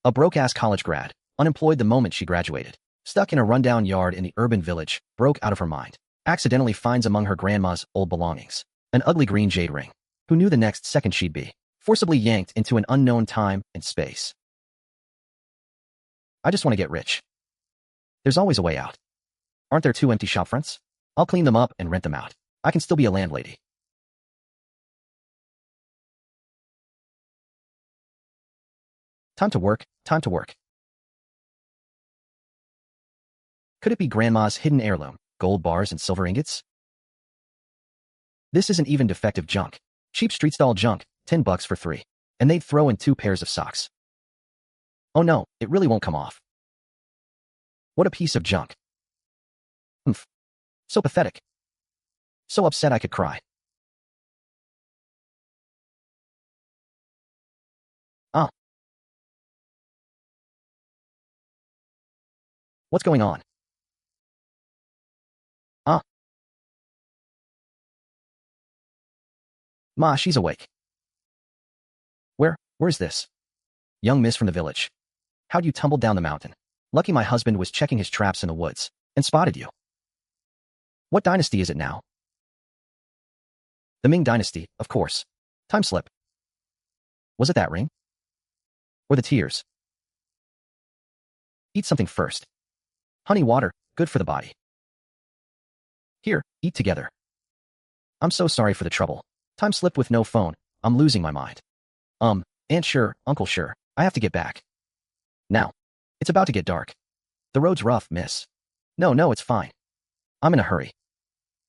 A broke-ass college grad, unemployed the moment she graduated, stuck in a rundown yard in the urban village, broke out of her mind, accidentally finds among her grandma's old belongings an ugly green jade ring. Who knew the next second she'd be forcibly yanked into an unknown time and space? I just want to get rich. There's always a way out. Aren't there 2 empty shop fronts? I'll clean them up and rent them out. I can still be a landlady. Time to work, time to work. Could it be Grandma's hidden heirloom, gold bars and silver ingots? This isn't even defective junk. Cheap street stall junk, $10 for 3. And they'd throw in 2 pairs of socks. Oh no, it really won't come off. What a piece of junk. Oomph. So pathetic. So upset I could cry. Ah. What's going on? Ah. Ma, she's awake. Where's this? Young miss from the village. How'd you tumble down the mountain? Lucky my husband was checking his traps in the woods and spotted you. What dynasty is it now? The Ming Dynasty, of course. Time slip. Was it that ring? Or the tears? Eat something first. Honey water, good for the body. Here, eat together. I'm so sorry for the trouble. Time slip with no phone. I'm losing my mind. Aunt sure, uncle sure. I have to get back. Now. It's about to get dark. The road's rough, miss. No, it's fine. I'm in a hurry.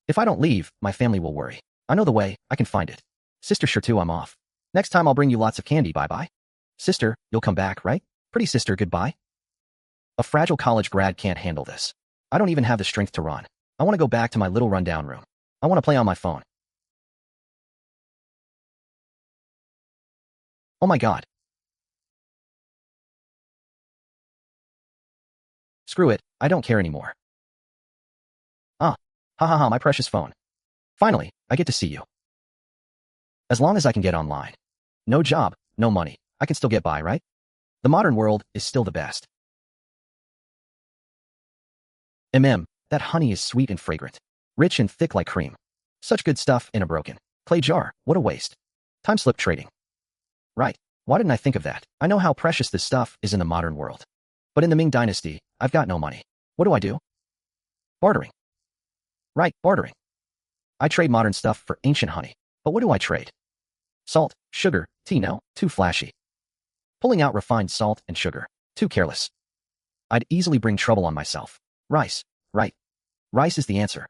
If I don't leave, my family will worry. I know the way, I can find it. Sister sure too, I'm off. Next time I'll bring you lots of candy, bye-bye. Sister, you'll come back, right? Pretty sister, goodbye. A fragile college grad can't handle this. I don't even have the strength to run. I want to go back to my little rundown room. I want to play on my phone. Oh my god. Screw it, I don't care anymore. Ah, ha, my precious phone. Finally, I get to see you. As long as I can get online. No job, no money, I can still get by, right? The modern world is still the best. That honey is sweet and fragrant, rich and thick like cream. Such good stuff in a broken clay jar, what a waste. Time slip trading. Right, why didn't I think of that? I know how precious this stuff is in the modern world. But in the Ming Dynasty, I've got no money. What do? Bartering. Right, bartering. I trade modern stuff for ancient honey. But what do I trade? Salt, sugar, tea, no, too flashy. Pulling out refined salt and sugar, too careless. I'd easily bring trouble on myself. Rice, right. Rice is the answer.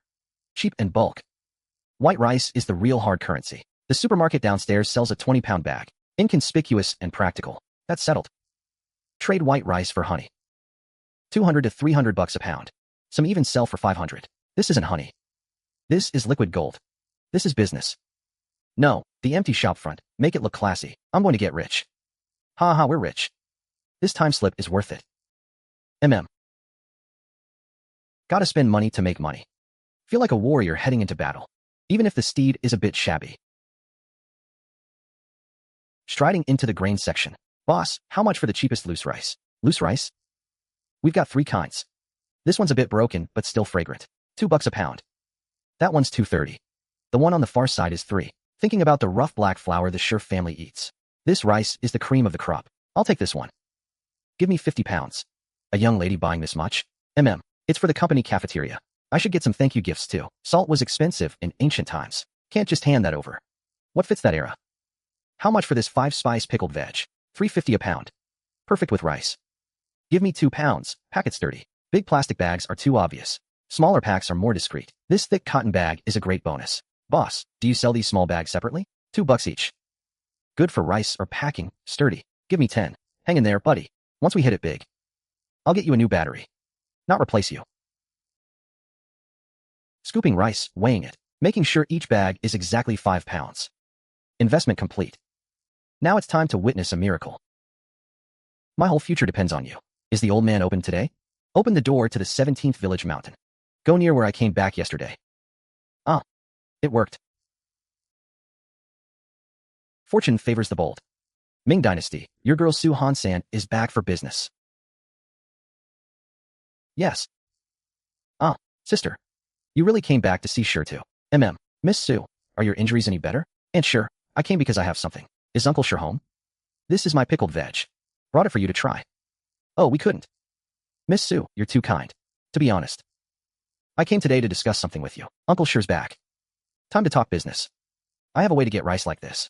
Cheap and bulk. White rice is the real hard currency. The supermarket downstairs sells a 20-pound bag. Inconspicuous and practical. That's settled. Trade white rice for honey. $200 to $300 a pound. Some even sell for $500. This isn't honey. This is liquid gold. This is business. No, the empty shop front. Make it look classy. I'm going to get rich. Ha, we're rich. This time slip is worth it. Gotta spend money to make money. Feel like a warrior heading into battle, even if the steed is a bit shabby. Striding into the grain section. Boss, how much for the cheapest loose rice? Loose rice? We've got 3 kinds. This one's a bit broken, but still fragrant. $2 a pound. That one's $2.30. The one on the far side is $3. Thinking about the rough black flour the Sure family eats. This rice is the cream of the crop. I'll take this one. Give me 50 pounds. A young lady buying this much? It's for the company cafeteria. I should get some thank you gifts too. Salt was expensive in ancient times. Can't just hand that over. What fits that era? How much for this 5-spice pickled veg? $3.50 a pound. Perfect with rice. Give me 2 pounds. Packet's dirty. Big plastic bags are too obvious. Smaller packs are more discreet. This thick cotton bag is a great bonus. Boss, do you sell these small bags separately? $2 each. Good for rice or packing, sturdy. Give me 10. Hang in there, buddy. Once we hit it big, I'll get you a new battery. Not replace you. Scooping rice, weighing it, making sure each bag is exactly 5 pounds. Investment complete. Now it's time to witness a miracle. My whole future depends on you. Is the old man open today? Open the door to the 17th village mountain. Go near where I came back yesterday. Ah, it worked. Fortune favors the bold. Ming Dynasty, your girl Su Zan is back for business. Yes. Ah, sister. You really came back to see sure to. Miss Sue, are your injuries any better? And sure, I came because I have something. Is Uncle sure home? This is my pickled veg. Brought it for you to try. Oh, we couldn't. Miss Sue, you're too kind. To be honest. I came today to discuss something with you. Uncle sure's back. Time to talk business. I have a way to get rice like this.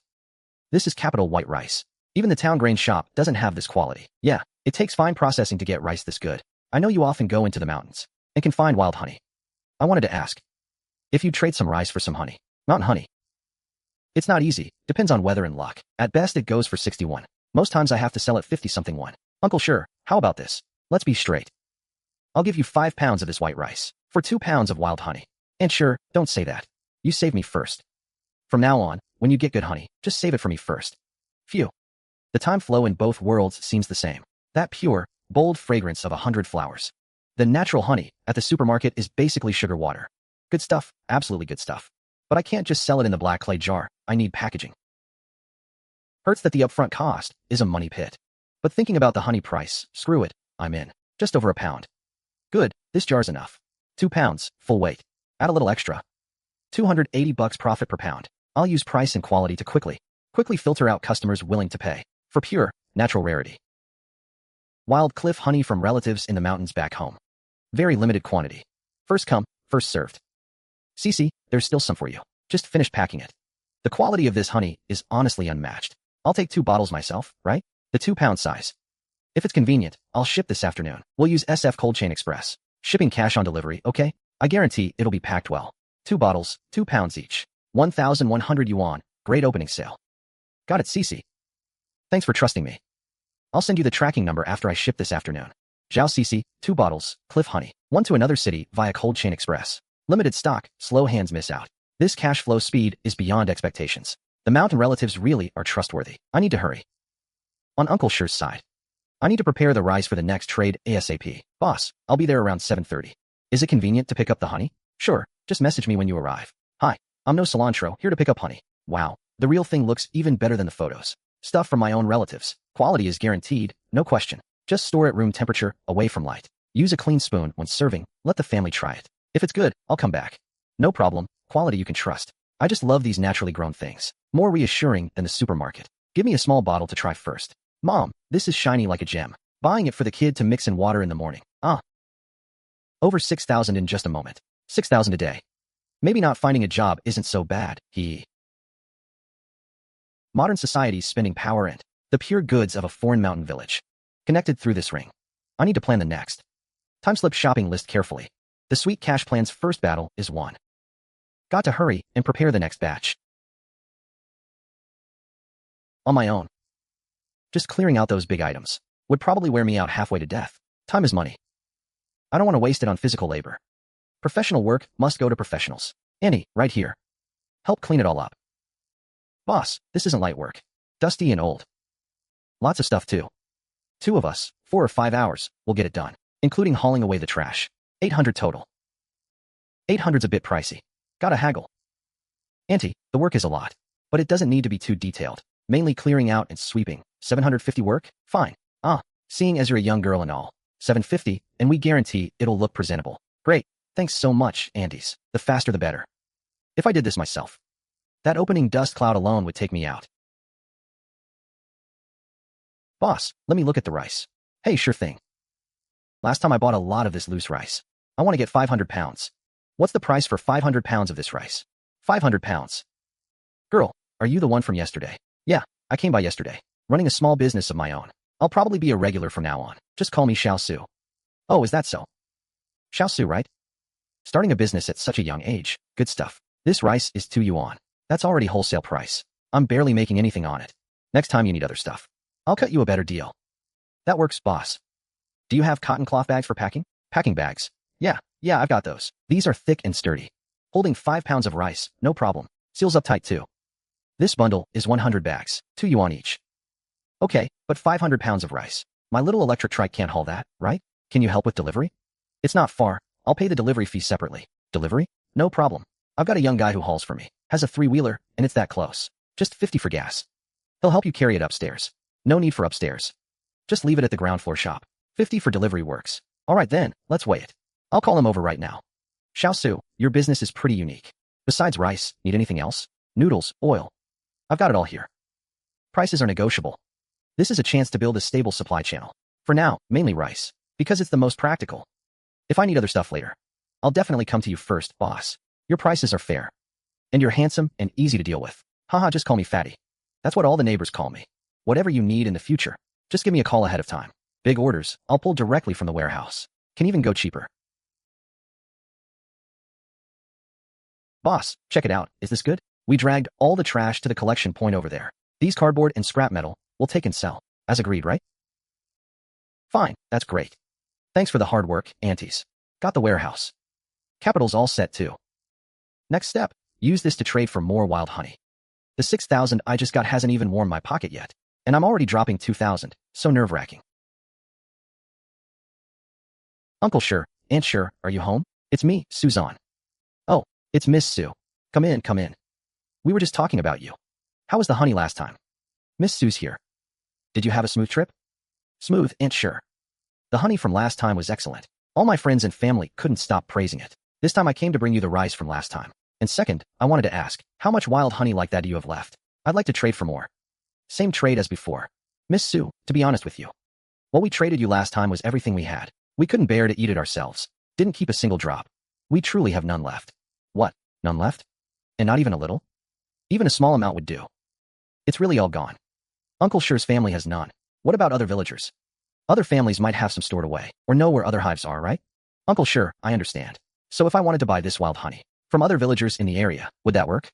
This is capital white rice. Even the town grain shop doesn't have this quality. Yeah, it takes fine processing to get rice this good. I know you often go into the mountains and can find wild honey. I wanted to ask if you'd trade some rice for some honey. Mountain honey. It's not easy, depends on weather and luck. At best it goes for 61. Most times I have to sell it 50-something one. Uncle sure, how about this? Let's be straight. I'll give you 5 pounds of this white rice for 2 pounds of wild honey. And sure, don't say that. You save me first. From now on, when you get good honey, just save it for me first. Phew. The time flow in both worlds seems the same. That pure, bold fragrance of 100 flowers. The natural honey at the supermarket is basically sugar water. Good stuff, absolutely good stuff. But I can't just sell it in the black clay jar, I need packaging. Hurts that the upfront cost is a money pit. But thinking about the honey price, screw it, I'm in. Just over a pound. Good, this jar's enough. 2 pounds, full weight. Add a little extra. $280 profit per pound. I'll use price and quality to quickly filter out customers willing to pay for pure, natural rarity. Wild cliff honey from relatives in the mountains back home. Very limited quantity. First come, first served. Cece, there's still some for you. Just finish packing it. The quality of this honey is honestly unmatched. I'll take 2 bottles myself, right? The 2-pound size. If it's convenient, I'll ship this afternoon. We'll use SF Cold Chain Express. Shipping cash on delivery, okay? I guarantee it'll be packed well. 2 bottles, 2 pounds each. 1,100 yuan. Great opening sale. Got it, Cece. Thanks for trusting me. I'll send you the tracking number after I ship this afternoon. Zhao Cece, 2 bottles, cliff honey. 1 to another city via Cold Chain Express. Limited stock, slow hands miss out. This cash flow speed is beyond expectations. The mountain relatives really are trustworthy. I need to hurry. On Uncle Sure's side, I need to prepare the rice for the next trade ASAP. Boss, I'll be there around 7:30. Is it convenient to pick up the honey? Sure, just message me when you arrive. Hi, I'm no cilantro, here to pick up honey. Wow, the real thing looks even better than the photos. Stuff from my own relatives. Quality is guaranteed, no question. Just store at room temperature, away from light. Use a clean spoon when serving, let the family try it. If it's good, I'll come back. No problem, quality you can trust. I just love these naturally grown things. More reassuring than the supermarket. Give me a small bottle to try first. Mom, this is shiny like a gem. Buying it for the kid to mix in water in the morning. Over 6,000 in just a moment. 6,000 a day. Maybe not finding a job isn't so bad, Modern society's spending power and the pure goods of a foreign mountain village. Connected through this ring. I need to plan the next. Time slip shopping list carefully. The sweet cash plan's first battle is won. Got to hurry and prepare the next batch. On my own. Just clearing out those big items would probably wear me out halfway to death. Time is money. I don't want to waste it on physical labor. Professional work must go to professionals. Annie, right here. Help clean it all up. Boss, this isn't light work. Dusty and old. Lots of stuff too. 2 of us, 4 or 5 hours, will get it done, including hauling away the trash. 800 total. 800's a bit pricey. Gotta haggle. Auntie, the work is a lot, but it doesn't need to be too detailed. Mainly clearing out and sweeping. 750 work? Fine. Seeing as you're a young girl and all. 750, and we guarantee it'll look presentable. Great. Thanks so much, aunties. The faster the better. If I did this myself, that opening dust cloud alone would take me out. Boss, let me look at the rice. Hey, sure thing. Last time I bought a lot of this loose rice. I want to get 500 pounds. What's the price for 500 pounds of this rice? 500 pounds. Girl, are you the one from yesterday? Yeah, I came by yesterday. Running a small business of my own. I'll probably be a regular from now on. Just call me Xiao Su. Oh, is that so? Xiao Su, right? Starting a business at such a young age. Good stuff. This rice is 2 yuan. That's already wholesale price. I'm barely making anything on it. Next time you need other stuff, I'll cut you a better deal. That works, boss. Do you have cotton cloth bags for packing? Packing bags. Yeah, I've got those. These are thick and sturdy. Holding 5 pounds of rice, no problem. Seals up tight too. This bundle is 100 bags, 2 yuan each. Okay, but 500 pounds of rice. My little electric trike can't haul that, right? Can you help with delivery? It's not far. I'll pay the delivery fee separately. Delivery? No problem. I've got a young guy who hauls for me. Has a 3-wheeler, and it's that close. Just 50 for gas. He'll help you carry it upstairs. No need for upstairs. Just leave it at the ground floor shop. 50 for delivery works. All right then, let's weigh it. I'll call him over right now. Xiaosu, your business is pretty unique. Besides rice, need anything else? Noodles, oil. I've got it all here. Prices are negotiable. This is a chance to build a stable supply channel. For now, mainly rice, because it's the most practical. If I need other stuff later, I'll definitely come to you first, boss. Your prices are fair. And you're handsome and easy to deal with. Haha, just call me Fatty. That's what all the neighbors call me. Whatever you need in the future, just give me a call ahead of time. Big orders, I'll pull directly from the warehouse. Can even go cheaper. Boss, check it out. Is this good? We dragged all the trash to the collection point over there. These cardboard and scrap metal, we'll take and sell. As agreed, right? Fine, that's great. Thanks for the hard work, aunties. Got the warehouse. Capital's all set too. Next step, use this to trade for more wild honey. The 6,000 I just got hasn't even warmed my pocket yet, and I'm already dropping 2,000, so nerve-wracking. Uncle Sure, Aunt Sure, are you home? It's me, Su Zan. Oh, it's Miss Su. Come in, come in. We were just talking about you. How was the honey last time? Miss Su's here. Did you have a smooth trip? Smooth, Aunt Sure. The honey from last time was excellent. All my friends and family couldn't stop praising it. This time I came to bring you the rice from last time. And second, I wanted to ask, how much wild honey like that do you have left? I'd like to trade for more. Same trade as before. Miss Su, to be honest with you. What we traded you last time was everything we had. We couldn't bear to eat it ourselves. Didn't keep a single drop. We truly have none left. What? None left? And not even a little? Even a small amount would do. It's really all gone. Uncle Sure's family has none. What about other villagers? Other families might have some stored away, or know where other hives are, right? Uncle Sure, I understand. So if I wanted to buy this wild honey from other villagers in the area, would that work?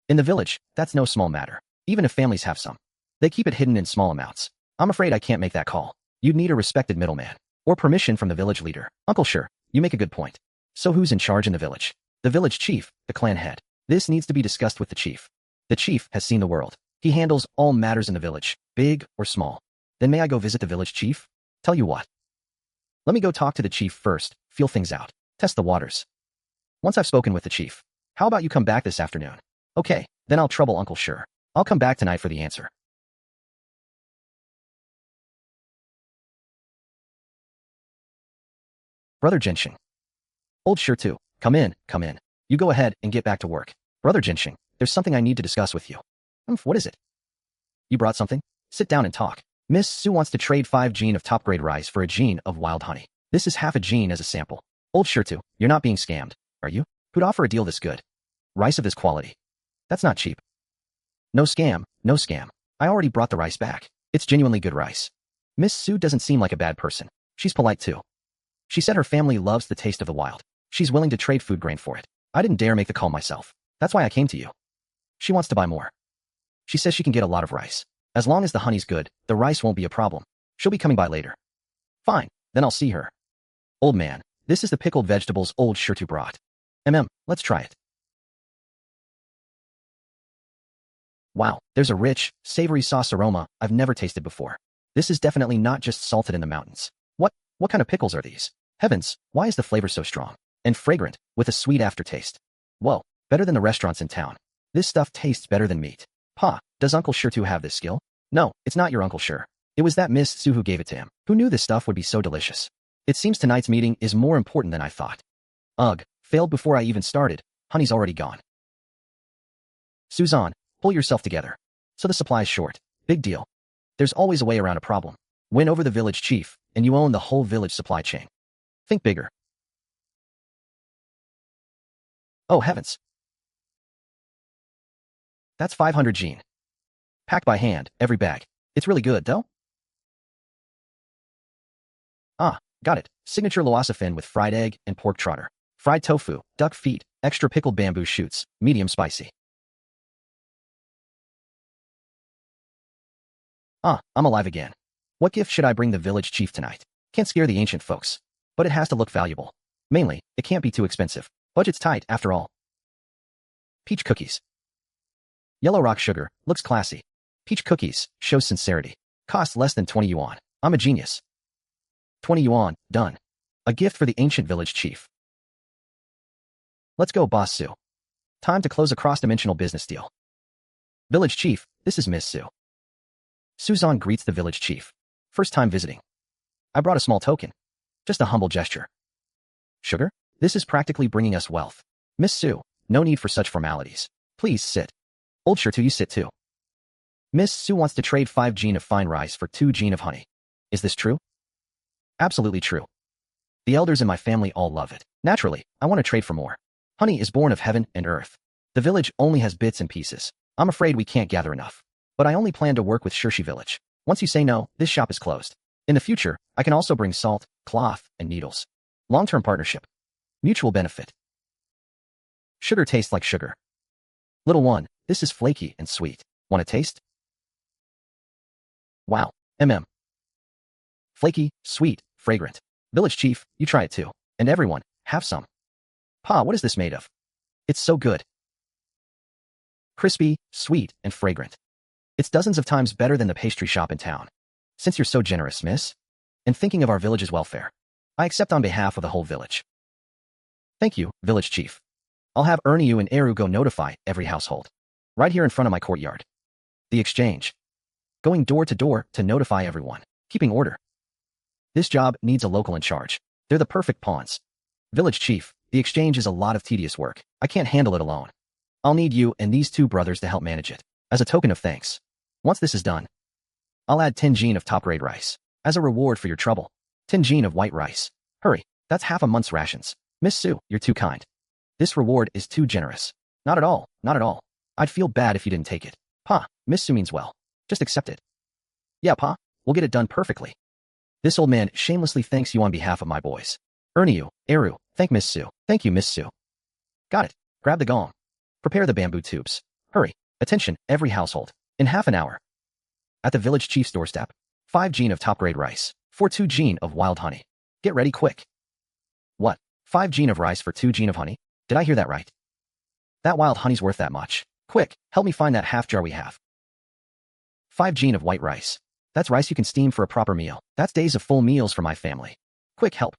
In the village, that's no small matter. Even if families have some, they keep it hidden in small amounts. I'm afraid I can't make that call. You'd need a respected middleman, or permission from the village leader. Uncle Sure, you make a good point. So who's in charge in the village? The village chief, the clan head. This needs to be discussed with the chief. The chief has seen the world. He handles all matters in the village, big or small. Then may I go visit the village chief? Tell you what. Let me go talk to the chief first, feel things out, test the waters. Once I've spoken with the chief, how about you come back this afternoon? Okay, then I'll trouble Uncle Sure. I'll come back tonight for the answer. Brother Jinsheng. Old Sure too. Come in, come in. You go ahead and get back to work. Brother Jinsheng, there's something I need to discuss with you. What is it? You brought something? Sit down and talk. Miss Su wants to trade 5 gene of top-grade rice for a gene of wild honey. This is half a gene as a sample. Old Sure too, you're not being scammed, are you? Who'd offer a deal this good? Rice of this quality. That's not cheap. No scam, no scam. I already brought the rice back. It's genuinely good rice. Miss Su doesn't seem like a bad person. She's polite too. She said her family loves the taste of the wild. She's willing to trade food grain for it. I didn't dare make the call myself. That's why I came to you. She wants to buy more. She says she can get a lot of rice. As long as the honey's good, the rice won't be a problem. She'll be coming by later. Fine, then I'll see her. Old man, this is the pickled vegetables Old Sure to brought. Let's try it. Wow, there's a rich, savory sauce aroma I've never tasted before. This is definitely not just salted in the mountains. What kind of pickles are these? Heavens, why is the flavor so strong and fragrant with a sweet aftertaste? Whoa, better than the restaurants in town. This stuff tastes better than meat. Pa, does Uncle Sure to have this skill? No, it's not your Uncle Sure. It was that Miss Su who gave it to him. Who knew this stuff would be so delicious? It seems tonight's meeting is more important than I thought. Ugh, failed before I even started. Honey's already gone. Su Zan, pull yourself together. So the supply's short. Big deal. There's always a way around a problem. Win over the village chief, and you own the whole village supply chain. Think bigger. Oh heavens. That's 500 gene. Packed by hand, every bag. It's really good, though? Ah, got it. Signature loasafen with fried egg and pork trotter. Fried tofu, duck feet, extra pickled bamboo shoots, medium spicy. Ah, I'm alive again. What gift should I bring the village chief tonight? Can't scare the ancient folks. But it has to look valuable. Mainly, it can't be too expensive. Budget's tight, after all. Peach cookies. Yellow rock sugar, looks classy. Peach cookies, shows sincerity. Cost less than 20 yuan. I'm a genius. 20 yuan, done. A gift for the ancient village chief. Let's go, Boss Su. Time to close a cross-dimensional business deal. Village chief, this is Miss Su. Su Zan greets the village chief. First time visiting. I brought a small token. Just a humble gesture. Sugar? This is practically bringing us wealth. Miss Su, no need for such formalities. Please sit. Old Shirtu, you sit too. Miss Su wants to trade 5 gene of fine rice for 2 gene of honey. Is this true? Absolutely true. The elders in my family all love it. Naturally, I want to trade for more. Honey is born of heaven and earth. The village only has bits and pieces. I'm afraid we can't gather enough. But I only plan to work with Shirshi village. Once you say no, this shop is closed. In the future, I can also bring salt, cloth, and needles. Long-term partnership. Mutual benefit. Sugar tastes like sugar. Little one, this is flaky and sweet. Want a taste? Wow. Flaky, sweet, fragrant. Village chief, you try it too. And everyone, have some. Pa, what is this made of? It's so good. Crispy, sweet, and fragrant. It's dozens of times better than the pastry shop in town. Since you're so generous, miss, and thinking of our village's welfare, I accept on behalf of the whole village. Thank you, village chief. I'll have Ernie and Eru go notify every household. Right here in front of my courtyard. The exchange. Going door to notify everyone. Keeping order. This job needs a local in charge. They're the perfect pawns. Village chief, the exchange is a lot of tedious work. I can't handle it alone. I'll need you and these 2 brothers to help manage it. As a token of thanks. Once this is done, I'll add 10 gene of top-grade rice. As a reward for your trouble. 10 gene of white rice. Hurry, that's half a month's rations. Miss Su, you're too kind. This reward is too generous. Not at all, not at all. I'd feel bad if you didn't take it. Pa, Miss Su means well. Just accept it. Yeah, Pa, we'll get it done perfectly. This old man shamelessly thanks you on behalf of my boys. Ernie, Eru, thank Miss Su. Thank you, Miss Su. Got it. Grab the gong. Prepare the bamboo tubes. Hurry. Attention, every household. In half an hour. At the village chief's doorstep, 5 gene of top-grade rice, for 2 gene of wild honey. Get ready quick. What? 5 gene of rice for 2 gene of honey? Did I hear that right? That wild honey's worth that much. Quick, help me find that half jar we have. 5 gene of white rice. That's rice you can steam for a proper meal. That's days of full meals for my family. Quick, help.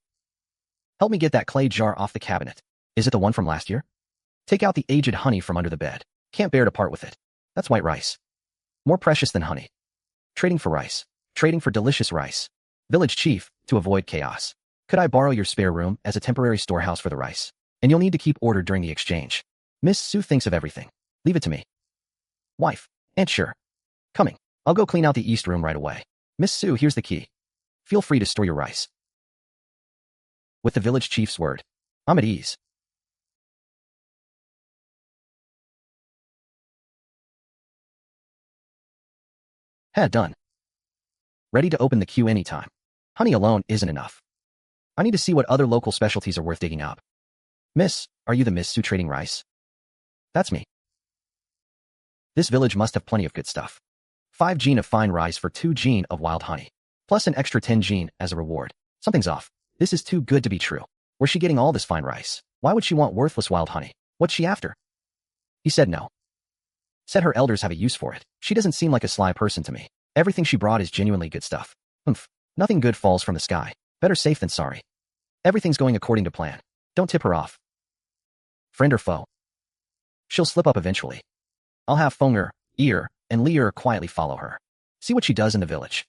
Help me get that clay jar off the cabinet. Is it the one from last year? Take out the aged honey from under the bed. Can't bear to part with it. That's white rice. More precious than honey. Trading for rice. Trading for delicious rice. Village chief, to avoid chaos. Could I borrow your spare room as a temporary storehouse for the rice? And you'll need to keep order during the exchange. Miss Su thinks of everything. Leave it to me. Wife. Aunt sure. Coming. I'll go clean out the east room right away. Miss Su, here's the key. Feel free to store your rice. With the village chief's word, I'm at ease. Had done. Ready to open the queue anytime. Honey alone isn't enough. I need to see what other local specialties are worth digging up. Miss, are you the Miss Su trading rice? That's me. This village must have plenty of good stuff. 5 gene of fine rice for 2 gene of wild honey. Plus an extra 10 gene as a reward. Something's off. This is too good to be true. Where's she getting all this fine rice? Why would she want worthless wild honey? What's she after? He said no. Said her elders have a use for it. She doesn't seem like a sly person to me. Everything she brought is genuinely good stuff. Nothing good falls from the sky. Better safe than sorry. Everything's going according to plan. Don't tip her off. Friend or foe? She'll slip up eventually. I'll have Fenger, Ear, and Lear quietly follow her. See what she does in the village.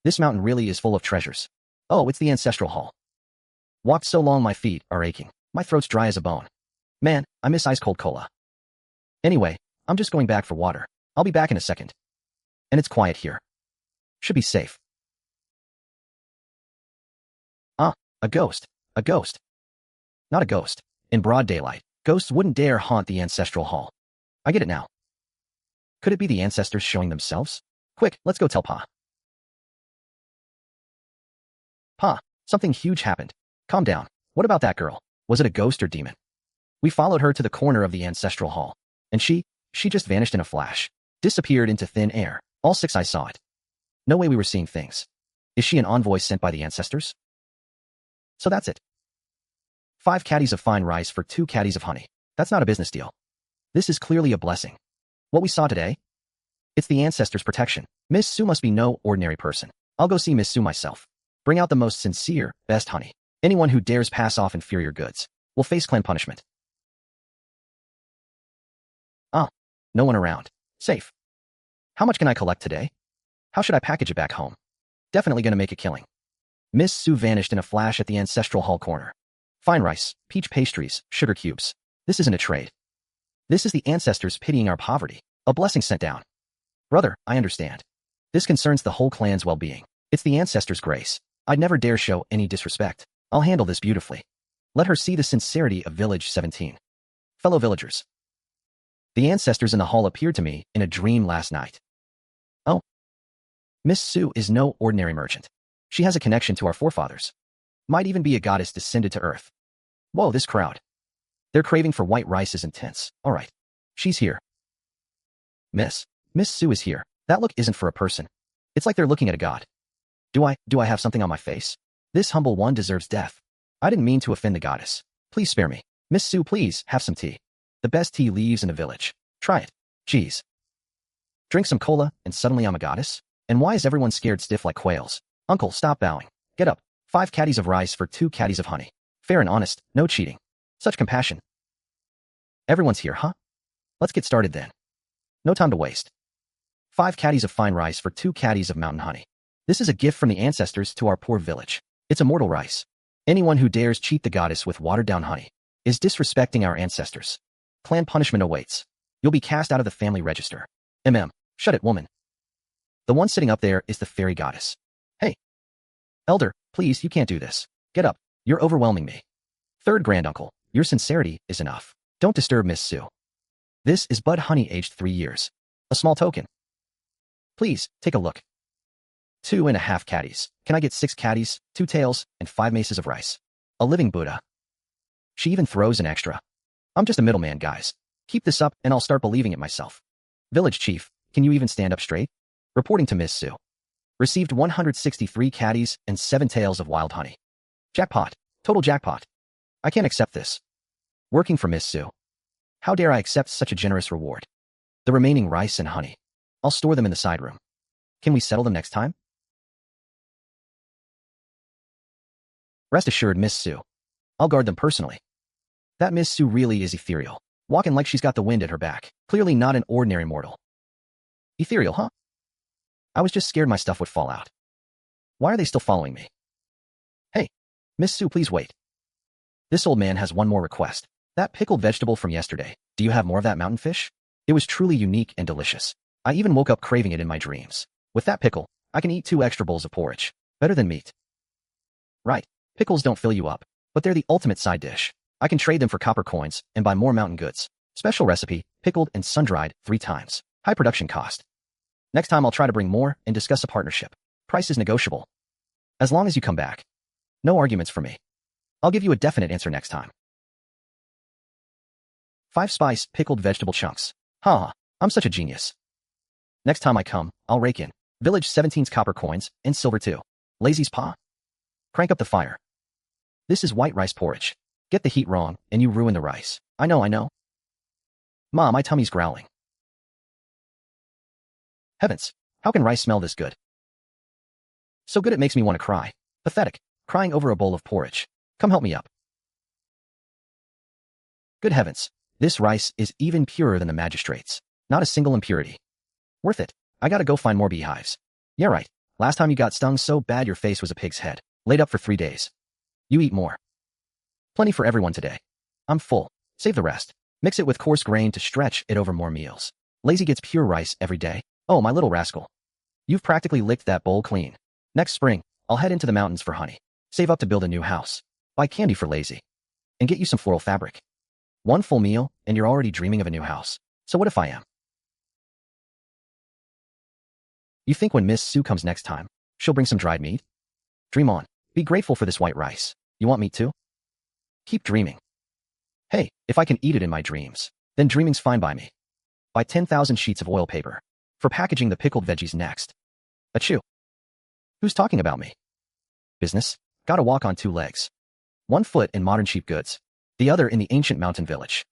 This mountain really is full of treasures. Oh, it's the ancestral hall. Walked so long my feet are aching. My throat's dry as a bone. Man, I miss ice-cold cola. Anyway, I'm just going back for water. I'll be back in a second. And it's quiet here. Should be safe. Ah, a ghost. A ghost. Not a ghost. In broad daylight, ghosts wouldn't dare haunt the ancestral hall. I get it now. Could it be the ancestors showing themselves? Quick, let's go tell Pa. Pa, something huge happened. Calm down. What about that girl? Was it a ghost or demon? We followed her to the corner of the ancestral hall. And she just vanished in a flash. Disappeared into thin air. All 6 eyes saw it. No way we were seeing things. Is she an envoy sent by the ancestors? So that's it. 5 caddies of fine rice for 2 caddies of honey. That's not a business deal. This is clearly a blessing. What we saw today? It's the ancestors' protection. Miss Su must be no ordinary person. I'll go see Miss Su myself. Bring out the most sincere, best honey. Anyone who dares pass off inferior goods will face clan punishment. Ah, no one around. Safe. How much can I collect today? How should I package it back home? Definitely gonna make a killing. Miss Su vanished in a flash at the ancestral hall corner. Fine rice, peach pastries, sugar cubes. This isn't a trade. This is the ancestors pitying our poverty. A blessing sent down. Brother, I understand. This concerns the whole clan's well-being. It's the ancestors' grace. I'd never dare show any disrespect. I'll handle this beautifully. Let her see the sincerity of Village 17. Fellow villagers. The ancestors in the hall appeared to me in a dream last night. Oh. Miss Su is no ordinary merchant. She has a connection to our forefathers. Might even be a goddess descended to earth. Whoa, this crowd. Their craving for white rice is intense. All right. She's here. Miss Su is here. That look isn't for a person. It's like they're looking at a god. Do I have something on my face? This humble one deserves death. I didn't mean to offend the goddess. Please spare me. Miss Su, please, have some tea. The best tea leaves in the village. Try it. Jeez. Drink some cola, and suddenly I'm a goddess? And why is everyone scared stiff like quails? Uncle, stop bowing. Get up. 5 caddies of rice for 2 caddies of honey. Fair and honest, no cheating. Such compassion. Everyone's here, huh? Let's get started then. No time to waste. 5 caddies of fine rice for 2 caddies of mountain honey. This is a gift from the ancestors to our poor village. It's immortal rice. Anyone who dares cheat the goddess with watered-down honey is disrespecting our ancestors. Clan punishment awaits. You'll be cast out of the family register. Shut it, woman. The one sitting up there is the fairy goddess. Hey. Elder, please, you can't do this. Get up. You're overwhelming me. Third granduncle, your sincerity is enough. Don't disturb Miss Su. This is Bud Honey aged 3 years. A small token. Please, take a look. 2.5 caddies. Can I get 6 caddies, 2 tails, and 5 maces of rice? A living Buddha. She even throws an extra. I'm just a middleman, guys. Keep this up, and I'll start believing it myself. Village chief, can you even stand up straight? Reporting to Miss Su. Received 163 caddies and 7 tails of wild honey. Jackpot. Total jackpot. I can't accept this. Working for Miss Su. How dare I accept such a generous reward? The remaining rice and honey. I'll store them in the side room. Can we settle them next time? Rest assured, Miss Su. I'll guard them personally. That Miss Su really is ethereal. Walking like she's got the wind at her back. Clearly not an ordinary mortal. Ethereal, huh? I was just scared my stuff would fall out. Why are they still following me? Hey, Miss Su, please wait. This old man has one more request. That pickled vegetable from yesterday. Do you have more of that mountain fish? It was truly unique and delicious. I even woke up craving it in my dreams. With that pickle, I can eat 2 extra bowls of porridge. Better than meat. Right. Pickles don't fill you up, but they're the ultimate side dish. I can trade them for copper coins and buy more mountain goods. Special recipe, pickled and sun-dried 3 times. High production cost. Next time I'll try to bring more and discuss a partnership. Price is negotiable. As long as you come back. No arguments for me. I'll give you a definite answer next time. 5 spice pickled vegetable chunks. Ha, I'm such a genius. Next time I come, I'll rake in Village 17's copper coins and silver too. Lazy's paw. Crank up the fire. This is white rice porridge. Get the heat wrong, and you ruin the rice. I know. Ma, my tummy's growling. Heavens, how can rice smell this good? So good it makes me want to cry. Pathetic, crying over a bowl of porridge. Come help me up. Good heavens, this rice is even purer than the magistrate's. Not a single impurity. Worth it. I gotta go find more beehives. Yeah, right. Last time you got stung so bad your face was a pig's head. Laid up for 3 days. You eat more. Plenty for everyone today. I'm full. Save the rest. Mix it with coarse grain to stretch it over more meals. Lazy gets pure rice every day. Oh, my little rascal. You've practically licked that bowl clean. Next spring, I'll head into the mountains for honey. Save up to build a new house. Buy candy for Lazy. And get you some floral fabric. 1 full meal, and you're already dreaming of a new house. So what if I am? You think when Miss Su comes next time, she'll bring some dried meat? Dream on. Be grateful for this white rice. You want meat too? Keep dreaming. Hey, if I can eat it in my dreams, then dreaming's fine by me. Buy 10,000 sheets of oil paper for packaging the pickled veggies next. Achoo. Who's talking about me? Business? Gotta walk on 2 legs. 1 foot in modern cheap goods, the other in the ancient mountain village.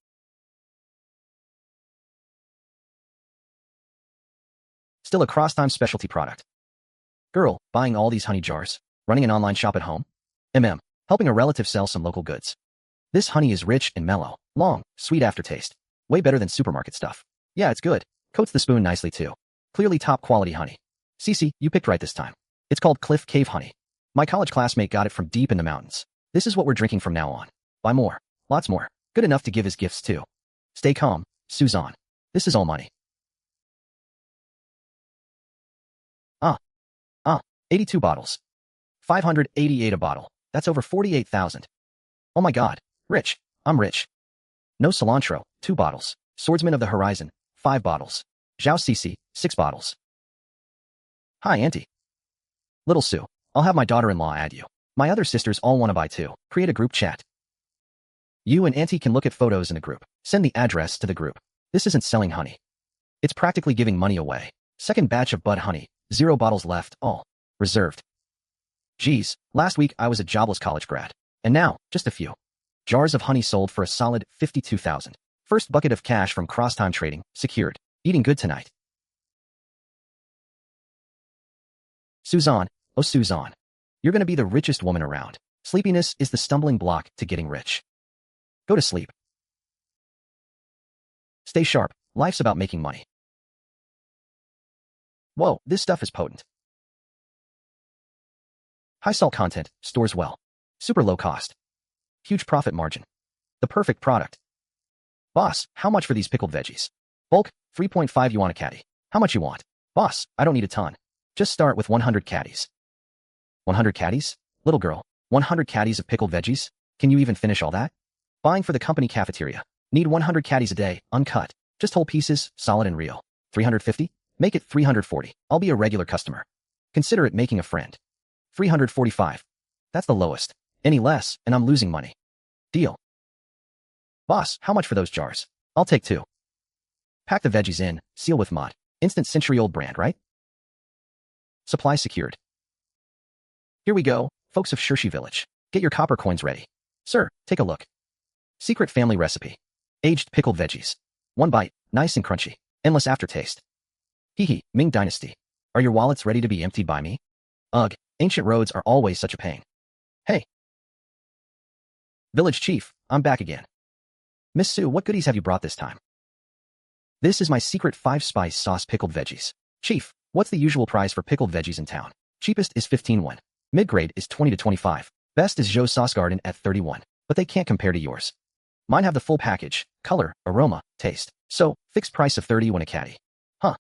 Still a cross-time specialty product. Girl, buying all these honey jars, running an online shop at home. Helping a relative sell some local goods. This honey is rich and mellow, long, sweet aftertaste. Way better than supermarket stuff. Yeah, it's good. Coats the spoon nicely too. Clearly top quality honey. Cece, you picked right this time. It's called Cliff Cave Honey. My college classmate got it from deep in the mountains. This is what we're drinking from now on. Buy more. Lots more. Good enough to give as gifts too. Stay calm, Su Zan. This is all money. 82 bottles. 588 a bottle. That's over 48,000. Oh my god. Rich. I'm rich. No cilantro, 2 bottles. Swordsman of the Horizon, 5 bottles. Zhao Cece, 6 bottles. Hi, Auntie. Little Sue, I'll have my daughter-in-law add you. My other sisters all want to buy too. Create a group chat. You and Auntie can look at photos in the group. Send the address to the group. This isn't selling honey. It's practically giving money away. Second batch of bud honey. 0 bottles left, all reserved. Geez, last week I was a jobless college grad. And now, just a few. Jars of honey sold for a solid 52,000. First bucket of cash from cross-time trading, secured. Eating good tonight. Su Zan, oh Su Zan. You're gonna be the richest woman around. Sleepiness is the stumbling block to getting rich. Go to sleep. Stay sharp, life's about making money. Whoa, this stuff is potent. High salt content, stores well. Super low cost. Huge profit margin. The perfect product. Boss, how much for these pickled veggies? Bulk, 3.5 yuan a caddy. How much you want? Boss, I don't need a ton. Just start with 100 caddies. 100 caddies? Little girl, 100 caddies of pickled veggies? Can you even finish all that? Buying for the company cafeteria. Need 100 caddies a day, uncut. Just whole pieces, solid and real. 350? Make it 340. I'll be a regular customer. Consider it making a friend. 345. That's the lowest. Any less, and I'm losing money. Deal. Boss, how much for those jars? I'll take 2. Pack the veggies in, seal with mud. Instant century-old brand, right? Supply secured. Here we go, folks of Shirshi Village. Get your copper coins ready. Sir, take a look. Secret family recipe. Aged pickled veggies. 1 bite, nice and crunchy. Endless aftertaste. Hee, Ming Dynasty. Are your wallets ready to be emptied by me? Ugh, ancient roads are always such a pain. Hey. Village Chief, I'm back again. Miss Sue, what goodies have you brought this time? This is my secret 5-spice sauce pickled veggies. Chief, what's the usual price for pickled veggies in town? Cheapest is 15 won. Mid-grade is 20 to 25. Best is Zhou's Sauce Garden at 31. But they can't compare to yours. Mine have the full package, color, aroma, taste. So, fixed price of 30 won a caddy. Huh.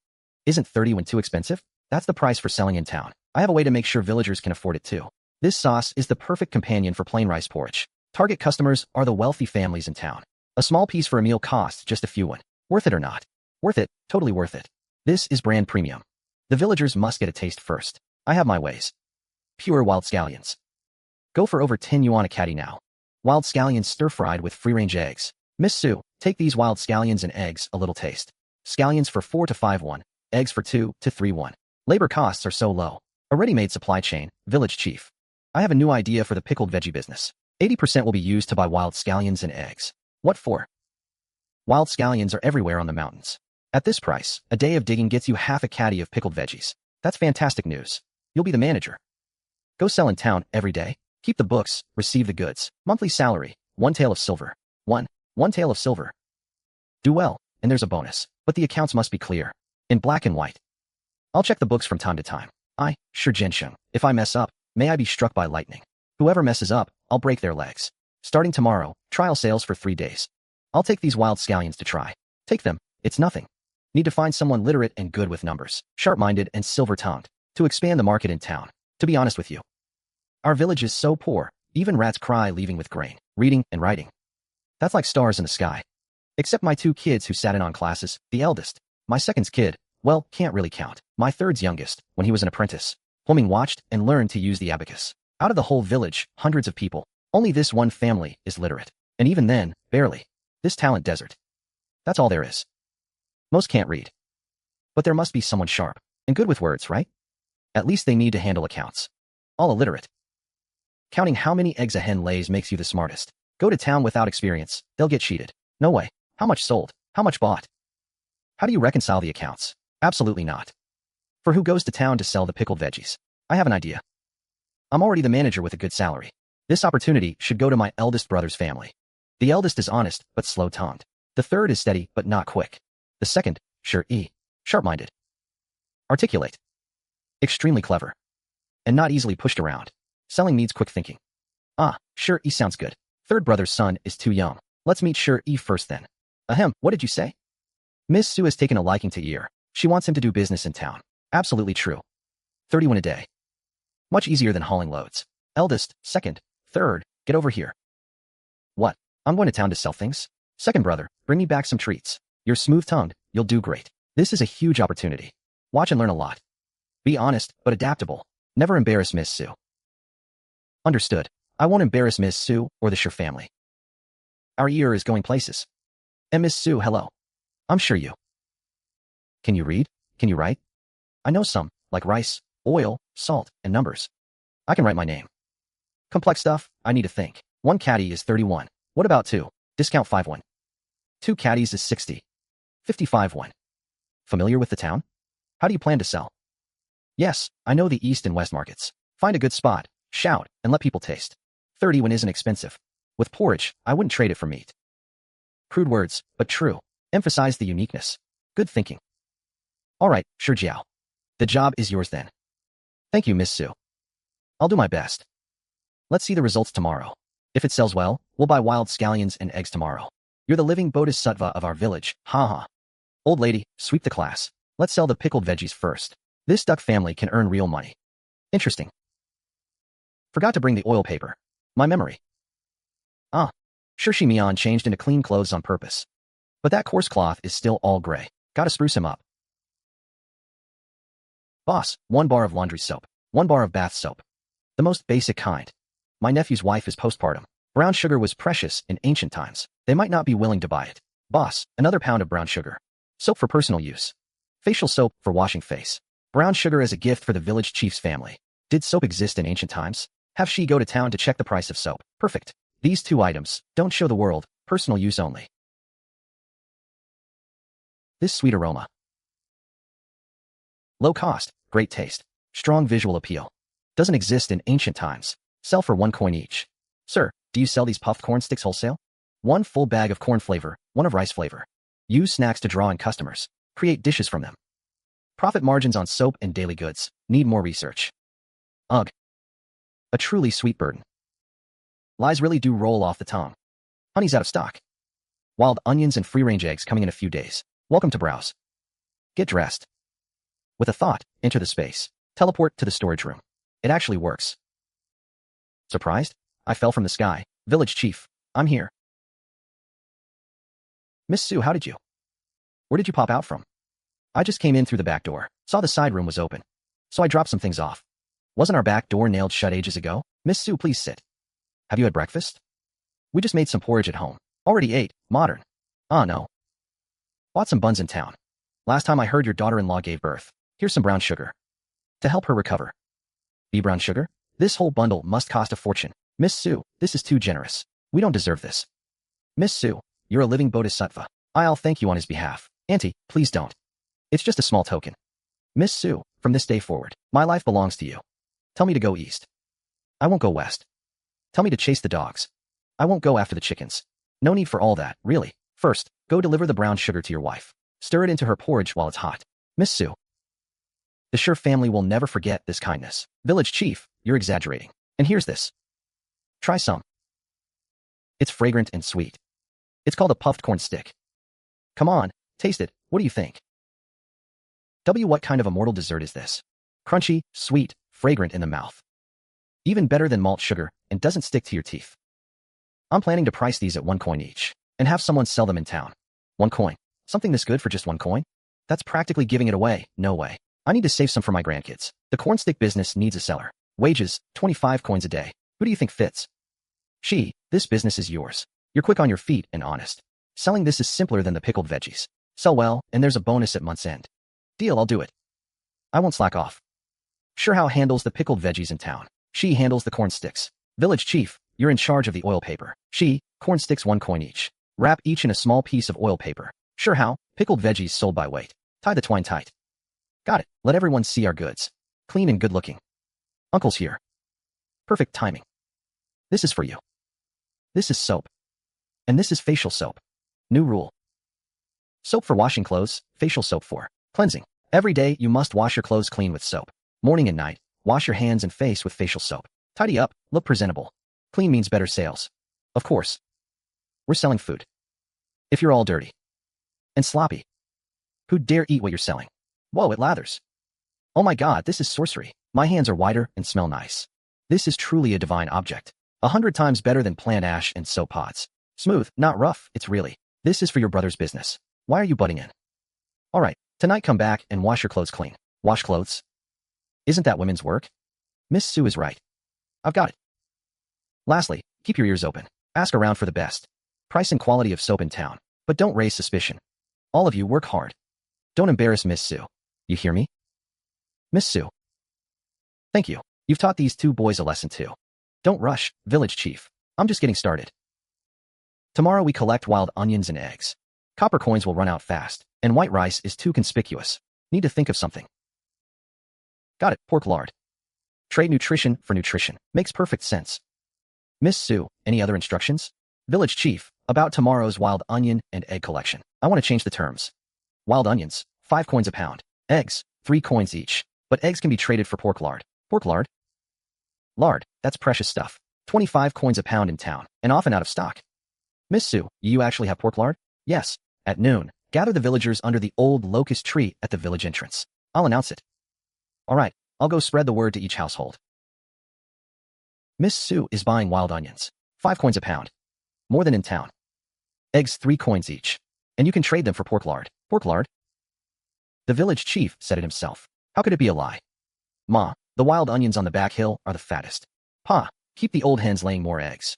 Isn't 30 won too expensive? That's the price for selling in town. I have a way to make sure villagers can afford it too. This sauce is the perfect companion for plain rice porridge. Target customers are the wealthy families in town. A small piece for a meal costs just a few won. Worth it or not? Worth it, totally worth it. This is brand premium. The villagers must get a taste first. I have my ways. Pure wild scallions. Go for over 10 yuan a caddy now. Wild scallions stir-fried with free-range eggs. Miss Sue, take these wild scallions and eggs a little taste. Scallions for 4 to 5 won. Eggs for 2 to 3 won. Labor costs are so low. A ready-made supply chain, Village Chief. I have a new idea for the pickled veggie business. 80% will be used to buy wild scallions and eggs. What for? Wild scallions are everywhere on the mountains. At this price, a day of digging gets you half a caddy of pickled veggies. That's fantastic news. You'll be the manager. Go sell in town every day. Keep the books, receive the goods. Monthly salary, 1 tael of silver. 1 tael of silver. Do well, and there's a bonus. But the accounts must be clear. In black and white. I'll check the books from time to time. Sure Jinsheng. If I mess up, may I be struck by lightning. Whoever messes up, I'll break their legs. Starting tomorrow, trial sales for 3 days. I'll take these wild scallions to try. Take them, it's nothing. Need to find someone literate and good with numbers, sharp-minded and silver-tongued, to expand the market in town. To be honest with you. Our village is so poor, even rats cry leaving with grain, reading and writing. That's like stars in the sky. Except my 2 kids who sat in on classes, the eldest. My second's kid, well, can't really count. My third's youngest, when he was an apprentice. Homing watched and learned to use the abacus. Out of the whole village, hundreds of people, only this one family is literate. And even then, barely. This talent desert. That's all there is. Most can't read. But there must be someone sharp and good with words, right? At least they need to handle accounts. All illiterate. Counting how many eggs a hen lays makes you the smartest. Go to town without experience, they'll get cheated. No way. How much sold? How much bought? How do you reconcile the accounts? Absolutely not. For who goes to town to sell the pickled veggies? I have an idea. I'm already the manager with a good salary. This opportunity should go to my eldest brother's family. The eldest is honest, but slow-tongued. The third is steady, but not quick. The second, sharp-minded. Articulate. Extremely clever. And not easily pushed around. Selling needs quick thinking. Ah, sure, E sounds good. Third brother's son is too young. Let's meet sure E first then. Ahem, what did you say? Miss Su has taken a liking to Ear. She wants him to do business in town. Absolutely true. 31 a day. Much easier than hauling loads. Eldest, second, third, get over here. What? I'm going to town to sell things? Second brother, bring me back some treats. You're smooth-tongued, you'll do great. This is a huge opportunity. Watch and learn a lot. Be honest, but adaptable. Never embarrass Miss Su. Understood. I won't embarrass Miss Su or the Sure family. Our Ear is going places. And Miss Su, hello. I'm sure you. Can you read? Can you write? I know some, like rice, oil, salt, and numbers. I can write my name. Complex stuff, I need to think. 1 caddy is 31. What about 2? Discount 5 1. 2 caddies is 60. 55 1. Familiar with the town? How do you plan to sell? Yes, I know the east and west markets. Find a good spot, shout, and let people taste. 30 1 isn't expensive. With porridge, I wouldn't trade it for meat. Crude words, but true. Emphasize the uniqueness. Good thinking. All right, sure Jiao. The job is yours then. Thank you, Miss Su. I'll do my best. Let's see the results tomorrow. If it sells well, we'll buy wild scallions and eggs tomorrow. You're the living bodhisattva of our village, haha. Old lady, sweep the class. Let's sell the pickled veggies first. This duck family can earn real money. Interesting. Forgot to bring the oil paper. My memory. Ah, sure Mian changed into clean clothes on purpose. But that coarse cloth is still all gray. Gotta spruce him up. Boss, 1 bar of laundry soap. 1 bar of bath soap. The most basic kind. My nephew's wife is postpartum. Brown sugar was precious in ancient times. They might not be willing to buy it. Boss, another pound of brown sugar. Soap for personal use. Facial soap for washing face. Brown sugar as a gift for the village chief's family. Did soap exist in ancient times? Have she go to town to check the price of soap. Perfect. These 2 items, don't show the world, personal use only. This sweet aroma. Low cost, great taste. Strong visual appeal. Doesn't exist in ancient times. Sell for 1 coin each. Sir, do you sell these puffed corn sticks wholesale? 1 full bag of corn flavor, 1 of rice flavor. Use snacks to draw in customers. Create dishes from them. Profit margins on soap and daily goods. Need more research. Ugh. A truly sweet burden. Lies really do roll off the tongue. Honey's out of stock. Wild onions and free-range eggs coming in a few days. Welcome to browse. Get dressed. With a thought, enter the space. Teleport to the storage room. It actually works. Surprised? I fell from the sky. Village chief, I'm here. Miss Su, how did you? Where did you pop out from? I just came in through the back door. Saw the side room was open. So I dropped some things off. Wasn't our back door nailed shut ages ago? Miss Su, please sit. Have you had breakfast? We just made some porridge at home. Already ate. Modern. Ah, no. Bought some buns in town. Last time I heard your daughter-in-law gave birth. Here's some brown sugar. To help her recover. Be brown sugar? This whole bundle must cost a fortune. Miss Su, this is too generous. We don't deserve this. Miss Su, you're a living bodhisattva. I'll thank you on his behalf. Auntie, please don't. It's just a small token. Miss Su, from this day forward, my life belongs to you. Tell me to go east. I won't go west. Tell me to chase the dogs. I won't go after the chickens. No need for all that, really. First, go deliver the brown sugar to your wife. Stir it into her porridge while it's hot. Miss Su. The Sure family will never forget this kindness. Village chief, you're exaggerating. And here's this. Try some. It's fragrant and sweet. It's called a puffed corn stick. Come on, taste it. What do you think? What kind of immortal dessert is this? Crunchy, sweet, fragrant in the mouth. Even better than malt sugar and doesn't stick to your teeth. I'm planning to price these at 1 coin each and have someone sell them in town. 1 coin. Something this good for just 1 coin? That's practically giving it away. No way. I need to save some for my grandkids. The corn stick business needs a seller. Wages, 25 coins a day. Who do you think fits? This business is yours. You're quick on your feet and honest. Selling this is simpler than the pickled veggies. Sell well, and there's a bonus at month's end. Deal, I'll do it. I won't slack off. Sure how handles the pickled veggies in town. She handles the corn sticks. Village chief, you're in charge of the oil paper. Corn sticks 1 coin each. Wrap each in a small piece of oil paper. Sure how, pickled veggies sold by weight. Tie the twine tight. Got it. Let everyone see our goods. Clean and good looking. Uncle's here. Perfect timing. This is for you. This is soap. And this is facial soap. New rule. Soap for washing clothes, facial soap for cleansing. Every day you must wash your clothes clean with soap. Morning and night, wash your hands and face with facial soap. Tidy up, look presentable. Clean means better sales. Of course. We're selling food. If you're all dirty and sloppy, who'd dare eat what you're selling? Whoa, it lathers. Oh my god, this is sorcery. My hands are whiter and smell nice. This is truly a divine object. 100 times better than plant ash and soap pods. Smooth, not rough, it's really. This is for your brother's business. Why are you butting in? Alright, tonight come back and wash your clothes clean. Wash clothes? Isn't that women's work? Miss Su is right. I've got it. Lastly, keep your ears open. Ask around for the best price and quality of soap in town, but don't raise suspicion. All of you work hard. Don't embarrass Miss Su. You hear me? Miss Su. Thank you. You've taught these two boys a lesson too. Don't rush, village chief. I'm just getting started. Tomorrow we collect wild onions and eggs. Copper coins will run out fast, and white rice is too conspicuous. Need to think of something. Got it, pork lard. Trade nutrition for nutrition. Makes perfect sense. Miss Su, any other instructions? Village chief, about tomorrow's wild onion and egg collection. I want to change the terms. Wild onions, 5 coins a pound. Eggs, 3 coins each. But eggs can be traded for pork lard. Pork lard? Lard, that's precious stuff. 25 coins a pound in town, and often out of stock. Miss Su, you actually have pork lard? Yes. At noon, gather the villagers under the old locust tree at the village entrance. I'll announce it. All right, I'll go spread the word to each household. Miss Su is buying wild onions. 5 coins a pound. More than in town. Eggs 3 coins each. And you can trade them for pork lard. Pork lard? The village chief said it himself. How could it be a lie? Ma, the wild onions on the back hill are the fattest. Pa, keep the old hens laying more eggs.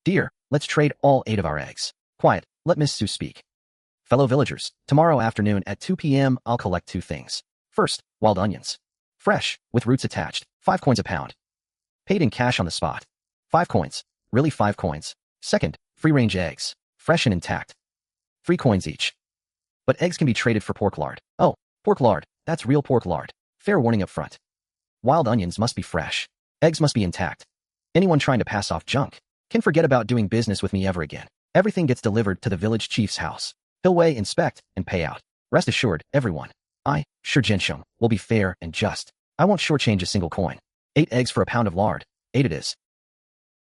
Dear, let's trade all 8 of our eggs. Quiet, let Miss Su speak. Fellow villagers, tomorrow afternoon at 2 p.m. I'll collect 2 things. First, wild onions. Fresh, with roots attached, 5 coins a pound. Paid in cash on the spot. 5 coins. Really 5 coins. Second, free-range eggs. Fresh and intact. 3 coins each. But eggs can be traded for pork lard. Oh, pork lard. That's real pork lard. Fair warning up front. Wild onions must be fresh. Eggs must be intact. Anyone trying to pass off junk can forget about doing business with me ever again. Everything gets delivered to the village chief's house. He'll weigh, inspect, and pay out. Rest assured, everyone. Sure Gensheng, will be fair and just. I won't shortchange a single coin. 8 eggs for a pound of lard. 8 it is.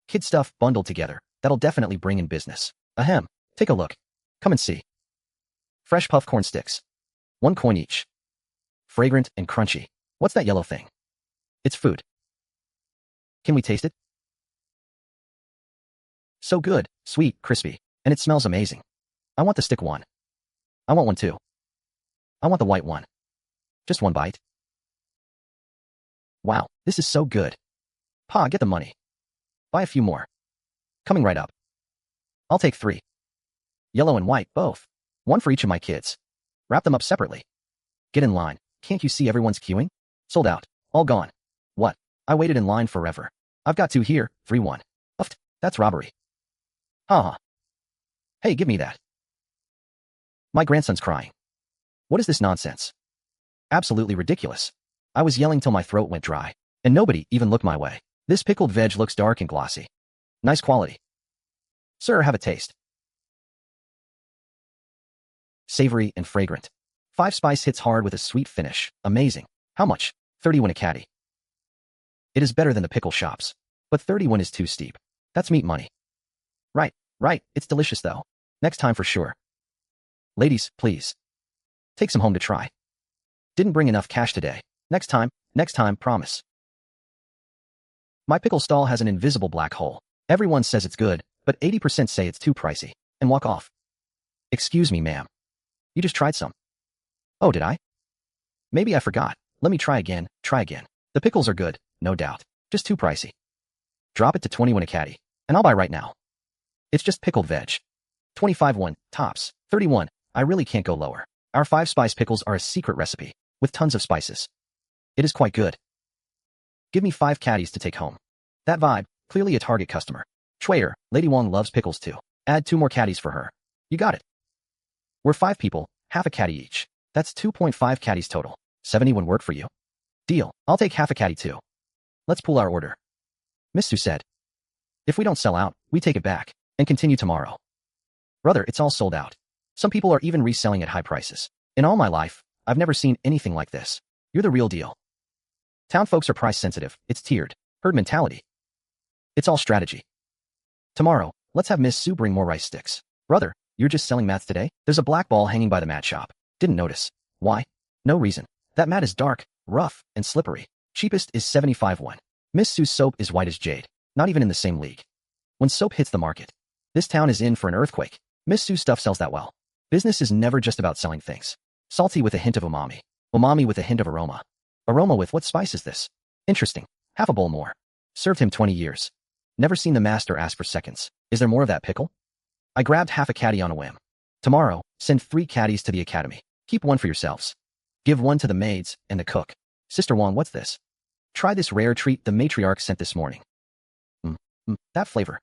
Kid stuff bundled together. That'll definitely bring in business. Ahem. Take a look. Come and see. Fresh puff corn sticks. 1 coin each. Fragrant and crunchy. What's that yellow thing? It's food. Can we taste it? So good, sweet, crispy, and it smells amazing. I want the stick one. I want one too. I want the white one. Just 1 bite. Wow, this is so good. Pa, get the money. Buy a few more. Coming right up. I'll take 3. Yellow and white, both. 1 for each of my kids. Wrap them up separately. Get in line. Can't you see everyone's queuing? Sold out. All gone. What? I waited in line forever. I've got 2 here, 3 1. Uffed. That's robbery. Ha. Hey, give me that. My grandson's crying. What is this nonsense? Absolutely ridiculous. I was yelling till my throat went dry, and nobody even looked my way. This pickled veg looks dark and glossy. Nice quality. Sir, have a taste. Savory and fragrant. 5 spice hits hard with a sweet finish. Amazing. How much? 31 a caddy. It is better than the pickle shops, but 31 is too steep. That's meat money. Right, it's delicious though. Next time for sure. Ladies, please. Take some home to try. Didn't bring enough cash today. Next time, promise. My pickle stall has an invisible black hole. Everyone says it's good, but 80% say it's too pricey, and walk off. Excuse me, ma'am. You just tried some. Oh, did I? Maybe I forgot. Let me try again. The pickles are good, no doubt. Just too pricey. Drop it to 21 a caddy, and I'll buy right now. It's just pickled veg. 25 1, tops. 31, I really can't go lower. Our 5 spice pickles are a secret recipe, with tons of spices. It is quite good. Give me 5 caddies to take home. That vibe, clearly a target customer. Chuyer, Lady Wong loves pickles too. Add 2 more caddies for her. You got it. We're 5 people, half a caddy each. That's 2.5 caddies total. 71 work for you? Deal, I'll take half a caddy too. Let's pool our order. Miss Su said. If we don't sell out, we take it back, and continue tomorrow. Brother, it's all sold out. Some people are even reselling at high prices. In all my life, I've never seen anything like this. You're the real deal. Town folks are price sensitive. It's tiered. Herd mentality. It's all strategy. Tomorrow, let's have Miss Su bring more rice sticks. Brother, you're just selling mats today? There's a black ball hanging by the mat shop. Didn't notice. Why? No reason. That mat is dark, rough, and slippery. Cheapest is 75 won. Miss Su's soap is white as jade. Not even in the same league. When soap hits the market, this town is in for an earthquake. Miss Su's stuff sells that well. Business is never just about selling things. Salty with a hint of umami. Umami with a hint of aroma. Aroma with what spice is this? Interesting. Half a bowl more. Served him 20 years. Never seen the master ask for seconds. Is there more of that pickle? I grabbed half a caddy on a whim. Tomorrow, send 3 caddies to the academy. Keep 1 for yourselves. Give 1 to the maids and the cook. Sister Wong, what's this? Try this rare treat the matriarch sent this morning. That flavor.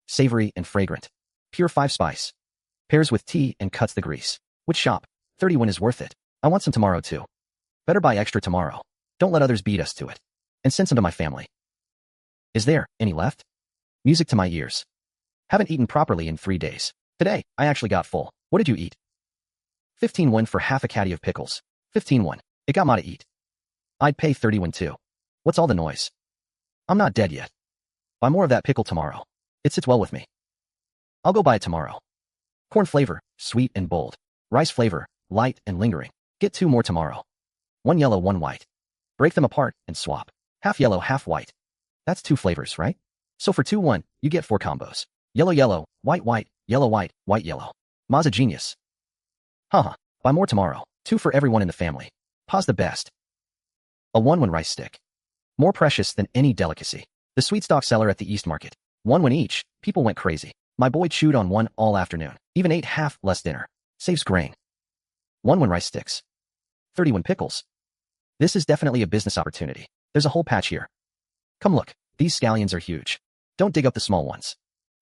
Savory and fragrant. Pure 5 spice. Pairs with tea and cuts the grease. Which shop? 30 won is worth it. I want some tomorrow too. Better buy extra tomorrow. Don't let others beat us to it. And send some to my family. Is there any left? Music to my ears. Haven't eaten properly in 3 days. Today, I actually got full. What did you eat? 15 won for half a caddy of pickles. 15 won. It got ma to eat. I'd pay 30 won too. What's all the noise? I'm not dead yet. Buy more of that pickle tomorrow. It sits well with me. I'll go buy it tomorrow. Corn flavor, sweet and bold. Rice flavor, light and lingering. Get 2 more tomorrow. 1 yellow, 1 white. Break them apart and swap. Half yellow, half white. That's 2 flavors, right? So for 2 1, you get 4 combos. Yellow yellow, white white, yellow white, white yellow. Ma's a genius. Haha. Buy more tomorrow. 2 for everyone in the family. Pa's the best. A 1 rice stick. More precious than any delicacy. The sweet stock seller at the East Market. 1 each. People went crazy. My boy chewed on 1 all afternoon. Even ate half less dinner. Saves grain. 1 rice sticks. 30 pickles. This is definitely a business opportunity. There's a whole patch here. Come look. These scallions are huge. Don't dig up the small ones.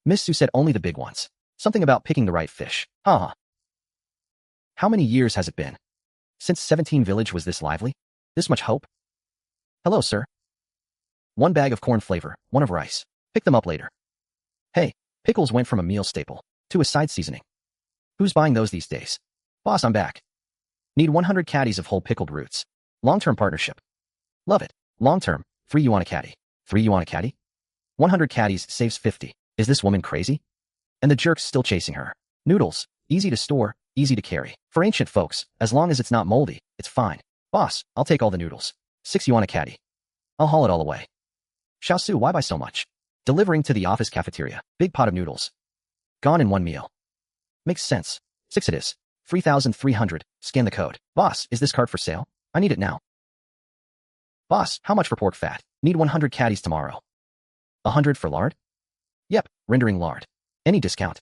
Miss Su said only the big ones. Something about picking the right fish. Haha. How many years has it been? Since 17 Village was this lively? This much hope? Hello, sir. 1 bag of corn flavor, 1 of rice. Pick them up later. Hey, pickles went from a meal staple to a side seasoning. Who's buying those these days? Boss, I'm back. Need 100 caddies of whole pickled roots. Long-term partnership. Love it. Long-term. 3 yuan a caddy. 3 yuan a caddy? 100 caddies saves 50. Is this woman crazy? And the jerk's still chasing her. Noodles. Easy to store, easy to carry. For ancient folks, as long as it's not moldy, it's fine. Boss, I'll take all the noodles. 6 yuan a caddy. I'll haul it all away. Xiaosu, why buy so much? Delivering to the office cafeteria. Big pot of noodles. Gone in 1 meal. Makes sense. 6 it is. 3,300. Scan the code. Boss, is this card for sale? I need it now. Boss, how much for pork fat? Need 100 caddies tomorrow. 100 for lard? Yep, rendering lard. Any discount?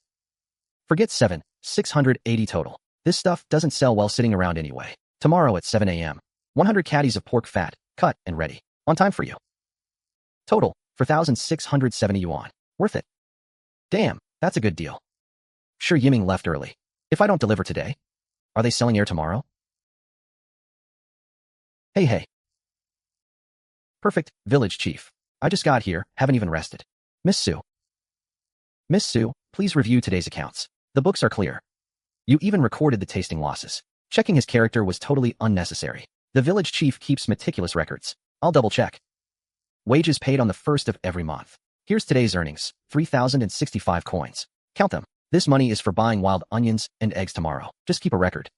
Forget 7, 680 total. This stuff doesn't sell well sitting around anyway. Tomorrow at 7 a.m. 100 caddies of pork fat, cut and ready. On time for you. Total, 4,670 yuan. Worth it. Damn, that's a good deal. Sure, Yiming left early. If I don't deliver today, are they selling air tomorrow? Hey. Perfect, village chief. I just got here, haven't even rested. Miss Su. Miss Su, please review today's accounts. The books are clear. You even recorded the tasting losses. Checking his character was totally unnecessary. The village chief keeps meticulous records. I'll double check. Wages paid on the 1st of every month. Here's today's earnings, 3,065 coins. Count them. This money is for buying wild onions and eggs tomorrow. Just keep a record.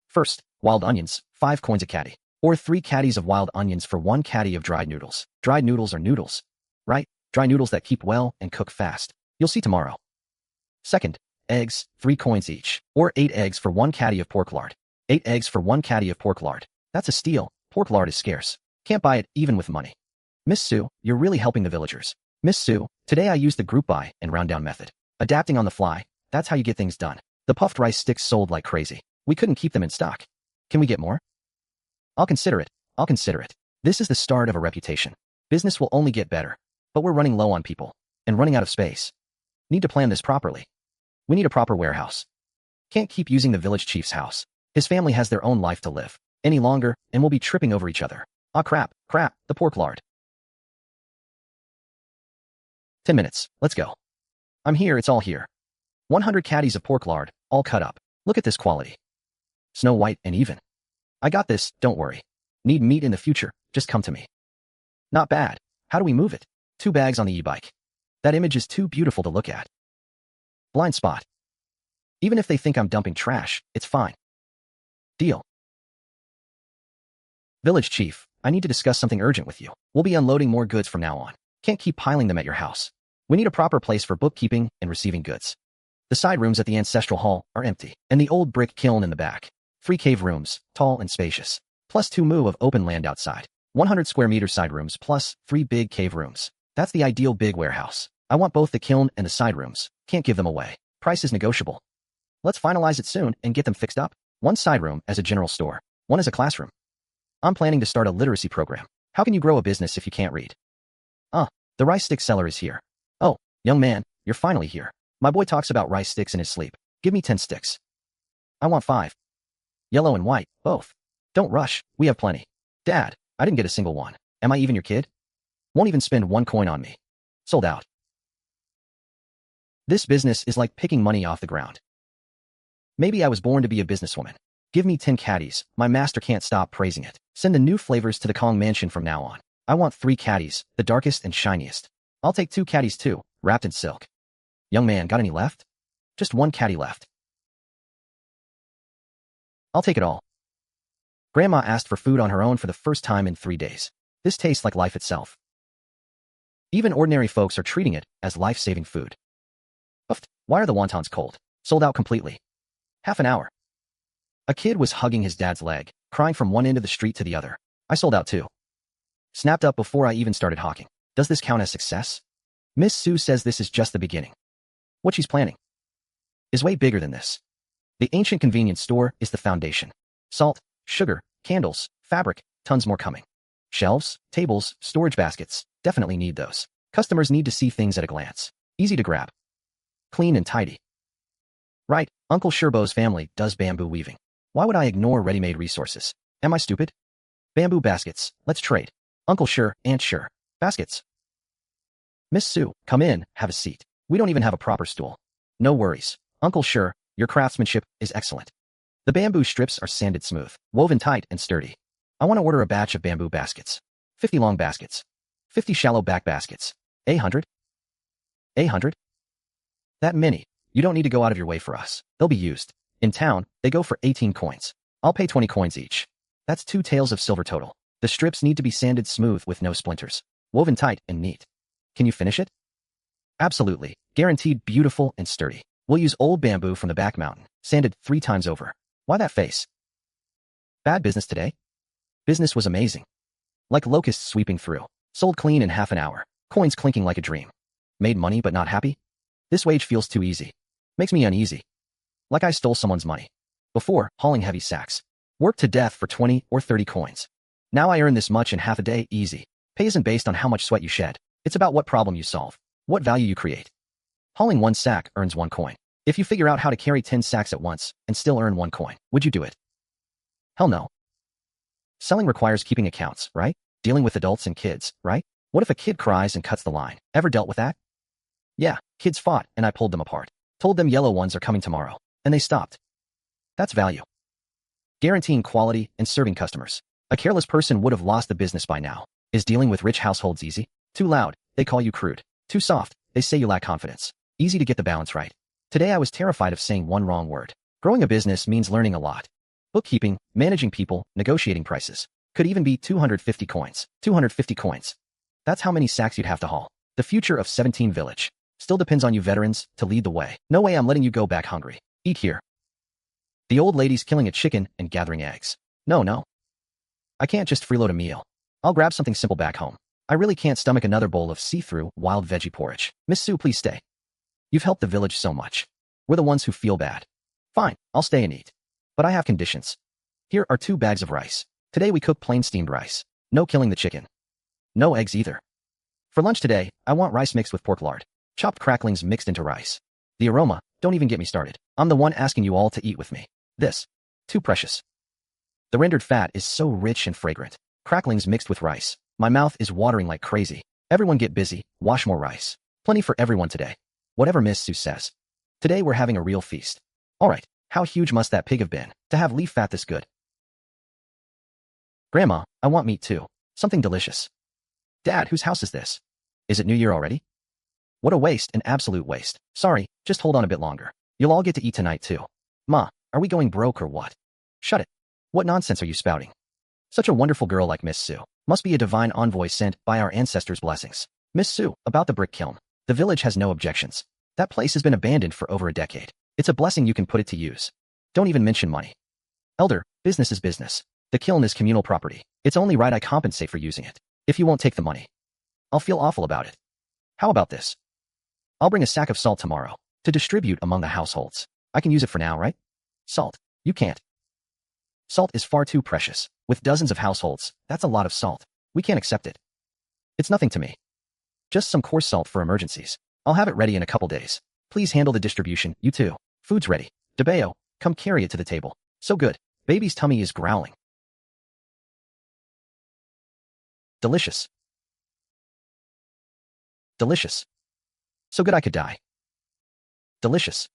First, wild onions, 5 coins a caddy. Or 3 caddies of wild onions for 1 caddy of dried noodles. Dried noodles are noodles. Right? Dry noodles that keep well and cook fast. You'll see tomorrow. Second, eggs, 3 coins each. Or 8 eggs for 1 caddy of pork lard. 8 eggs for 1 caddy of pork lard. That's a steal. Pork lard is scarce. Can't buy it even with money. Miss Su, you're really helping the villagers. Miss Su, today I used the group buy and round down method. Adapting on the fly, that's how you get things done. The puffed rice sticks sold like crazy. We couldn't keep them in stock. Can we get more? I'll consider it. This is the start of a reputation. Business will only get better. But we're running low on people. And running out of space. Need to plan this properly. We need a proper warehouse. Can't keep using the village chief's house. His family has their own life to live. Any longer, and we'll be tripping over each other. Ah crap, the pork lard. 10 minutes, let's go. I'm here, it's all here. 100 caddies of pork lard, all cut up. Look at this quality. Snow white and even. I got this, don't worry. Need meat in the future, just come to me. Not bad. How do we move it? 2 bags on the e-bike. That image is too beautiful to look at. Blind spot. Even if they think I'm dumping trash, it's fine. Deal. Village Chief, I need to discuss something urgent with you. We'll be unloading more goods from now on. Can't keep piling them at your house. We need a proper place for bookkeeping and receiving goods. The side rooms at the ancestral hall are empty, and the old brick kiln in the back. 3 cave rooms, tall and spacious, plus 2 mu of open land outside. 100 square meter side rooms plus 3 big cave rooms. That's the ideal big warehouse. I want both the kiln and the side rooms. Can't give them away. Price is negotiable. Let's finalize it soon and get them fixed up. 1 side room as a general store. 1 as a classroom. I'm planning to start a literacy program. How can you grow a business if you can't read? The rice stick seller is here. Oh, young man, you're finally here. My boy talks about rice sticks in his sleep. Give me 10 sticks. I want 5. Yellow and white, both. Don't rush, we have plenty. Dad, I didn't get a single one. Am I even your kid? Won't even spend 1 coin on me. Sold out. This business is like picking money off the ground. Maybe I was born to be a businesswoman. Give me 10 caddies, my master can't stop praising it. Send the new flavors to the Kong mansion from now on. I want 3 caddies, the darkest and shiniest. I'll take 2 caddies too, wrapped in silk. Young man, got any left? Just 1 caddy left. I'll take it all. Grandma asked for food on her own for the first time in 3 days. This tastes like life itself. Even ordinary folks are treating it as life-saving food. Uffed, why are the wontons cold? Sold out completely. Half an hour. A kid was hugging his dad's leg, crying from one end of the street to the other. I sold out too. Snapped up before I even started hawking. Does this count as success? Miss Su says this is just the beginning. What she's planning is way bigger than this. The ancient convenience store is the foundation. Salt, sugar, candles, fabric, tons more coming. Shelves, tables, storage baskets, definitely need those. Customers need to see things at a glance. Easy to grab. Clean and tidy. Right, Uncle Sherbo's family does bamboo weaving. Why would I ignore ready-made resources? Am I stupid? Bamboo baskets, let's trade. Uncle Sure, Aunt Sure. Baskets. Miss Su, come in, have a seat. We don't even have a proper stool. No worries. Uncle Sure, your craftsmanship is excellent. The bamboo strips are sanded smooth, woven tight and sturdy. I want to order a batch of bamboo baskets. 50 long baskets. 50 shallow back baskets. 800? 800? That many. You don't need to go out of your way for us. They'll be used. In town, they go for 18 coins. I'll pay 20 coins each. That's 2 taels of silver total. The strips need to be sanded smooth with no splinters. Woven tight and neat. Can you finish it? Absolutely. Guaranteed beautiful and sturdy. We'll use old bamboo from the back mountain, sanded 3 times over. Why that face? Bad business today? Business was amazing. Like locusts sweeping through. Sold clean in half an hour. Coins clinking like a dream. Made money but not happy? This wage feels too easy. Makes me uneasy. Like I stole someone's money. Before, hauling heavy sacks. Worked to death for 20 or 30 coins. Now I earn this much in half a day, easy. Pay isn't based on how much sweat you shed. It's about what problem you solve. What value you create. Hauling 1 sack earns 1 coin. If you figure out how to carry 10 sacks at once and still earn 1 coin, would you do it? Hell no. Selling requires keeping accounts, right? Dealing with adults and kids, right? What if a kid cries and cuts the line? Ever dealt with that? Yeah, kids fought and I pulled them apart. Told them yellow ones are coming tomorrow. And they stopped. That's value. Guaranteeing quality and serving customers. A careless person would have lost the business by now. Is dealing with rich households easy? Too loud, they call you crude. Too soft, they say you lack confidence. Easy to get the balance right. Today I was terrified of saying 1 wrong word. Growing a business means learning a lot. Bookkeeping, managing people, negotiating prices. Could even be 250 coins. 250 coins. That's how many sacks you'd have to haul. The future of 17 Village. Still depends on you veterans to lead the way. No way I'm letting you go back hungry. Eat here. The old lady's killing a chicken and gathering eggs. No. I can't just freeload a meal. I'll grab something simple back home. I really can't stomach another bowl of see-through wild veggie porridge. Miss Su, please stay. You've helped the village so much. We're the ones who feel bad. Fine, I'll stay and eat. But I have conditions. Here are 2 bags of rice. Today we cook plain steamed rice. No killing the chicken. No eggs either. For lunch today, I want rice mixed with pork lard. Chopped cracklings mixed into rice. The aroma, don't even get me started. I'm the one asking you all to eat with me. This. Too precious. The rendered fat is so rich and fragrant. Cracklings mixed with rice. My mouth is watering like crazy. Everyone get busy, wash more rice. Plenty for everyone today. Whatever Miss Su says. Today we're having a real feast. Alright, how huge must that pig have been to have leaf fat this good? Grandma, I want meat too. Something delicious. Dad, whose house is this? Is it New Year already? What a waste, an absolute waste. Sorry, just hold on a bit longer. You'll all get to eat tonight too. Ma, are we going broke or what? Shut it. What nonsense are you spouting? Such a wonderful girl like Miss Su must be a divine envoy sent by our ancestors' blessings. Miss Su, about the brick kiln. The village has no objections. That place has been abandoned for over a decade. It's a blessing you can put it to use. Don't even mention money. Elder, business is business. The kiln is communal property. It's only right I compensate for using it. If you won't take the money, I'll feel awful about it. How about this? I'll bring a sack of salt tomorrow to distribute among the households. I can use it for now, right? Salt. You can't. Salt is far too precious. With dozens of households, that's a lot of salt. We can't accept it. It's nothing to me. Just some coarse salt for emergencies. I'll have it ready in a couple days. Please handle the distribution, you too. Food's ready. DeBeo, come carry it to the table. So good. Baby's tummy is growling. Delicious. Delicious. So good I could die. Delicious.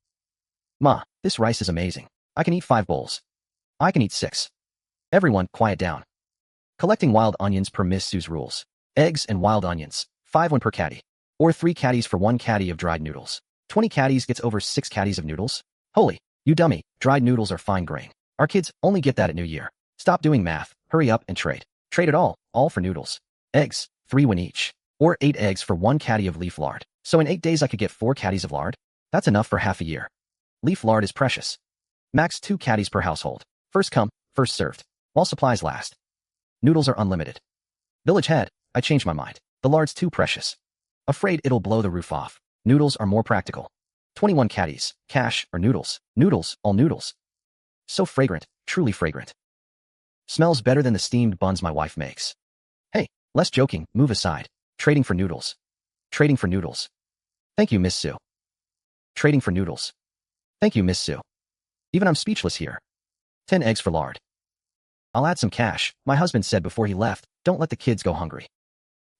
Ma, this rice is amazing. I can eat 5 bowls. I can eat 6. Everyone, quiet down. Collecting wild onions per Miss Su's rules. Eggs and wild onions, 5 per caddy. Or 3 caddies for 1 caddy of dried noodles. 20 caddies gets over 6 caddies of noodles? Holy, you dummy, dried noodles are fine grain. Our kids only get that at New Year. Stop doing math, hurry up and trade. Trade it all for noodles. Eggs, 3 each. Or 8 eggs for 1 caddy of leaf lard. So in 8 days I could get 4 caddies of lard? That's enough for half a year. Leaf lard is precious. Max 2 caddies per household. First come, first served. While supplies last. Noodles are unlimited. Village head, I changed my mind. The lard's too precious. Afraid it'll blow the roof off. Noodles are more practical. 21 caddies, cash or noodles. Noodles, all noodles. So fragrant, truly fragrant. Smells better than the steamed buns my wife makes. Hey, less joking, move aside. Trading for noodles. Trading for noodles. Thank you, Miss Su. Trading for noodles. Thank you, Miss Su. Even I'm speechless here. 10 eggs for lard. I'll add some cash. My husband said before he left, don't let the kids go hungry.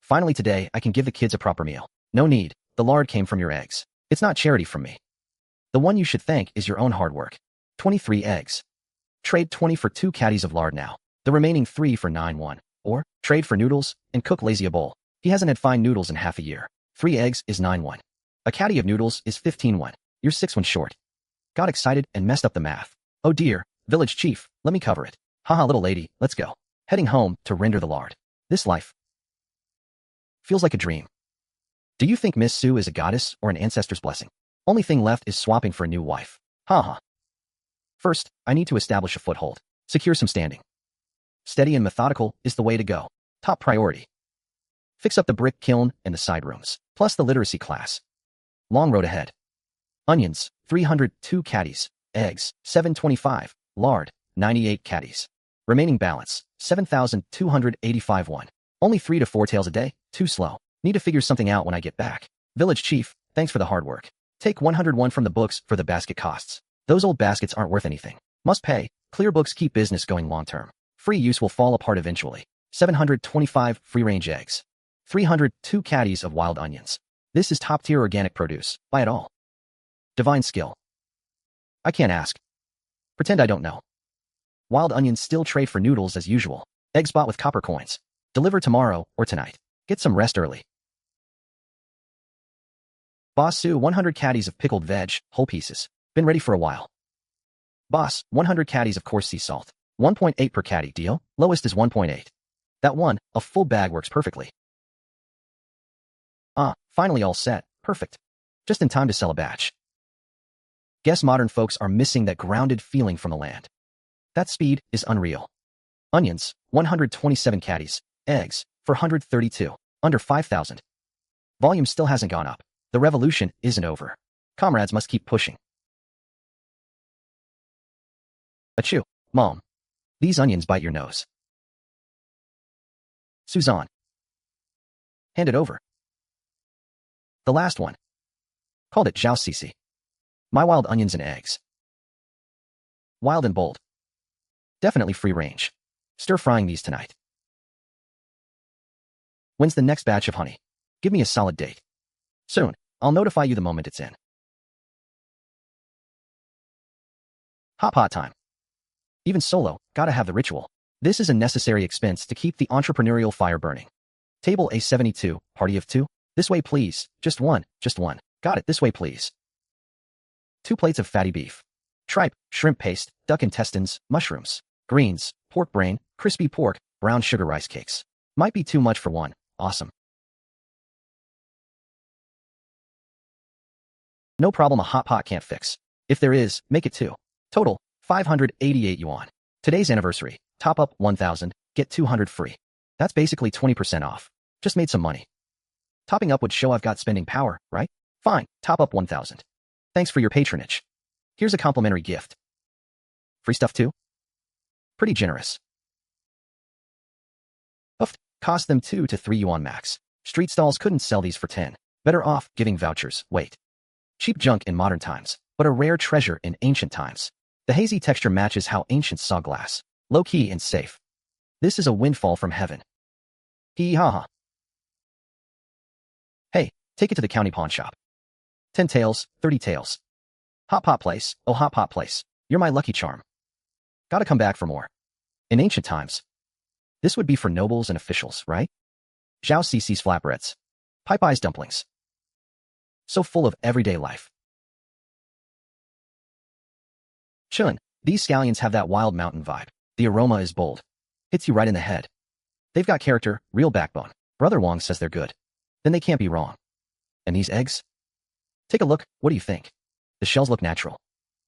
Finally today, I can give the kids a proper meal. No need, the lard came from your eggs. It's not charity from me. The one you should thank is your own hard work. 23 eggs. Trade 20 for 2 caddies of lard now. The remaining 3 for 9 Or, trade for noodles, and cook lazy a bowl. He hasn't had fine noodles in half a year. 3 eggs is 9 A caddy of noodles is 15 You're 6 short. Got excited and messed up the math. Oh dear, village chief, let me cover it. Haha little lady, let's go. Heading home to render the lard. This life feels like a dream. Do you think Miss Su is a goddess or an ancestor's blessing? Only thing left is swapping for a new wife. Haha. First, I need to establish a foothold. Secure some standing. Steady and methodical is the way to go. Top priority. Fix up the brick kiln and the side rooms, plus the literacy class. Long road ahead. Onions, 302 caddies. Eggs, 725. Lard, 98 caddies. Remaining balance, 7,285 Only 3 to 4 tails a day, too slow. Need to figure something out when I get back. Village chief, thanks for the hard work. Take 101 from the books for the basket costs. Those old baskets aren't worth anything. Must pay. Clear books keep business going long term. Free use will fall apart eventually. 725 free-range eggs. 302 caddies of wild onions. This is top-tier organic produce. Buy it all. Divine skill. I can't ask. Pretend I don't know. Wild onions still trade for noodles as usual. Eggs bought with copper coins. Deliver tomorrow or tonight. Get some rest early. Boss Su, 100 caddies of pickled veg, whole pieces. Been ready for a while. Boss, 100 caddies of coarse sea salt. 1.8 per caddy, deal? Lowest is 1.8. That one, a full bag works perfectly. Finally all set. Perfect. Just in time to sell a batch. Guess modern folks are missing that grounded feeling from the land. That speed is unreal. Onions, 127 caddies. Eggs, 432. Under 5,000. Volume still hasn't gone up. The revolution isn't over. Comrades must keep pushing. Achoo, Mom. These onions bite your nose. Su Zan. Hand it over. The last one. Called it Zhao Sisi. My wild onions and eggs. Wild and bold. Definitely free range. Stir-frying these tonight. When's the next batch of honey? Give me a solid date. Soon. I'll notify you the moment it's in. Hot pot time. Even solo, gotta have the ritual. This is a necessary expense to keep the entrepreneurial fire burning. Table A72, party of 2? This way please. Just one. Got it, this way please. 2 plates of fatty beef. Tripe, shrimp paste, duck intestines, mushrooms, greens, pork brain, crispy pork, brown sugar rice cakes. Might be too much for one. Awesome. No problem, a hot pot can't fix. If there is, make it 2. Total, 588 yuan. Today's anniversary. Top up 1,000, get 200 free. That's basically 20% off. Just made some money. Topping up would show I've got spending power, right? Fine, top up 1,000. Thanks for your patronage. Here's a complimentary gift. Free stuff too? Pretty generous. Uff, cost them 2 to 3 yuan max. Street stalls couldn't sell these for 10. Better off giving vouchers. Wait. Cheap junk in modern times, but a rare treasure in ancient times. The hazy texture matches how ancients saw glass. Low-key and safe. This is a windfall from heaven. Hee-ha-ha. Hey, take it to the county pawn shop. 10 taels, 30 taels. Hot pot place, oh hot pot place. You're my lucky charm. Gotta come back for more. In ancient times. This would be for nobles and officials, right? Zhao Cici's flatbreads. Popeyes dumplings. So full of everyday life. Chun, these scallions have that wild mountain vibe. The aroma is bold. Hits you right in the head. They've got character, real backbone. Brother Wong says they're good. Then they can't be wrong. And these eggs? Take a look, what do you think? The shells look natural.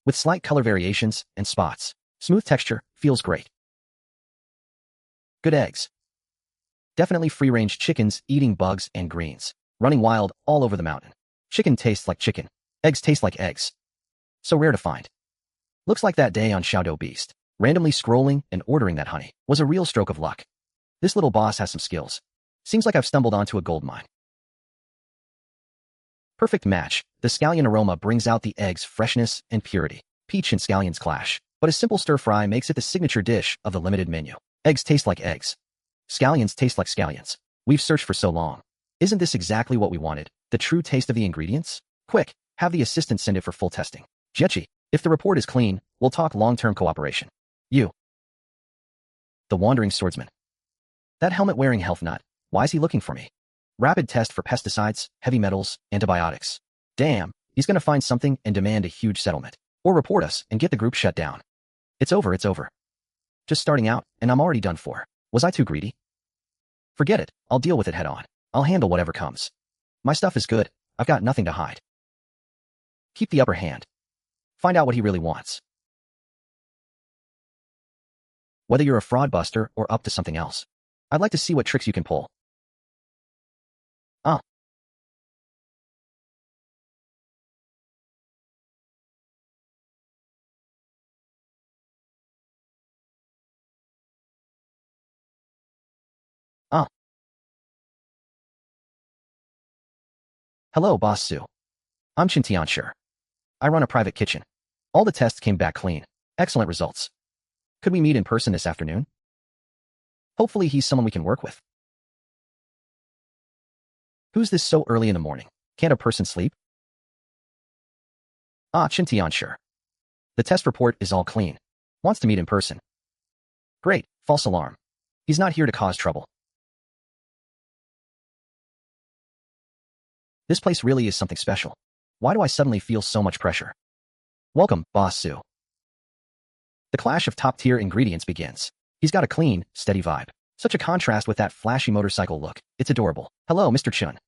With slight color variations and spots. Smooth texture, feels great. Good eggs. Definitely free-range chickens eating bugs and greens. Running wild all over the mountain. Chicken tastes like chicken. Eggs taste like eggs. So rare to find. Looks like that day on Shadow Beast. Randomly scrolling and ordering that honey was a real stroke of luck. This little boss has some skills. Seems like I've stumbled onto a gold mine. Perfect match. The scallion aroma brings out the egg's freshness and purity. Peach and scallions clash, but a simple stir-fry makes it the signature dish of the limited menu. Eggs taste like eggs. Scallions taste like scallions. We've searched for so long. Isn't this exactly what we wanted? The true taste of the ingredients? Quick, have the assistant send it for full testing. Jechi, if the report is clean, we'll talk long-term cooperation. You. The wandering swordsman. That helmet-wearing health nut. Why is he looking for me? Rapid test for pesticides, heavy metals, antibiotics. Damn, he's gonna find something and demand a huge settlement. Or report us and get the group shut down. It's over. Just starting out, and I'm already done for. Was I too greedy? Forget it, I'll deal with it head on. I'll handle whatever comes. My stuff is good, I've got nothing to hide. Keep the upper hand. Find out what he really wants. Whether you're a fraud buster or up to something else. I'd like to see what tricks you can pull. Hello, Boss Su. I'm Tianshi. I run a private kitchen. All the tests came back clean. Excellent results. Could we meet in person this afternoon? Hopefully he's someone we can work with. Who's this so early in the morning? Can't a person sleep? Tianshi. The test report is all clean. Wants to meet in person. Great, false alarm. He's not here to cause trouble. This place really is something special. Why do I suddenly feel so much pressure? Welcome, Boss Su. The clash of top-tier ingredients begins. He's got a clean, steady vibe. Such a contrast with that flashy motorcycle look. It's adorable. Hello, Mr. Chun.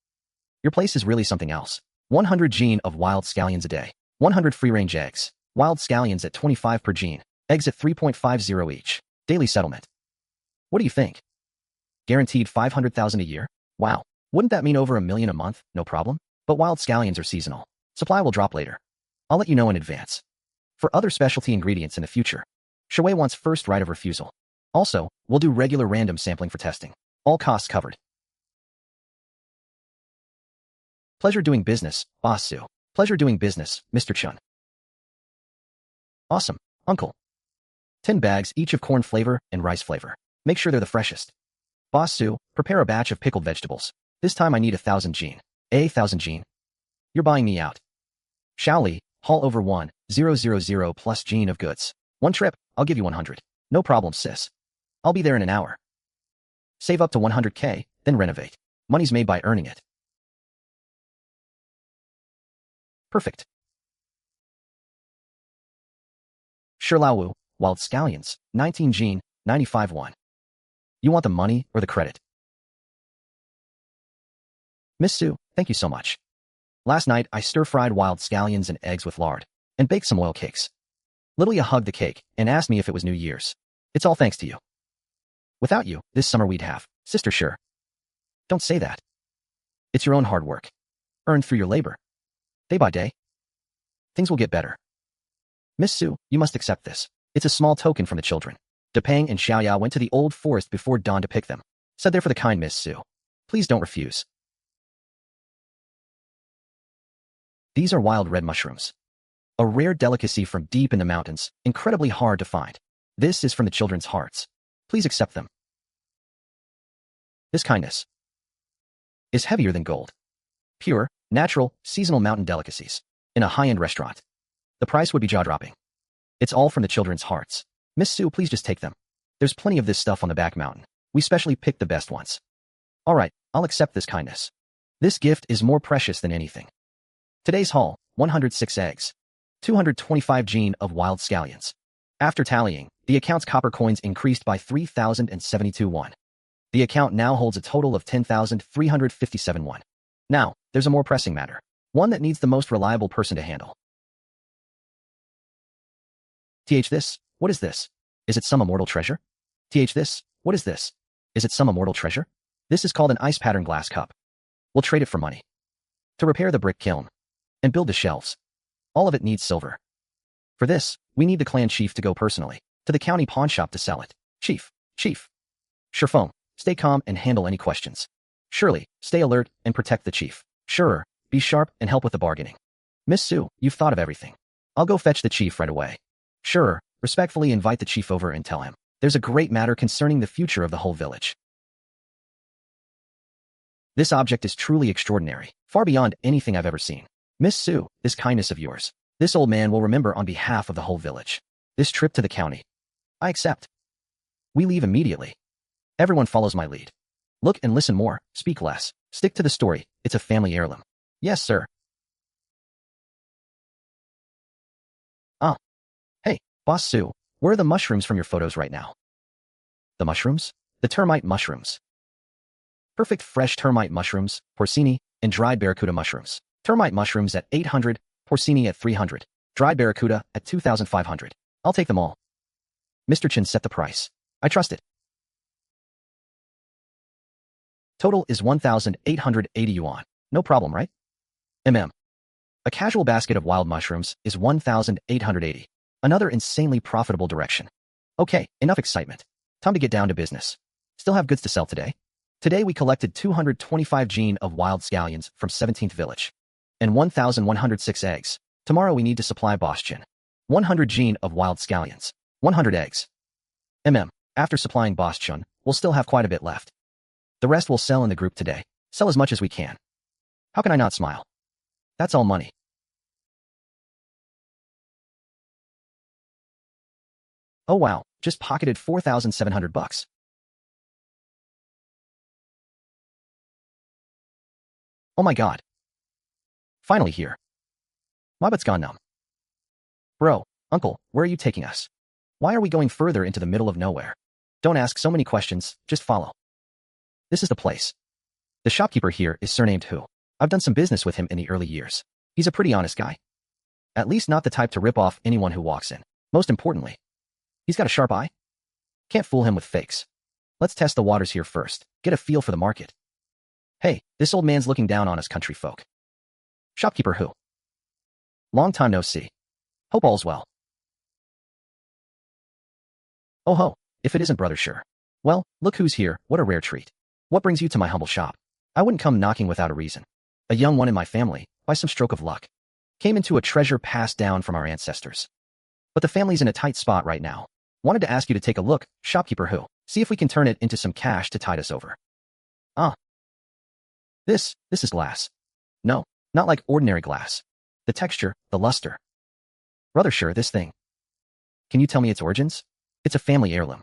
Your place is really something else. 100 gene of wild scallions a day. 100 free-range eggs. Wild scallions at 25 per gene. Eggs at 3.50 each. Daily settlement. What do you think? Guaranteed 500,000 a year? Wow. Wouldn't that mean over $1 million a month? No problem. But wild scallions are seasonal. Supply will drop later. I'll let you know in advance. For other specialty ingredients in the future, Shui wants first right of refusal. Also, we'll do regular random sampling for testing. All costs covered. Pleasure doing business, Boss Su. Pleasure doing business, Mr. Chun. Awesome, Uncle. 10 bags each of corn flavor and rice flavor. Make sure they're the freshest. Boss Su, prepare a batch of pickled vegetables. This time I need 1,000 gene. 1,000 gene. You're buying me out. Shaoli, haul over 1,000 plus gene of goods. One trip, I'll give you 100. No problem, sis. I'll be there in an hour. Save up to 100K, then renovate. Money's made by earning it. Perfect. Shirlawu, Wild Scallions, 19 Gene, 95-1. You want the money or the credit? Miss Su, thank you so much. Last night, I stir-fried wild scallions and eggs with lard, and baked some oil cakes. Littleya hugged the cake and asked me if it was New Year's. It's all thanks to you. Without you, this summer we'd have, sister sure. Don't say that. It's your own hard work. Earned through your labor. Day by day. Things will get better. Miss Su, you must accept this. It's a small token from the children. Depang and Xiaoya went to the old forest before dawn to pick them. Said they're for the kind Miss Su. Please don't refuse. These are wild red mushrooms. A rare delicacy from deep in the mountains, incredibly hard to find. This is from the children's hearts. Please accept them. This kindness is heavier than gold. Pure, natural, seasonal mountain delicacies. In a high-end restaurant. The price would be jaw-dropping. It's all from the children's hearts. Miss Su, please just take them. There's plenty of this stuff on the back mountain. We specially picked the best ones. All right, I'll accept this kindness. This gift is more precious than anything. Today's haul, 106 eggs. 225 gene of wild scallions. After tallying, the account's copper coins increased by 3,072 won. The account now holds a total of 10,357 won. Now, there's a more pressing matter. One that needs the most reliable person to handle. This, what is this? Is it some immortal treasure? This, what is this? Is it some immortal treasure? This is called an ice pattern glass cup. We'll trade it for money. To repair the brick kiln. And build the shelves. All of it needs silver. For this, we need the clan chief to go personally to the county pawn shop to sell it. Chief. Shifeng, stay calm and handle any questions. Shirley, stay alert and protect the chief. Sure, be sharp and help with the bargaining. Miss Su, you've thought of everything. I'll go fetch the chief right away. Sure, respectfully invite the chief over and tell him. There's a great matter concerning the future of the whole village. This object is truly extraordinary, far beyond anything I've ever seen. Miss Su, this kindness of yours. This old man will remember on behalf of the whole village. This trip to the county. I accept. We leave immediately. Everyone follows my lead. Look and listen more, speak less. Stick to the story, it's a family heirloom. Yes, sir. Hey, Boss Su, where are the mushrooms from your photos right now? The mushrooms? The termite mushrooms. Perfect fresh termite mushrooms, porcini, and dried barracuda mushrooms. Termite mushrooms at 800, porcini at 300, dried barracuda at 2,500. I'll take them all. Mr. Chen set the price. I trust it. Total is 1,880 yuan. No problem, right? A casual basket of wild mushrooms is 1,880. Another insanely profitable direction. Okay, enough excitement. Time to get down to business. Still have goods to sell today? Today we collected 225 gene of wild scallions from 17th village. And 1,106 eggs. Tomorrow we need to supply Boss Chin. 100 gene of wild scallions. 100 eggs. After supplying Boss Chun, we'll still have quite a bit left. The rest we'll sell in the group today. Sell as much as we can. How can I not smile? That's all money. Oh wow, just pocketed 4,700 bucks. Oh my god. Finally here. My butt's gone numb. Bro, uncle, where are you taking us? Why are we going further into the middle of nowhere? Don't ask so many questions, just follow. This is the place. The shopkeeper here is surnamed Hu. I've done some business with him in the early years. He's a pretty honest guy. At least not the type to rip off anyone who walks in. Most importantly, he's got a sharp eye. Can't fool him with fakes. Let's test the waters here first, get a feel for the market. Hey, this old man's looking down on us country folk. Shopkeeper Hu. Long time no see. Hope all's well. Oh ho, if it isn't Brother Sure. Well, look who's here, what a rare treat. What brings you to my humble shop? I wouldn't come knocking without a reason. A young one in my family, by some stroke of luck, came into a treasure passed down from our ancestors. But the family's in a tight spot right now. Wanted to ask you to take a look, Shopkeeper Hu, see if we can turn it into some cash to tide us over. This is glass. No, not like ordinary glass. The texture, the luster. Brother Sure, this thing. Can you tell me its origins? It's a family heirloom.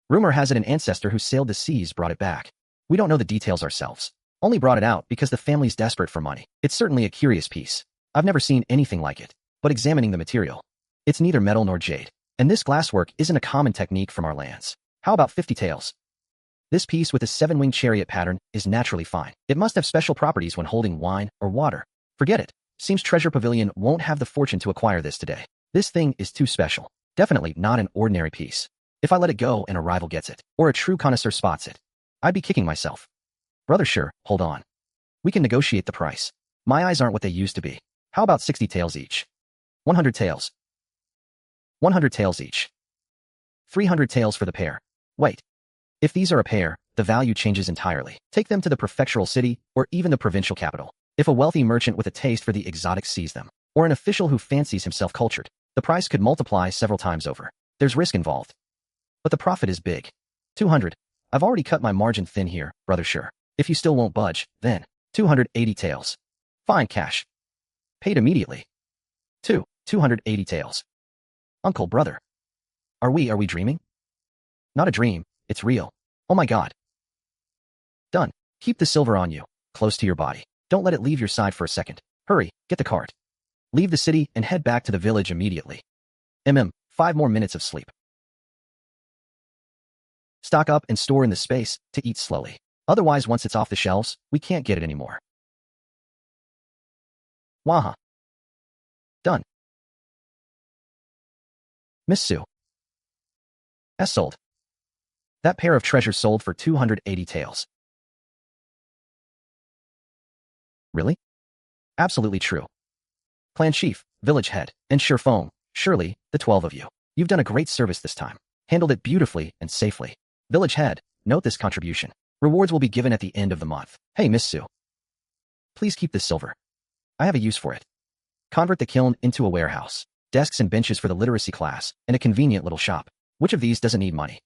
Rumor has it an ancestor who sailed the seas brought it back. We don't know the details ourselves. Only brought it out because the family's desperate for money. It's certainly a curious piece. I've never seen anything like it. But examining the material, it's neither metal nor jade. And this glasswork isn't a common technique from our lands. How about 50 taels? This piece with a 7-winged chariot pattern is naturally fine. It must have special properties when holding wine or water. Forget it. Seems Treasure Pavilion won't have the fortune to acquire this today. This thing is too special. Definitely not an ordinary piece. If I let it go and a rival gets it, or a true connoisseur spots it, I'd be kicking myself. Brother, sure, hold on. We can negotiate the price. My eyes aren't what they used to be. How about 60 taels each? 100 taels. 100 taels each. 300 taels for the pair. Wait. If these are a pair, the value changes entirely. Take them to the prefectural city, or even the provincial capital. If a wealthy merchant with a taste for the exotic sees them, or an official who fancies himself cultured, the price could multiply several times over. There's risk involved. But the profit is big. 200. I've already cut my margin thin here, brother, sure. If you still won't budge, then 280 taels. Fine, cash. Paid immediately. 280 taels. Uncle, brother. Are we dreaming? Not a dream, it's real. Oh my God. Done. Keep the silver on you, close to your body. Don't let it leave your side for a second. Hurry, get the cart. Leave the city and head back to the village immediately. 5 more minutes of sleep. Stock up and store in the space to eat slowly. Otherwise, once it's off the shelves, we can't get it anymore. Waha. Done. Miss Su. S sold. That pair of treasures sold for 280 taels. Really? Absolutely true. Clan Chief, Village Head, and Shurfeng, surely, the 12 of you. You've done a great service this time. Handled it beautifully and safely. Village Head, note this contribution. Rewards will be given at the end of the month. Hey, Miss Su. Please keep this silver. I have a use for it. Convert the kiln into a warehouse. Desks and benches for the literacy class, and a convenient little shop. Which of these doesn't need money?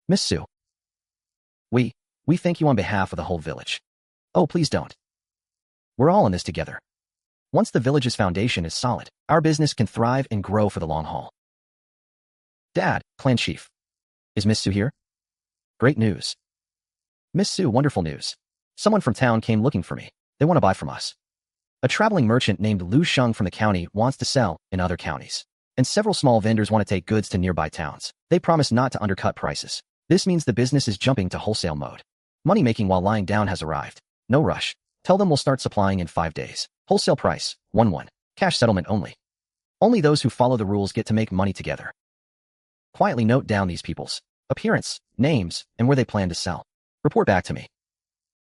Miss Su. We thank you on behalf of the whole village. Oh, please don't. We're all in this together. Once the village's foundation is solid, our business can thrive and grow for the long haul. Dad, Clan Chief. Is Miss Su here? Great news. Miss Su, wonderful news. Someone from town came looking for me. They want to buy from us. A traveling merchant named Lu Sheng from the county wants to sell in other counties. And several small vendors want to take goods to nearby towns. They promise not to undercut prices. This means the business is jumping to wholesale mode. Money making while lying down has arrived. No rush. Tell them we'll start supplying in 5 days. Wholesale price, 1-1. Cash settlement only. Only those who follow the rules get to make money together. Quietly note down these people's appearance, names, and where they plan to sell. Report back to me.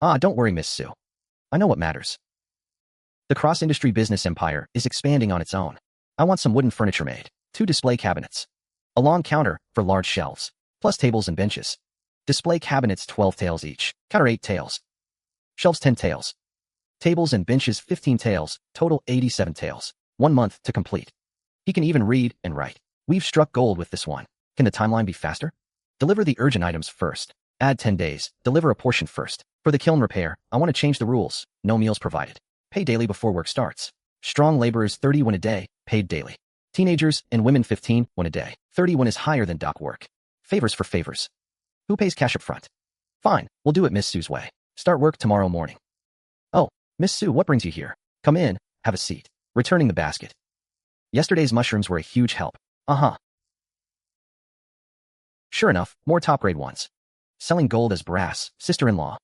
Don't worry, Miss Su. I know what matters. The cross-industry business empire is expanding on its own. I want some wooden furniture made. 2 display cabinets. A long counter for large shelves, plus tables and benches. Display cabinets 12 taels each. Counter 8 taels. Shelves 10 taels. Tables and benches 15 taels, total 87 taels. 1 month to complete. He can even read and write. We've struck gold with this one. Can the timeline be faster? Deliver the urgent items first. Add 10 days. Deliver a portion first. For the kiln repair, I want to change the rules. No meals provided. Pay daily before work starts. Strong laborers 30 won a day, paid daily. Teenagers and women 15 won a day. 30 won is higher than dock work. Favors for favors. Who pays cash up front? Fine, we'll do it Miss Su's way. Start work tomorrow morning. Oh, Miss Su, what brings you here? Come in, have a seat. Returning the basket. Yesterday's mushrooms were a huge help. Sure enough, more top-grade ones. Selling gold as brass, sister-in-law.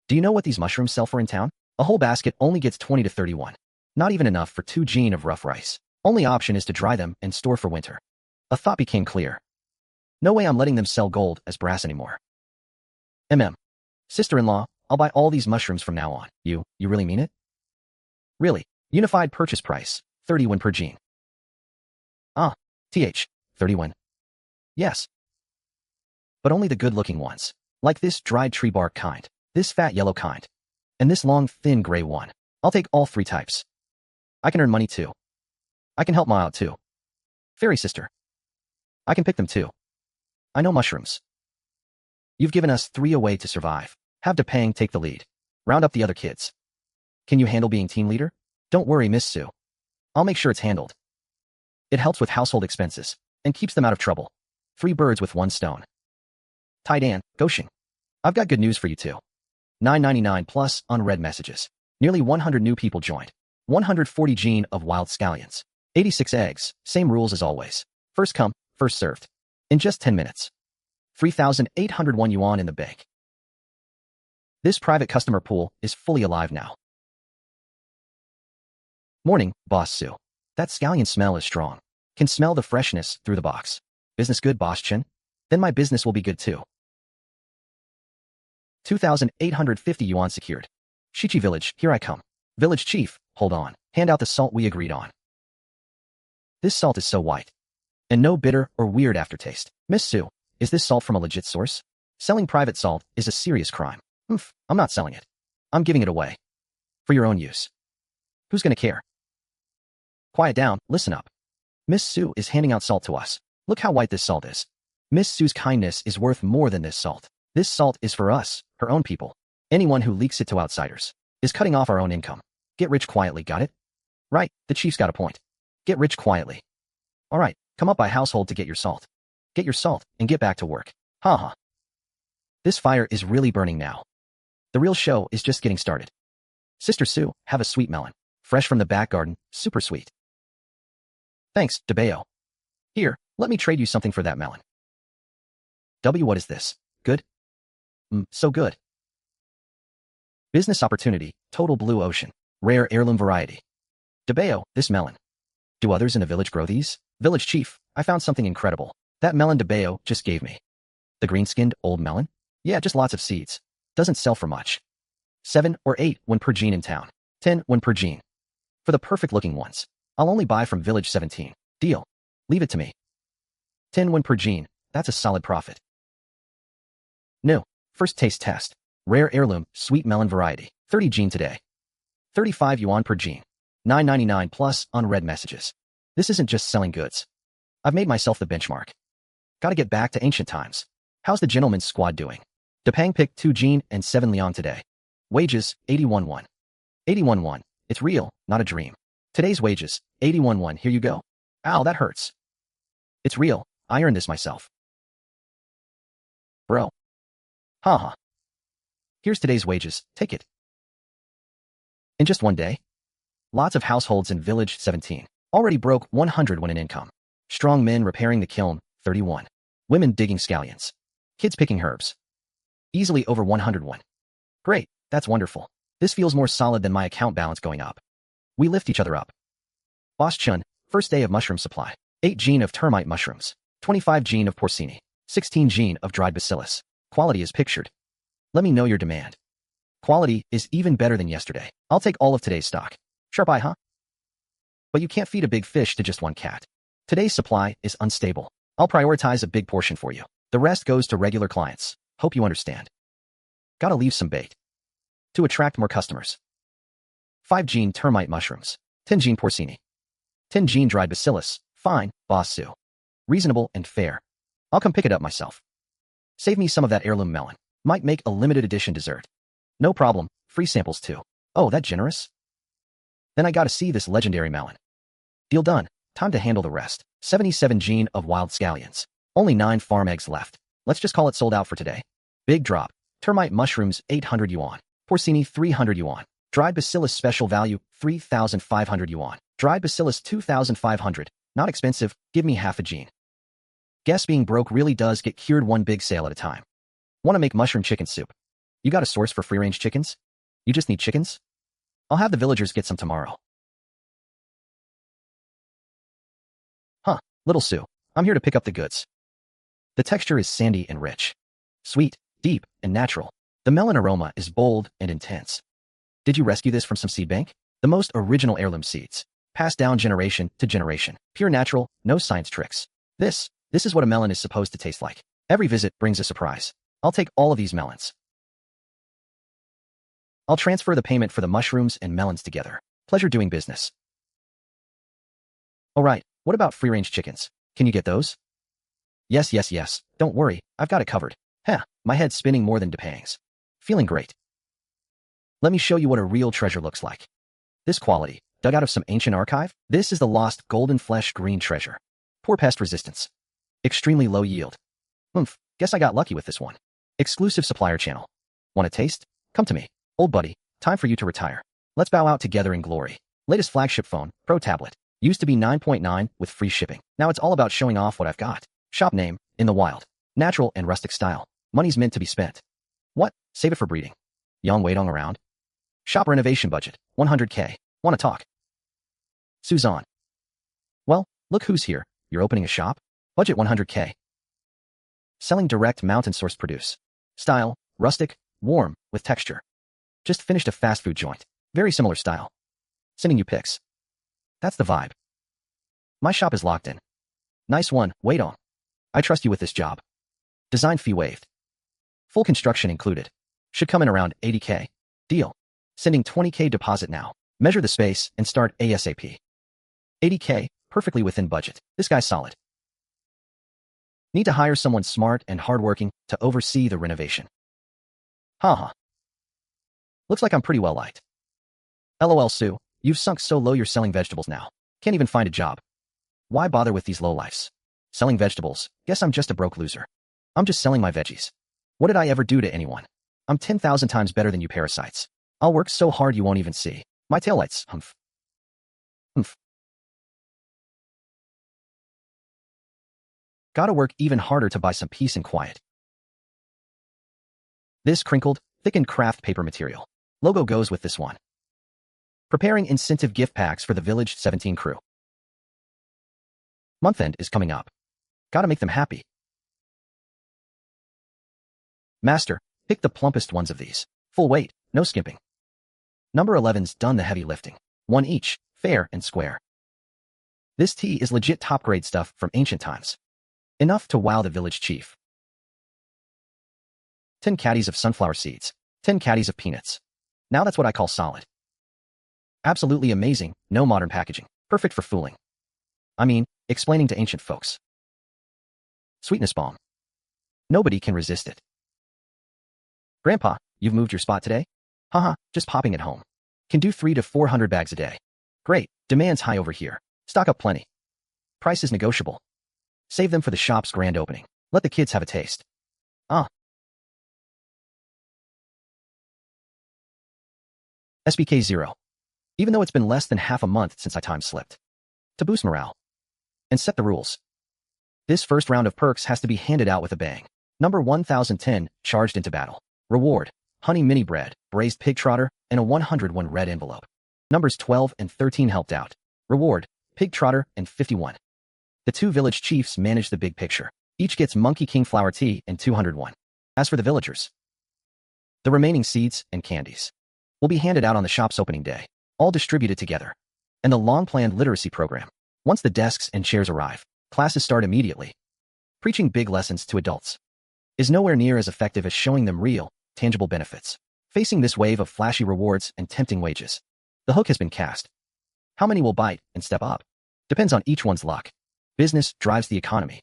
Do you know what these mushrooms sell for in town? A whole basket only gets 20 to 31. Not even enough for 2 jean of rough rice. Only option is to dry them and store for winter. A thought became clear. No way I'm letting them sell gold as brass anymore. Sister-in-law, I'll buy all these mushrooms from now on. You really mean it? Really. Unified purchase price, 30 won per jean. 30 won. Yes. But only the good-looking ones. Like this dried tree bark kind, this fat yellow kind, and this long, thin gray one. I'll take all 3 types. I can earn money too. I can help Ma out too. Fairy sister. I can pick them too. I know mushrooms. You've given us 3 a way to survive. Have Depang take the lead. Round up the other kids. Can you handle being team leader? Don't worry, Miss Su. I'll make sure it's handled. It helps with household expenses and keeps them out of trouble. 3 birds with 1 stone. Taidan, Goshing. I've got good news for you too. 999 plus unread messages. Nearly 100 new people joined. 140 gene of wild scallions. 86 eggs, same rules as always. First come, first served. In just 10 minutes. 3,801 yuan in the bank. This private customer pool is fully alive now. Morning, Boss Su. That scallion smell is strong. Can smell the freshness through the box. Business good, Boss Chen? Then my business will be good too. 2,850 yuan secured. Shichi Village, here I come. Village Chief, hold on. Hand out the salt we agreed on. This salt is so white. And no bitter or weird aftertaste. Miss Su, is this salt from a legit source? Selling private salt is a serious crime. I'm not selling it. I'm giving it away. For your own use. Who's gonna care? Quiet down, listen up. Miss Su is handing out salt to us. Look how white this salt is. Miss Su's kindness is worth more than this salt. This salt is for us, her own people. Anyone who leaks it to outsiders is cutting off our own income. Get rich quietly, got it? Right, the chief's got a point. Get rich quietly. All right, come up by household to get your salt. Get your salt and get back to work. Haha. This fire is really burning now. The real show is just getting started. Sister Su, have a sweet melon. Fresh from the back garden, super sweet. Thanks, DeBeo. Here, let me trade you something for that melon. What is this? Good? So good. Business opportunity, total blue ocean. Rare heirloom variety. DeBeo, this melon. Do others in the village grow these? Village chief, I found something incredible. That melon DeBeo just gave me. The green-skinned old melon? Yeah, just lots of seeds. Doesn't sell for much. 7 or 8 when per gene in town. 10 when per gene. For the perfect-looking ones, I'll only buy from Village 17. Deal. Leave it to me. 10 when per gene, that's a solid profit. No. First taste test. Rare heirloom, sweet melon variety. 30 gene today. 35 yuan per gene. 999 plus unread messages. This isn't just selling goods. I've made myself the benchmark. Gotta get back to ancient times. How's the gentleman's squad doing? Depang picked 2 gene and 7 liang today. Wages, 81 1. 81 1. It's real, not a dream. Today's wages, 81 1. Here you go. Ow, that hurts. It's real. I earned this myself. Bro. Haha. Here's today's wages. Take it. In just one day, lots of households in Village 17 already broke 100 when in income. Strong men repairing the kiln, 31. Women digging scallions. Kids picking herbs. Easily over 101. Great, that's wonderful. This feels more solid than my account balance going up. We lift each other up. Boss Chun, first day of mushroom supply. 8 gene of termite mushrooms. 25 gene of porcini. 16 gene of dried bacillus. Quality is pictured. Let me know your demand. Quality is even better than yesterday. I'll take all of today's stock. Sharp eye, huh? But you can't feed a big fish to just one cat. Today's supply is unstable. I'll prioritize a big portion for you. The rest goes to regular clients. Hope you understand. Gotta leave some bait. To attract more customers. 5 gene termite mushrooms. 10 gene porcini. 10 gene dried bacillus. Fine, Boss Su. Reasonable and fair. I'll come pick it up myself. Save me some of that heirloom melon. Might make a limited edition dessert. No problem, free samples too. Oh, that generous? Then I gotta see this legendary melon. Deal done. Time to handle the rest. 77 gene of wild scallions. Only 9 farm eggs left. Let's just call it sold out for today. Big drop. Termite mushrooms, 800 yuan. Porcini, 300 yuan. Dried bacillus special value, 3,500 yuan. Dried bacillus, 2,500. Not expensive, give me half a gene. Guess being broke really does get cured one big sale at a time. Wanna make mushroom chicken soup? You got a source for free-range chickens? You just need chickens? I'll have the villagers get some tomorrow. Huh, little Su, I'm here to pick up the goods. The texture is sandy and rich. Sweet, deep, and natural. The melon aroma is bold and intense. Did you rescue this from some seed bank? The most original heirloom seeds. Passed down generation to generation. Pure natural, no science tricks. This is what a melon is supposed to taste like. Every visit brings a surprise. I'll take all of these melons. I'll transfer the payment for the mushrooms and melons together. Pleasure doing business. Alright, what about free-range chickens? Can you get those? Yes. Don't worry, I've got it covered. Heh, my head's spinning more than Depang's. Feeling great. Let me show you what a real treasure looks like. This quality, dug out of some ancient archive? This is the lost golden flesh green treasure. Poor pest resistance. Extremely low yield. Guess I got lucky with this one. Exclusive supplier channel. Want a taste? Come to me. Old buddy, time for you to retire. Let's bow out together in glory. Latest flagship phone, Pro tablet. Used to be 9.9 with free shipping. Now it's all about showing off what I've got. Shop name, In the Wild. Natural and rustic style. Money's meant to be spent. What? Save it for breeding. Young Weidong around? Shop renovation budget, 100K. Wanna talk? Su Zan. Well, look who's here. You're opening a shop? Budget 100K. Selling direct mountain source produce. Style, rustic, warm, with texture. Just finished a fast food joint. Very similar style. Sending you pics. That's the vibe. My shop is locked in. Nice one, Weidong. I trust you with this job. Design fee waived. Full construction included. Should come in around 80K. Deal. Sending 20K deposit now. Measure the space and start ASAP. 80K, perfectly within budget. This guy's solid. Need to hire someone smart and hardworking to oversee the renovation. Haha. Looks like I'm pretty well liked. LOL Sue, you've sunk so low you're selling vegetables now. Can't even find a job. Why bother with these lowlifes? Selling vegetables, guess I'm just a broke loser. I'm just selling my veggies. What did I ever do to anyone? I'm 10,000 times better than you parasites. I'll work so hard you won't even see. My taillights, humph. Humph. Gotta work even harder to buy some peace and quiet. This crinkled, thickened craft paper material. Logo goes with this one. Preparing incentive gift packs for the Village 17 crew. Month end is coming up. Gotta make them happy. Master, pick the plumpest ones of these. Full weight, no skimping. Number 11's done the heavy lifting. One each, fair and square. This tea is legit top-grade stuff from ancient times. Enough to wow the village chief. 10 caddies of sunflower seeds. 10 caddies of peanuts. Now that's what I call solid. Absolutely amazing, no modern packaging. Perfect for fooling. I mean, explaining to ancient folks. Sweetness bomb. Nobody can resist it. Grandpa, you've moved your spot today? Haha, just popping at home. Can do 300 to 400 bags a day. Great, demand's high over here. Stock up plenty. Price is negotiable. Save them for the shop's grand opening. Let the kids have a taste. SBK 0. Even though it's been less than half a month since I time slipped. To boost morale. And set the rules. This first round of perks has to be handed out with a bang. Number 1010, charged into battle. Reward, honey mini bread, braised pig trotter, and a 101 red envelope. Numbers 12 and 13 helped out. Reward, pig trotter, and 51. The two village chiefs manage the big picture. Each gets Monkey King flower tea and 201. As for the villagers, the remaining seeds and candies will be handed out on the shop's opening day, all distributed together. And the long-planned literacy program. Once the desks and chairs arrive, classes start immediately. Preaching big lessons to adults is nowhere near as effective as showing them real, tangible benefits. Facing this wave of flashy rewards and tempting wages, the hook has been cast. How many will bite and step up? Depends on each one's luck. Business drives the economy.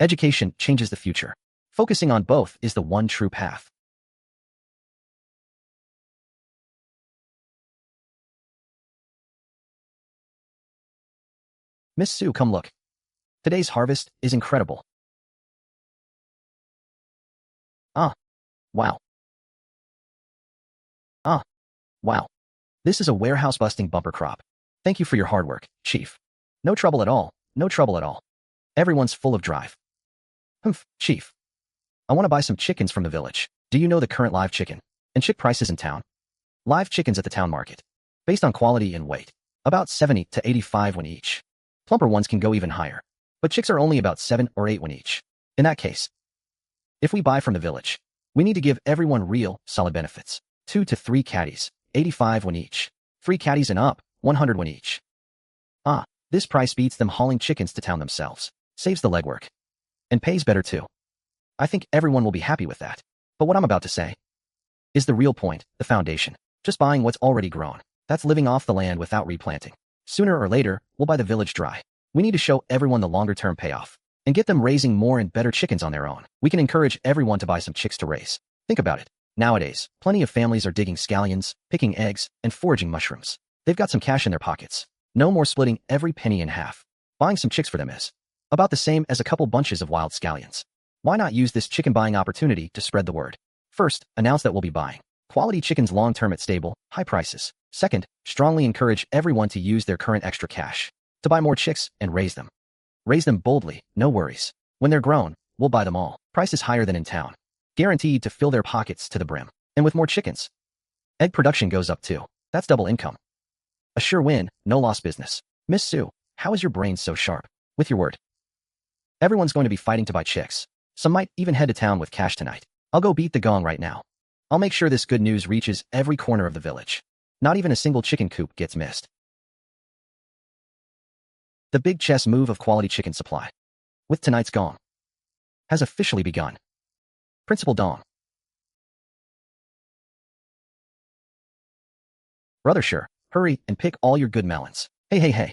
Education changes the future. Focusing on both is the one true path. Miss Sue, come look. Today's harvest is incredible. Wow. Wow. This is a warehouse-busting bumper crop. Thank you for your hard work, Chief. No trouble at all, no trouble at all. Everyone's full of drive. Humph, Chief. I want to buy some chickens from the village. Do you know the current live chicken and chick prices in town? Live chickens at the town market, based on quality and weight, about 70 to 85 when each. Plumper ones can go even higher, but chicks are only about 7 or 8 when each. In that case, if we buy from the village, we need to give everyone real, solid benefits. 2 to 3 caddies, 85 when each. 3 caddies and up, 100 when each. This price beats them hauling chickens to town themselves. Saves the legwork. And pays better too. I think everyone will be happy with that. But what I'm about to say is the real point, the foundation. Just buying what's already grown. That's living off the land without replanting. Sooner or later, we'll buy the village dry. We need to show everyone the longer-term payoff and get them raising more and better chickens on their own. We can encourage everyone to buy some chicks to raise. Think about it. Nowadays, plenty of families are digging scallions, picking eggs, and foraging mushrooms. They've got some cash in their pockets. No more splitting every penny in half. Buying some chicks for them is about the same as a couple bunches of wild scallions. Why not use this chicken buying opportunity to spread the word? First, announce that we'll be buying quality chickens long-term at stable, high prices. Second, strongly encourage everyone to use their current extra cash to buy more chicks and raise them. Raise them boldly, no worries. When they're grown, we'll buy them all. Prices higher than in town. Guaranteed to fill their pockets to the brim. And with more chickens, egg production goes up too. That's double income. A sure win, no loss business. Miss Sue, how is your brain so sharp? With your word. Everyone's going to be fighting to buy chicks. Some might even head to town with cash tonight. I'll go beat the gong right now. I'll make sure this good news reaches every corner of the village. Not even a single chicken coop gets missed. The big chess move of quality chicken supply, with tonight's gong, has officially begun. Principal Dong. Brother sure, hurry and pick all your good melons. Hey.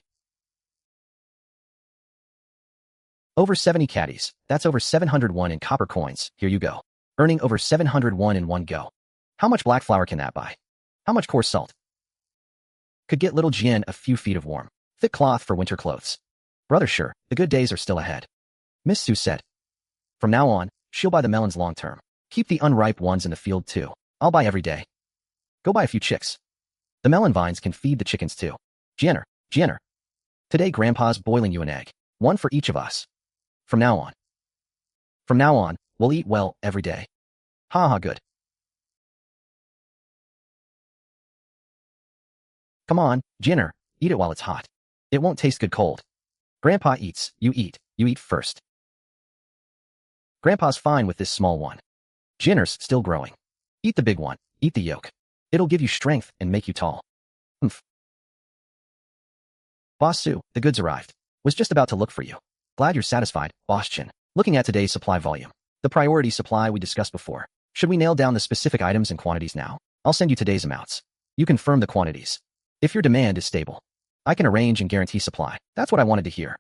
Over 70 caddies, that's over 701 in copper coins, here you go. Earning over 701 in one go. How much black flour can that buy? How much coarse salt? Could get little Jian a few feet of warm, thick cloth for winter clothes. Brother sure, the good days are still ahead. Miss Sue said. From now on, she'll buy the melons long term. Keep the unripe ones in the field too. I'll buy every day. Go buy a few chicks. The melon vines can feed the chickens too. Jianer. Today Grandpa's boiling you an egg. One for each of us. From now on, we'll eat well every day. Ha good. Come on, Jianer, eat it while it's hot. It won't taste good cold. Grandpa eats, you eat first. Grandpa's fine with this small one. Jianer's still growing. Eat the big one, eat the yolk. It'll give you strength and make you tall. Oomph. Boss Sue, the goods arrived. Was just about to look for you. Glad you're satisfied, Boss Chin. Looking at today's supply volume. The priority supply we discussed before. Should we nail down the specific items and quantities now? I'll send you today's amounts. You confirm the quantities. If your demand is stable, I can arrange and guarantee supply. That's what I wanted to hear.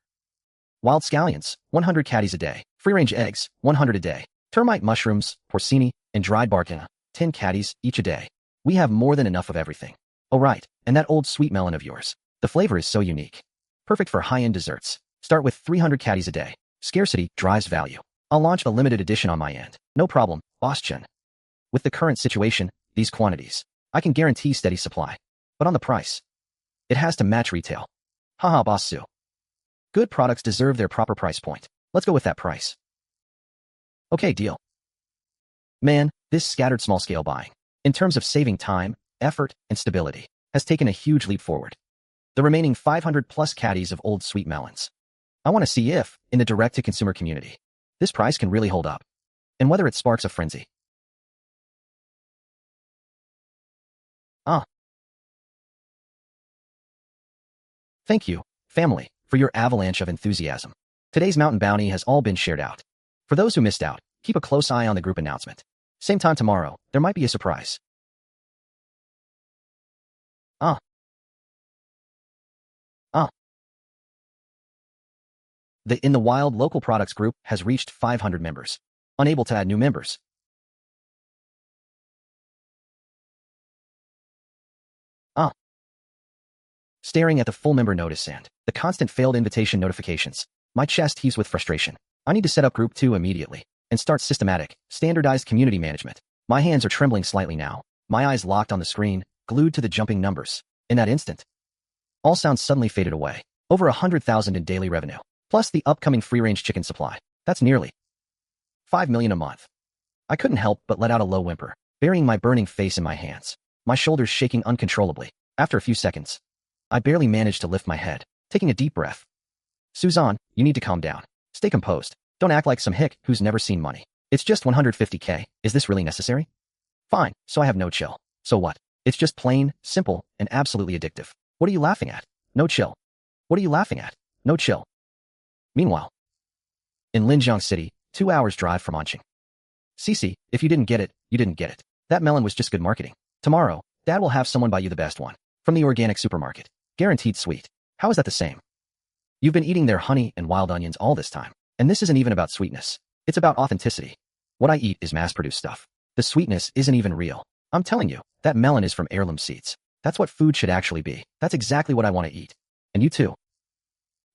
Wild scallions, 100 caddies a day. Free-range eggs, 100 a day. Termite mushrooms, porcini, and dried barkina, 10 caddies each a day. We have more than enough of everything. Oh right, and that old sweet melon of yours. The flavor is so unique. Perfect for high-end desserts. Start with 300 caddies a day. Scarcity drives value. I'll launch a limited edition on my end. No problem, Boss Chen. With the current situation, these quantities, I can guarantee steady supply. But on the price, it has to match retail. Haha, Boss Sue. Good products deserve their proper price point. Let's go with that price. Okay, deal. Man, this scattered small-scale buying, in terms of saving time, effort, and stability, has taken a huge leap forward. The remaining 500-plus caddies of old sweet melons. I want to see if, in the direct-to-consumer community, this price can really hold up, and whether it sparks a frenzy. Thank you, family, for your avalanche of enthusiasm. Today's mountain bounty has all been shared out. For those who missed out, keep a close eye on the group announcement. Same time tomorrow, there might be a surprise. The In the Wild local products group has reached 500 members. Unable to add new members. Staring at the full member notice and the constant failed invitation notifications, my chest heaves with frustration. I need to set up Group 2 immediately and start systematic, standardized community management. My hands are trembling slightly now, my eyes locked on the screen, glued to the jumping numbers. In that instant, all sounds suddenly faded away. Over 100,000 in daily revenue, plus the upcoming free-range chicken supply. That's nearly 5 million a month. I couldn't help but let out a low whimper, burying my burning face in my hands, my shoulders shaking uncontrollably. After a few seconds, I barely managed to lift my head, taking a deep breath. Su Zan, you need to calm down. Stay composed. Don't act like some hick who's never seen money. It's just 150K. Is this really necessary? Fine, so I have no chill. So what? It's just plain, simple, and absolutely addictive. What are you laughing at? No chill. What are you laughing at? No chill. Meanwhile, in Linjiang City, 2 hours drive from Anqing. Cece, if you didn't get it, you didn't get it. That melon was just good marketing. Tomorrow, Dad will have someone buy you the best one. From the organic supermarket. Guaranteed sweet. How is that the same? You've been eating their honey and wild onions all this time. And this isn't even about sweetness. It's about authenticity. What I eat is mass-produced stuff. The sweetness isn't even real. I'm telling you, that melon is from heirloom seeds. That's what food should actually be. That's exactly what I want to eat. And you too.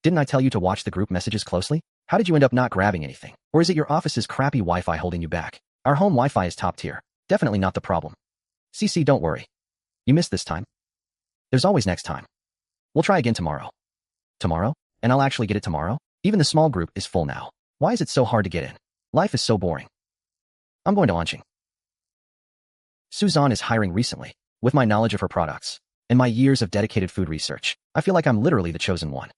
Didn't I tell you to watch the group messages closely? How did you end up not grabbing anything? Or is it your office's crappy Wi-Fi holding you back? Our home Wi-Fi is top tier. Definitely not the problem. CC, don't worry. You missed this time. There's always next time. We'll try again tomorrow. Tomorrow? And I'll actually get it tomorrow? Even the small group is full now. Why is it so hard to get in? Life is so boring. I'm going to launching. Su Zan is hiring recently. With my knowledge of her products and my years of dedicated food research, I feel like I'm literally the chosen one.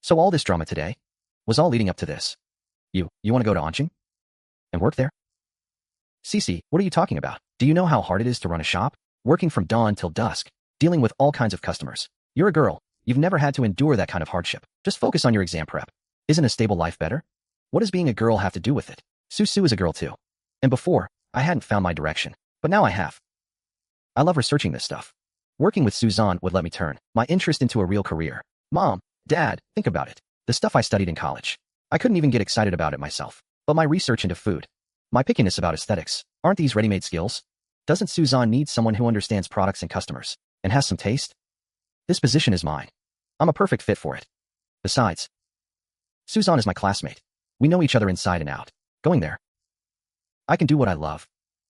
So all this drama today was all leading up to this. You want to go to Anqing? And work there? Cece, what are you talking about? Do you know how hard it is to run a shop? Working from dawn till dusk, dealing with all kinds of customers. You're a girl. You've never had to endure that kind of hardship. Just focus on your exam prep. Isn't a stable life better? What does being a girl have to do with it? Su is a girl too. And before, I hadn't found my direction. But now I have. I love researching this stuff. Working with Su Zan would let me turn my interest into a real career. Mom, Dad, think about it. The stuff I studied in college. I couldn't even get excited about it myself. But my research into food, my pickiness about aesthetics, aren't these ready-made skills? Doesn't Su Zan need someone who understands products and customers, and has some taste? This position is mine. I'm a perfect fit for it. Besides, Su Zan is my classmate. We know each other inside and out. Going there, I can do what I love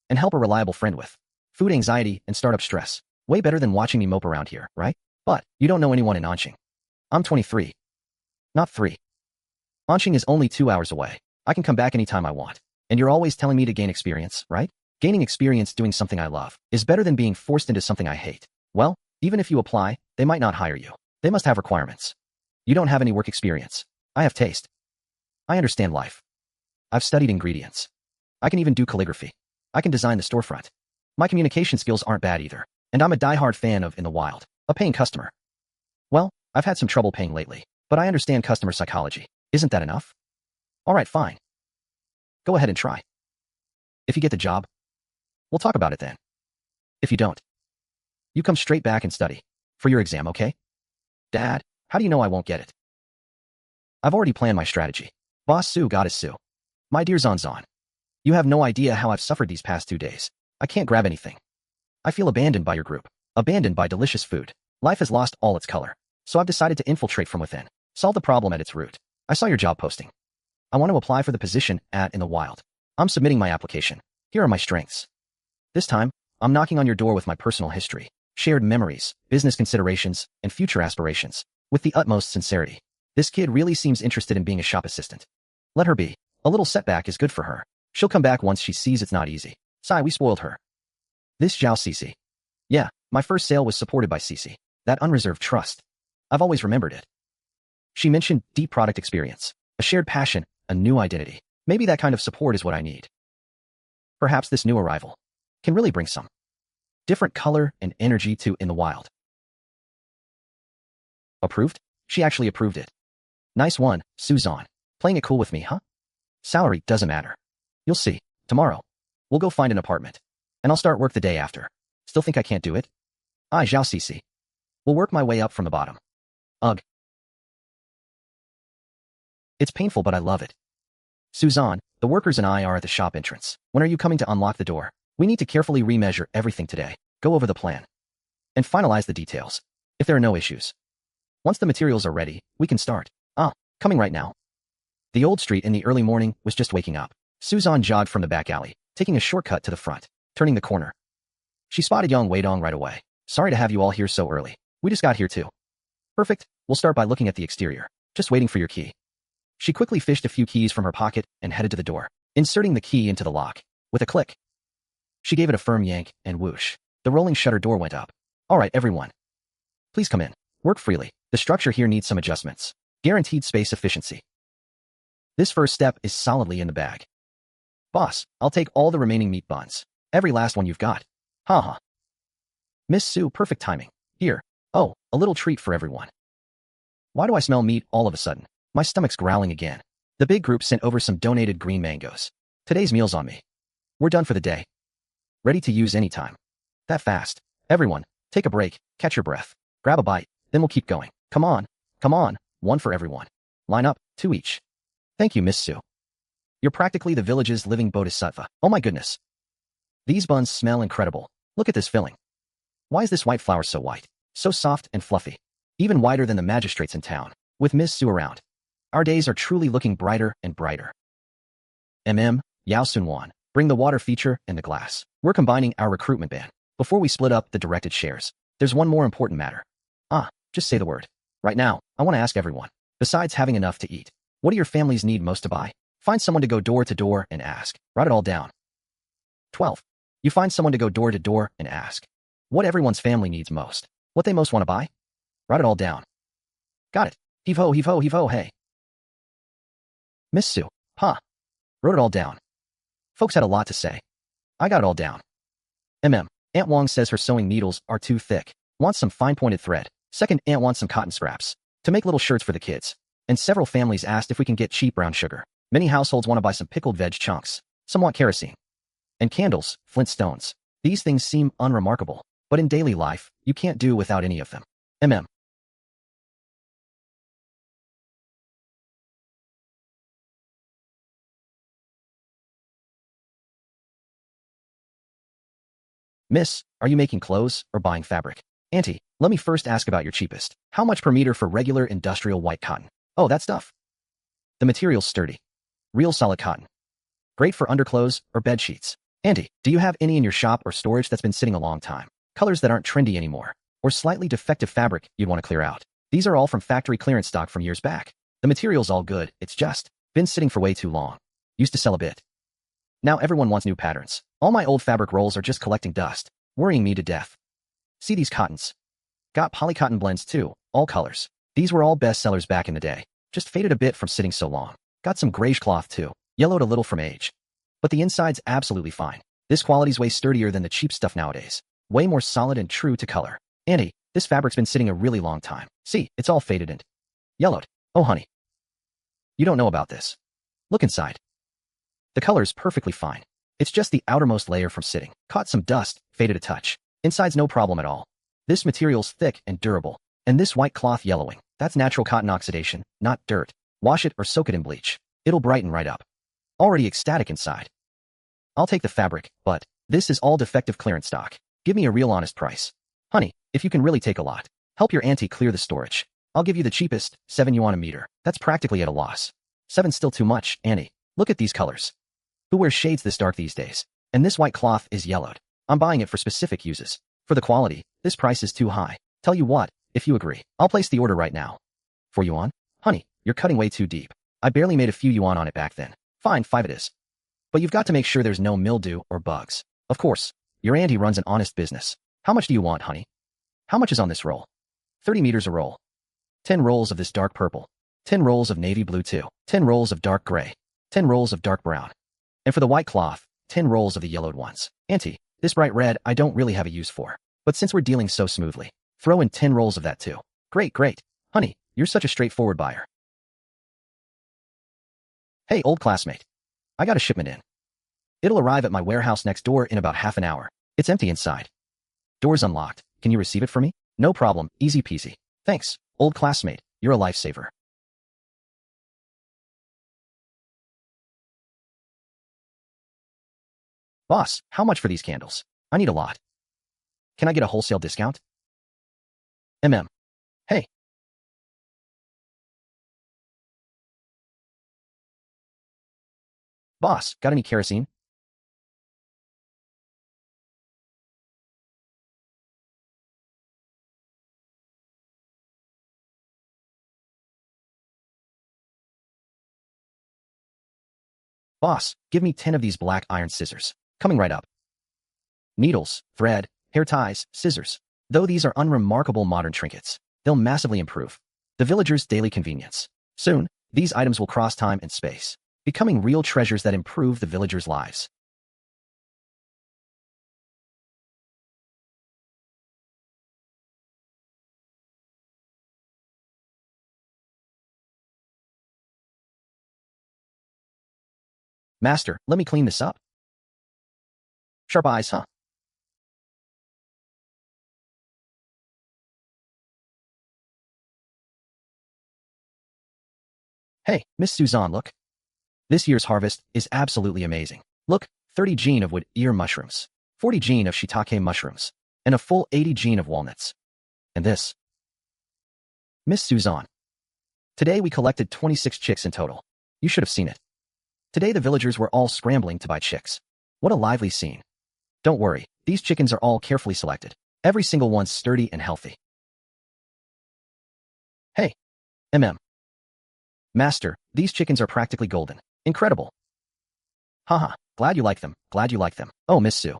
and help a reliable friend with food anxiety and startup stress. Way better than watching me mope around here, right? But you don't know anyone in Anqing. I'm 23. Not 3. Anqing is only 2 hours away. I can come back anytime I want. And you're always telling me to gain experience, right? Gaining experience doing something I love is better than being forced into something I hate. Well, even if you apply, they might not hire you. They must have requirements. You don't have any work experience. I have taste. I understand life. I've studied ingredients. I can even do calligraphy. I can design the storefront. My communication skills aren't bad either. And I'm a diehard fan of In the Wild, a paying customer. Well, I've had some trouble paying lately, but I understand customer psychology. Isn't that enough? All right, fine. Go ahead and try. If you get the job, we'll talk about it then. If you don't, you come straight back and study for your exam, okay? Dad, how do you know I won't get it? I've already planned my strategy. Boss Su, Goddess Su. My dear Zan Zan, you have no idea how I've suffered these past 2 days. I can't grab anything. I feel abandoned by your group, abandoned by delicious food. Life has lost all its color. So I've decided to infiltrate from within, solve the problem at its root. I saw your job posting. I want to apply for the position at In the Wild. I'm submitting my application. Here are my strengths. This time, I'm knocking on your door with my personal history, shared memories, business considerations, and future aspirations. With the utmost sincerity. This kid really seems interested in being a shop assistant. Let her be. A little setback is good for her. She'll come back once she sees it's not easy. Sigh, we spoiled her. This Zhao Cece. Yeah, my first sale was supported by Cece. That unreserved trust. I've always remembered it. She mentioned deep product experience, a shared passion, a new identity. Maybe that kind of support is what I need. Perhaps this new arrival can really bring some different color and energy to In the Wild. Approved? She actually approved it. Nice one, Su Zan. Playing it cool with me, huh? Salary doesn't matter. You'll see. Tomorrow, we'll go find an apartment. And I'll start work the day after. Still think I can't do it? I, Zhao Cece. We'll work my way up from the bottom. Ugh. It's painful, but I love it. Su Zan, the workers and I are at the shop entrance. When are you coming to unlock the door? We need to carefully remeasure everything today. Go over the plan. And finalize the details. If there are no issues. Once the materials are ready, we can start. Ah, coming right now. The old street in the early morning was just waking up. Su Zan jogged from the back alley, taking a shortcut to the front, turning the corner. She spotted Yang Weidong right away. Sorry to have you all here so early. We just got here too. Perfect. We'll start by looking at the exterior. Just waiting for your key. She quickly fished a few keys from her pocket and headed to the door, inserting the key into the lock. With a click, she gave it a firm yank, and whoosh, the rolling shutter door went up. All right, everyone. Please come in. Work freely. The structure here needs some adjustments. Guaranteed space efficiency. This first step is solidly in the bag. Boss, I'll take all the remaining meat buns. Every last one you've got. Haha. Miss Su, perfect timing. Here. Oh, a little treat for everyone. Why do I smell meat all of a sudden? My stomach's growling again. The big group sent over some donated green mangoes. Today's meal's on me. We're done for the day. Ready to use anytime. That fast. Everyone, take a break, catch your breath. Grab a bite, then we'll keep going. Come on. Come on. One for everyone. Line up, 2 each. Thank you, Miss Su. You're practically the village's living bodhisattva. Oh my goodness. These buns smell incredible. Look at this filling. Why is this white flour so white? So soft and fluffy. Even whiter than the magistrates in town. With Miss Su around, Our days are truly looking brighter and brighter. Yao Sunwan. Bring the water feature and the glass. We're combining our recruitment ban. Before we split up the directed shares, there's one more important matter. Just say the word. Right now, I want to ask everyone, besides having enough to eat, what do your families need most to buy? Find someone to go door to door and ask. Write it all down. 12. You find someone to go door to door and ask what everyone's family needs most. What they most want to buy? Write it all down. Got it. Heave-ho, heave-ho, heave-ho, hey. Miss Sue. Wrote it all down. Folks had a lot to say. I got it all down. Aunt Wong says her sewing needles are too thick. Wants some fine-pointed thread. Second, Aunt wants some cotton scraps to make little shirts for the kids. And several families asked if we can get cheap brown sugar. Many households want to buy some pickled veg chunks. Some want kerosene. And candles, flint stones. These things seem unremarkable, but in daily life, you can't do without any of them. Miss, are you making clothes or buying fabric? Auntie, let me first ask about your cheapest. How much per meter for regular industrial white cotton? Oh, that stuff. The material's sturdy. Real solid cotton. Great for underclothes or bed sheets. Auntie, do you have any in your shop or storage that's been sitting a long time? Colors that aren't trendy anymore, or slightly defective fabric you'd want to clear out. These are all from factory clearance stock from years back. The material's all good, it's just been sitting for way too long. Used to sell a bit. Now everyone wants new patterns. All my old fabric rolls are just collecting dust, worrying me to death. See these cottons? Got polycotton blends too, all colors. These were all bestsellers back in the day. Just faded a bit from sitting so long. Got some grayish cloth too, yellowed a little from age. But the inside's absolutely fine. This quality's way sturdier than the cheap stuff nowadays. Way more solid and true to color. Auntie, this fabric's been sitting a really long time. See, it's all faded and yellowed. Oh honey. You don't know about this. Look inside. The color's perfectly fine. It's just the outermost layer from sitting. Caught some dust, faded a touch. Inside's no problem at all. This material's thick and durable. And this white cloth yellowing, that's natural cotton oxidation, not dirt. Wash it or soak it in bleach. It'll brighten right up. Already ecstatic inside. I'll take the fabric, but this is all defective clearance stock. Give me a real honest price. Honey, if you can really take a lot, help your auntie clear the storage. I'll give you the cheapest, 7 yuan a meter. That's practically at a loss. 7's still too much, Annie. Look at these colors. Who wears shades this dark these days? And this white cloth is yellowed. I'm buying it for specific uses. For the quality, this price is too high. Tell you what, if you agree, I'll place the order right now. 4 yuan? Honey, you're cutting way too deep. I barely made a few yuan on it back then. Fine, 5 it is. But you've got to make sure there's no mildew or bugs. Of course, your auntie runs an honest business. How much do you want, honey? How much is on this roll? 30 meters a roll. 10 rolls of this dark purple. 10 rolls of navy blue too. 10 rolls of dark gray. 10 rolls of dark brown. And for the white cloth, 10 rolls of the yellowed ones. Auntie, this bright red I don't really have a use for. But since we're dealing so smoothly, throw in 10 rolls of that too. Great, great. Honey, you're such a straightforward buyer. Hey, old classmate. I got a shipment in. It'll arrive at my warehouse next door in about half an hour. It's empty inside. Door's unlocked. Can you receive it for me? No problem. Easy peasy. Thanks, old classmate. You're a lifesaver. Boss, how much for these candles? I need a lot. Can I get a wholesale discount? Hey. Boss, got any kerosene? Boss, give me 10 of these black iron scissors. Coming right up. Needles, thread, hair ties, scissors. Though these are unremarkable modern trinkets, they'll massively improve the villagers' daily convenience. Soon, these items will cross time and space, becoming real treasures that improve the villagers' lives. Master, let me clean this up. Sharp eyes, huh? Hey, Miss Su Zan, look. This year's harvest is absolutely amazing. Look, 30 gene of wood ear mushrooms, 40 gene of shiitake mushrooms, and a full 80 gene of walnuts. And this. Miss Su Zan. Today we collected 26 chicks in total. You should have seen it. Today the villagers were all scrambling to buy chicks. What a lively scene. Don't worry, these chickens are all carefully selected. Every single one's sturdy and healthy. Hey. Master, these chickens are practically golden. Incredible. Haha, glad you like them, glad you like them. Oh, Miss Su.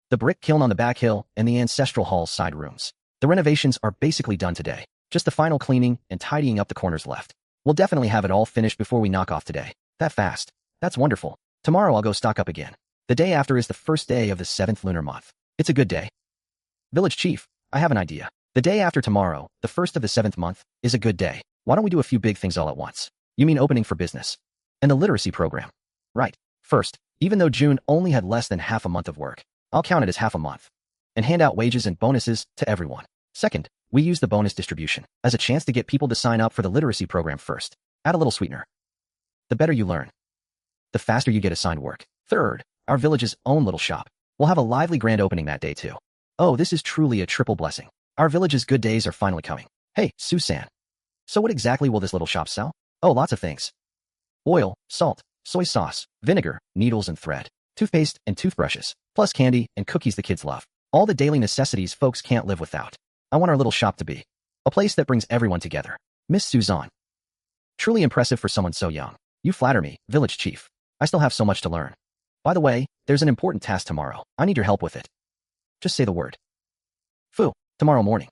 The brick kiln on the back hill and the ancestral hall's side rooms. The renovations are basically done today. Just the final cleaning and tidying up the corners left. We'll definitely have it all finished before we knock off today. That fast. That's wonderful. Tomorrow I'll go stock up again. The day after is the first day of the 7th lunar month. It's a good day. Village Chief, I have an idea. The day after tomorrow, the 1st of the 7th month, is a good day. Why don't we do a few big things all at once? You mean opening for business? And the literacy program. Right. First, even though June only had less than half a month of work, I'll count it as half a month. And hand out wages and bonuses to everyone. Second, we use the bonus distribution as a chance to get people to sign up for the literacy program first. Add a little sweetener. The better you learn, the faster you get assigned work. Third, our village's own little shop. We'll have a lively grand opening that day too. Oh, this is truly a triple blessing. Our village's good days are finally coming. Hey, Su Zan. So what exactly will this little shop sell? Oh, lots of things. Oil, salt, soy sauce, vinegar, needles and thread, toothpaste and toothbrushes, plus candy and cookies the kids love. All the daily necessities folks can't live without. I want our little shop to be a place that brings everyone together. Miss Su Zan. Truly impressive for someone so young. You flatter me, Village Chief. I still have so much to learn. By the way, there's an important task tomorrow. I need your help with it. Just say the word. Fu. Tomorrow morning.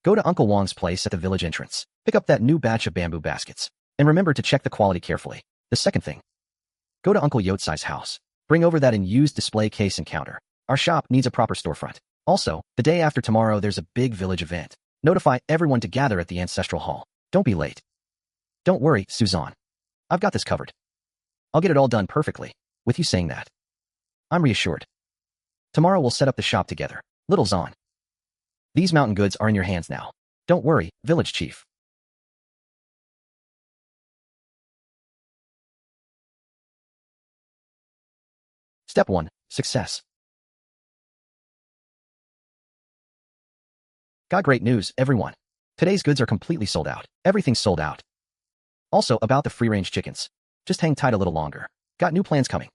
Go to Uncle Wang's place at the village entrance. Pick up that new batch of bamboo baskets. And remember to check the quality carefully. The second thing. Go to Uncle Yotsai's house. Bring over that unused display case and counter. Our shop needs a proper storefront. Also, the day after tomorrow there's a big village event. Notify everyone to gather at the ancestral hall. Don't be late. Don't worry, Su Zan. I've got this covered. I'll get it all done perfectly. With you saying that, I'm reassured. Tomorrow we'll set up the shop together. Little Zan. These mountain goods are in your hands now. Don't worry, Village Chief. Step 1. Success. Got great news, everyone. Today's goods are completely sold out. Everything's sold out. Also, about the free-range chickens. Just hang tight a little longer. Got new plans coming.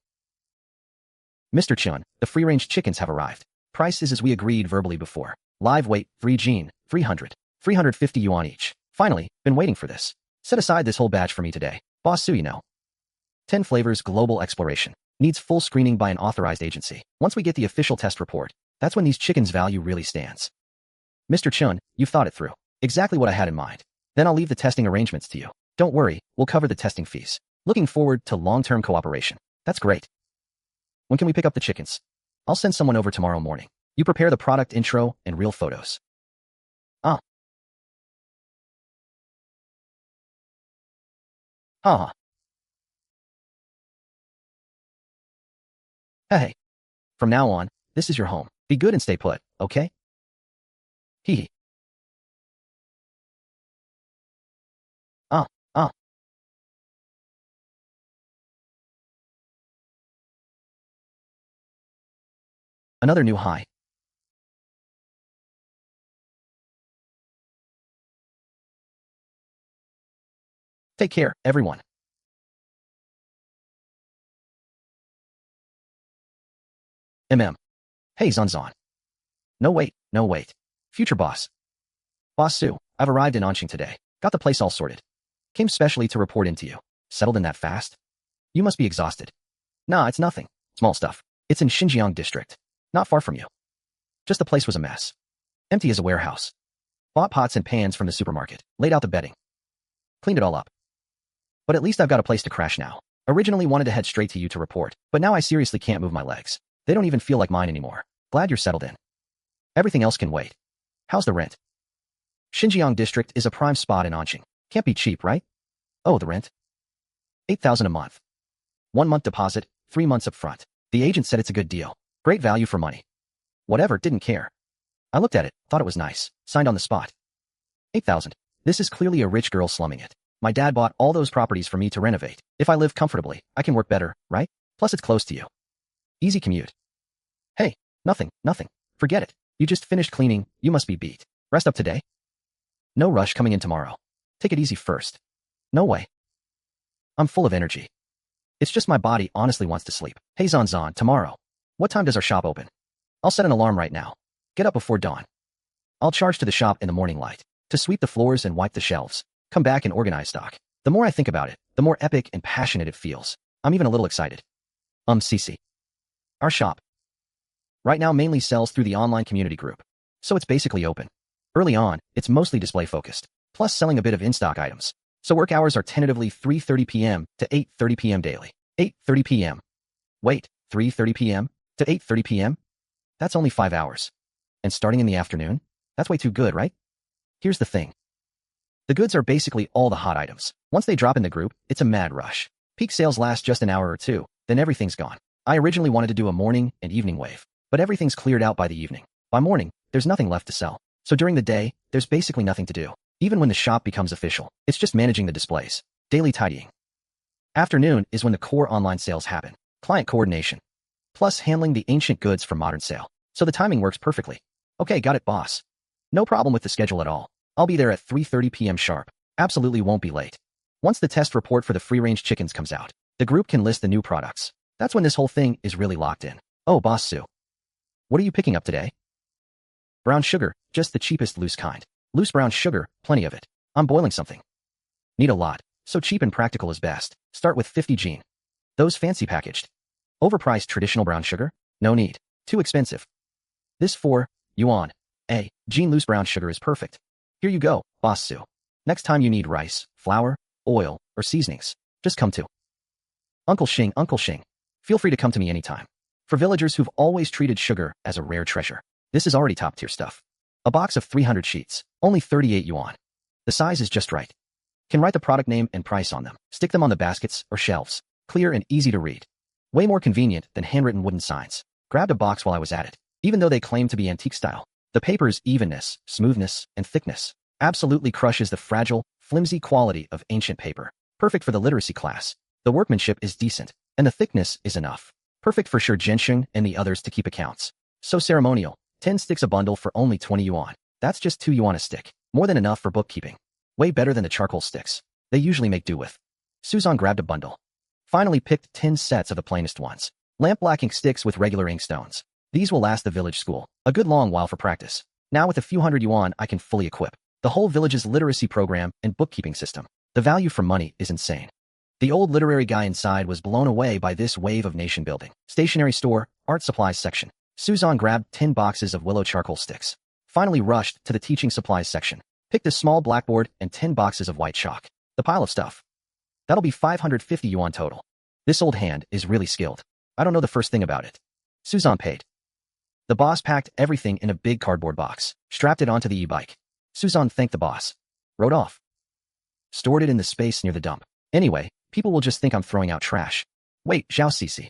Mr. Chun, the free-range chickens have arrived. Price is as we agreed verbally before. Live weight, 3 gene, 350 yuan each. Finally, been waiting for this. Set aside this whole batch for me today. Boss Su, you know. 10 flavors global exploration. Needs full screening by an authorized agency. Once we get the official test report, that's when these chickens' value really stands. Mr. Chun, you've thought it through. Exactly what I had in mind. Then I'll leave the testing arrangements to you. Don't worry, we'll cover the testing fees. Looking forward to long-term cooperation. That's great. When can we pick up the chickens? I'll send someone over tomorrow morning. You prepare the product intro and real photos. Ah. Haha. Hey. From now on, this is your home. Be good and stay put, okay? Hee hee. Ah. Another new high. Take care, everyone. Hey, Zan. No wait. Future boss. Boss Su, I've arrived in Anqing today. Got the place all sorted. Came specially to report in to you. Settled in that fast? You must be exhausted. Nah, it's nothing. Small stuff. It's in Xinjiang district. Not far from you. Just the place was a mess. Empty as a warehouse. Bought pots and pans from the supermarket. Laid out the bedding. Cleaned it all up. But at least I've got a place to crash now. Originally wanted to head straight to you to report, but now I seriously can't move my legs. They don't even feel like mine anymore. Glad you're settled in. Everything else can wait. How's the rent? Xinjiang district is a prime spot in Anqing. Can't be cheap, right? Oh, the rent? 8,000 a month. 1 month deposit, 3 months up front. The agent said it's a good deal. Great value for money. Whatever, didn't care. I looked at it, thought it was nice. Signed on the spot. 8,000. This is clearly a rich girl slumming it. My dad bought all those properties for me to renovate. If I live comfortably, I can work better, right? Plus it's close to you. Easy commute. Hey, nothing. Forget it. You just finished cleaning, you must be beat. Rest up today. No rush coming in tomorrow. Take it easy first. No way. I'm full of energy. It's just my body honestly wants to sleep. Hey Zan Zan, tomorrow. What time does our shop open? I'll set an alarm right now. Get up before dawn. I'll charge to the shop in the morning light to sweep the floors and wipe the shelves. Come back and organize stock. The more I think about it, the more epic and passionate it feels. I'm even a little excited. CC. Our shop right now mainly sells through the online community group, so it's basically open. Early on, it's mostly display focused, plus selling a bit of in-stock items. So work hours are tentatively 3:30 p.m. to 8:30 p.m. daily. 8:30 p.m. Wait, 3:30 p.m. to 8:30 p.m.? That's only 5 hours. And starting in the afternoon? That's way too good, right? Here's the thing. The goods are basically all the hot items. Once they drop in the group, it's a mad rush. Peak sales last just an hour or two, then everything's gone. I originally wanted to do a morning and evening wave, but everything's cleared out by the evening. By morning, there's nothing left to sell. So during the day, there's basically nothing to do. Even when the shop becomes official, it's just managing the displays, daily tidying. Afternoon is when the core online sales happen, client coordination, plus handling the ancient goods for modern sale. So the timing works perfectly. Okay, got it, boss. No problem with the schedule at all. I'll be there at 3:30 p.m. sharp. Absolutely won't be late. Once the test report for the free-range chickens comes out, the group can list the new products. That's when this whole thing is really locked in. Oh, boss Su. What are you picking up today? Brown sugar, just the cheapest loose kind. Loose brown sugar, plenty of it. I'm boiling something. Need a lot, so cheap and practical is best. Start with 50 gene. Those fancy packaged. Overpriced traditional brown sugar? No need. Too expensive. This 4 yuan a gene loose brown sugar is perfect. Here you go, boss Su. Next time you need rice, flour, oil, or seasonings, just come to Uncle Xing. Feel free to come to me anytime. For villagers who've always treated sugar as a rare treasure, this is already top-tier stuff. A box of 300 sheets, only 38 yuan. The size is just right. Can write the product name and price on them. Stick them on the baskets or shelves. Clear and easy to read. Way more convenient than handwritten wooden signs. Grabbed a box while I was at it. Even though they claim to be antique style, the paper's evenness, smoothness, and thickness absolutely crushes the fragile, flimsy quality of ancient paper. Perfect for the literacy class. The workmanship is decent, and the thickness is enough. Perfect for Shi Zhensheng and the others to keep accounts. So ceremonial. 10 sticks a bundle for only 20 yuan. That's just 2 yuan a stick. More than enough for bookkeeping. Way better than the charcoal sticks they usually make do with. Su Zan grabbed a bundle. Finally picked 10 sets of the plainest ones. Lamp black ink sticks with regular ink stones. These will last the village school a good long while for practice. Now with a few hundred yuan I can fully equip the whole village's literacy program and bookkeeping system. The value for money is insane. The old literary guy inside was blown away by this wave of nation building. Stationery store, art supplies section. Su Zan grabbed 10 boxes of willow charcoal sticks. Finally rushed to the teaching supplies section. Picked a small blackboard and 10 boxes of white chalk. The pile of stuff. That'll be 550 yuan total. This old hand is really skilled. I don't know the first thing about it. Su Zan paid. The boss packed everything in a big cardboard box, strapped it onto the e-bike. Su Zan thanked the boss. Rode off. Stored it in the space near the dump. Anyway, people will just think I'm throwing out trash. Wait, Zhao Cici.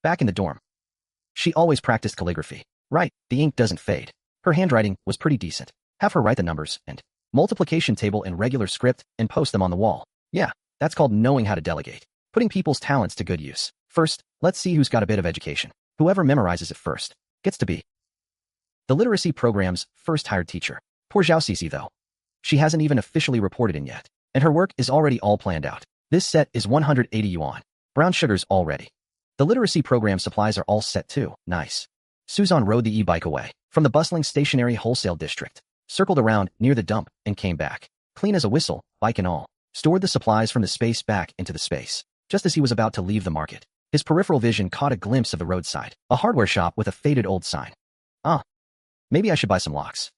Back in the dorm. She always practiced calligraphy. Right, the ink doesn't fade. Her handwriting was pretty decent. Have her write the numbers and multiplication table in regular script and post them on the wall. Yeah, that's called knowing how to delegate. Putting people's talents to good use. First, let's see who's got a bit of education. Whoever memorizes it first gets to be the literacy program's first hired teacher. Poor Zhao Cici though. She hasn't even officially reported in yet, and her work is already all planned out. This set is 180 yuan. Brown sugar's all ready. The literacy program supplies are all set too. Nice. Su Zan rode the e-bike away from the bustling stationery wholesale district, circled around near the dump, and came back. Clean as a whistle, bike and all. Stored the supplies from the space back into the space. Just as he was about to leave the market, his peripheral vision caught a glimpse of the roadside, a hardware shop with a faded old sign. Ah, maybe I should buy some locks.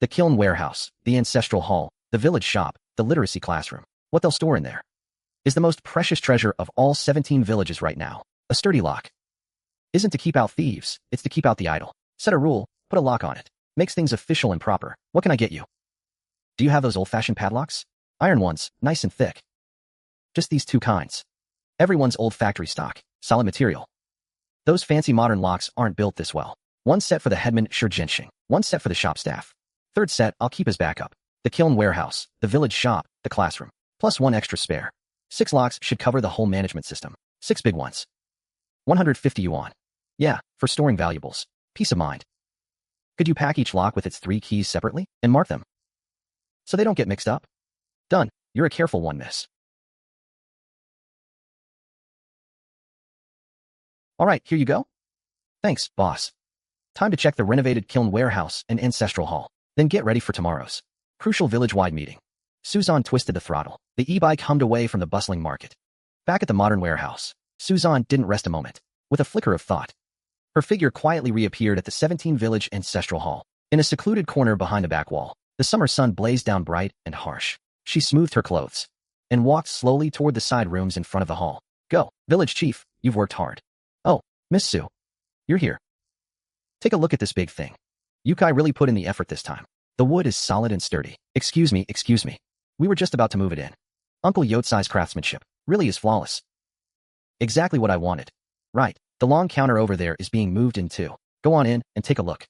The kiln warehouse, the ancestral hall, the village shop, the literacy classroom. What they'll store in there is the most precious treasure of all 17 villages right now. A sturdy lock. Isn't to keep out thieves, it's to keep out the idle. Set a rule, put a lock on it. Makes things official and proper. What can I get you? Do you have those old-fashioned padlocks? Iron ones, nice and thick. Just these 2 kinds. Everyone's old factory stock, solid material. Those fancy modern locks aren't built this well. 1 set for the headman Shi Zhensheng, 1 set for the shop staff. 3rd set I'll keep as backup. The kiln warehouse, the village shop, the classroom, plus 1 extra spare. 6 locks should cover the whole management system. 6 big ones. 150 yuan. Yeah, for storing valuables. Peace of mind. Could you pack each lock with its 3 keys separately and mark them so they don't get mixed up? Done. You're a careful one, miss. All right, here you go. Thanks, boss. Time to check the renovated kiln warehouse and ancestral hall. Then get ready for tomorrow's crucial village-wide meeting. Su Zan twisted the throttle. The e-bike hummed away from the bustling market. Back at the modern warehouse, Su Zan didn't rest a moment. With a flicker of thought, her figure quietly reappeared at the 17-village ancestral hall. In a secluded corner behind a back wall, the summer sun blazed down bright and harsh. She smoothed her clothes and walked slowly toward the side rooms in front of the hall. Go, village chief, you've worked hard. Oh, Miss Su, you're here. Take a look at this big thing. Yukai really put in the effort this time. The wood is solid and sturdy. Excuse me. We were just about to move it in. Uncle Yotsai's craftsmanship really is flawless. Exactly what I wanted. Right, the long counter over there is being moved in too. Go on in and take a look.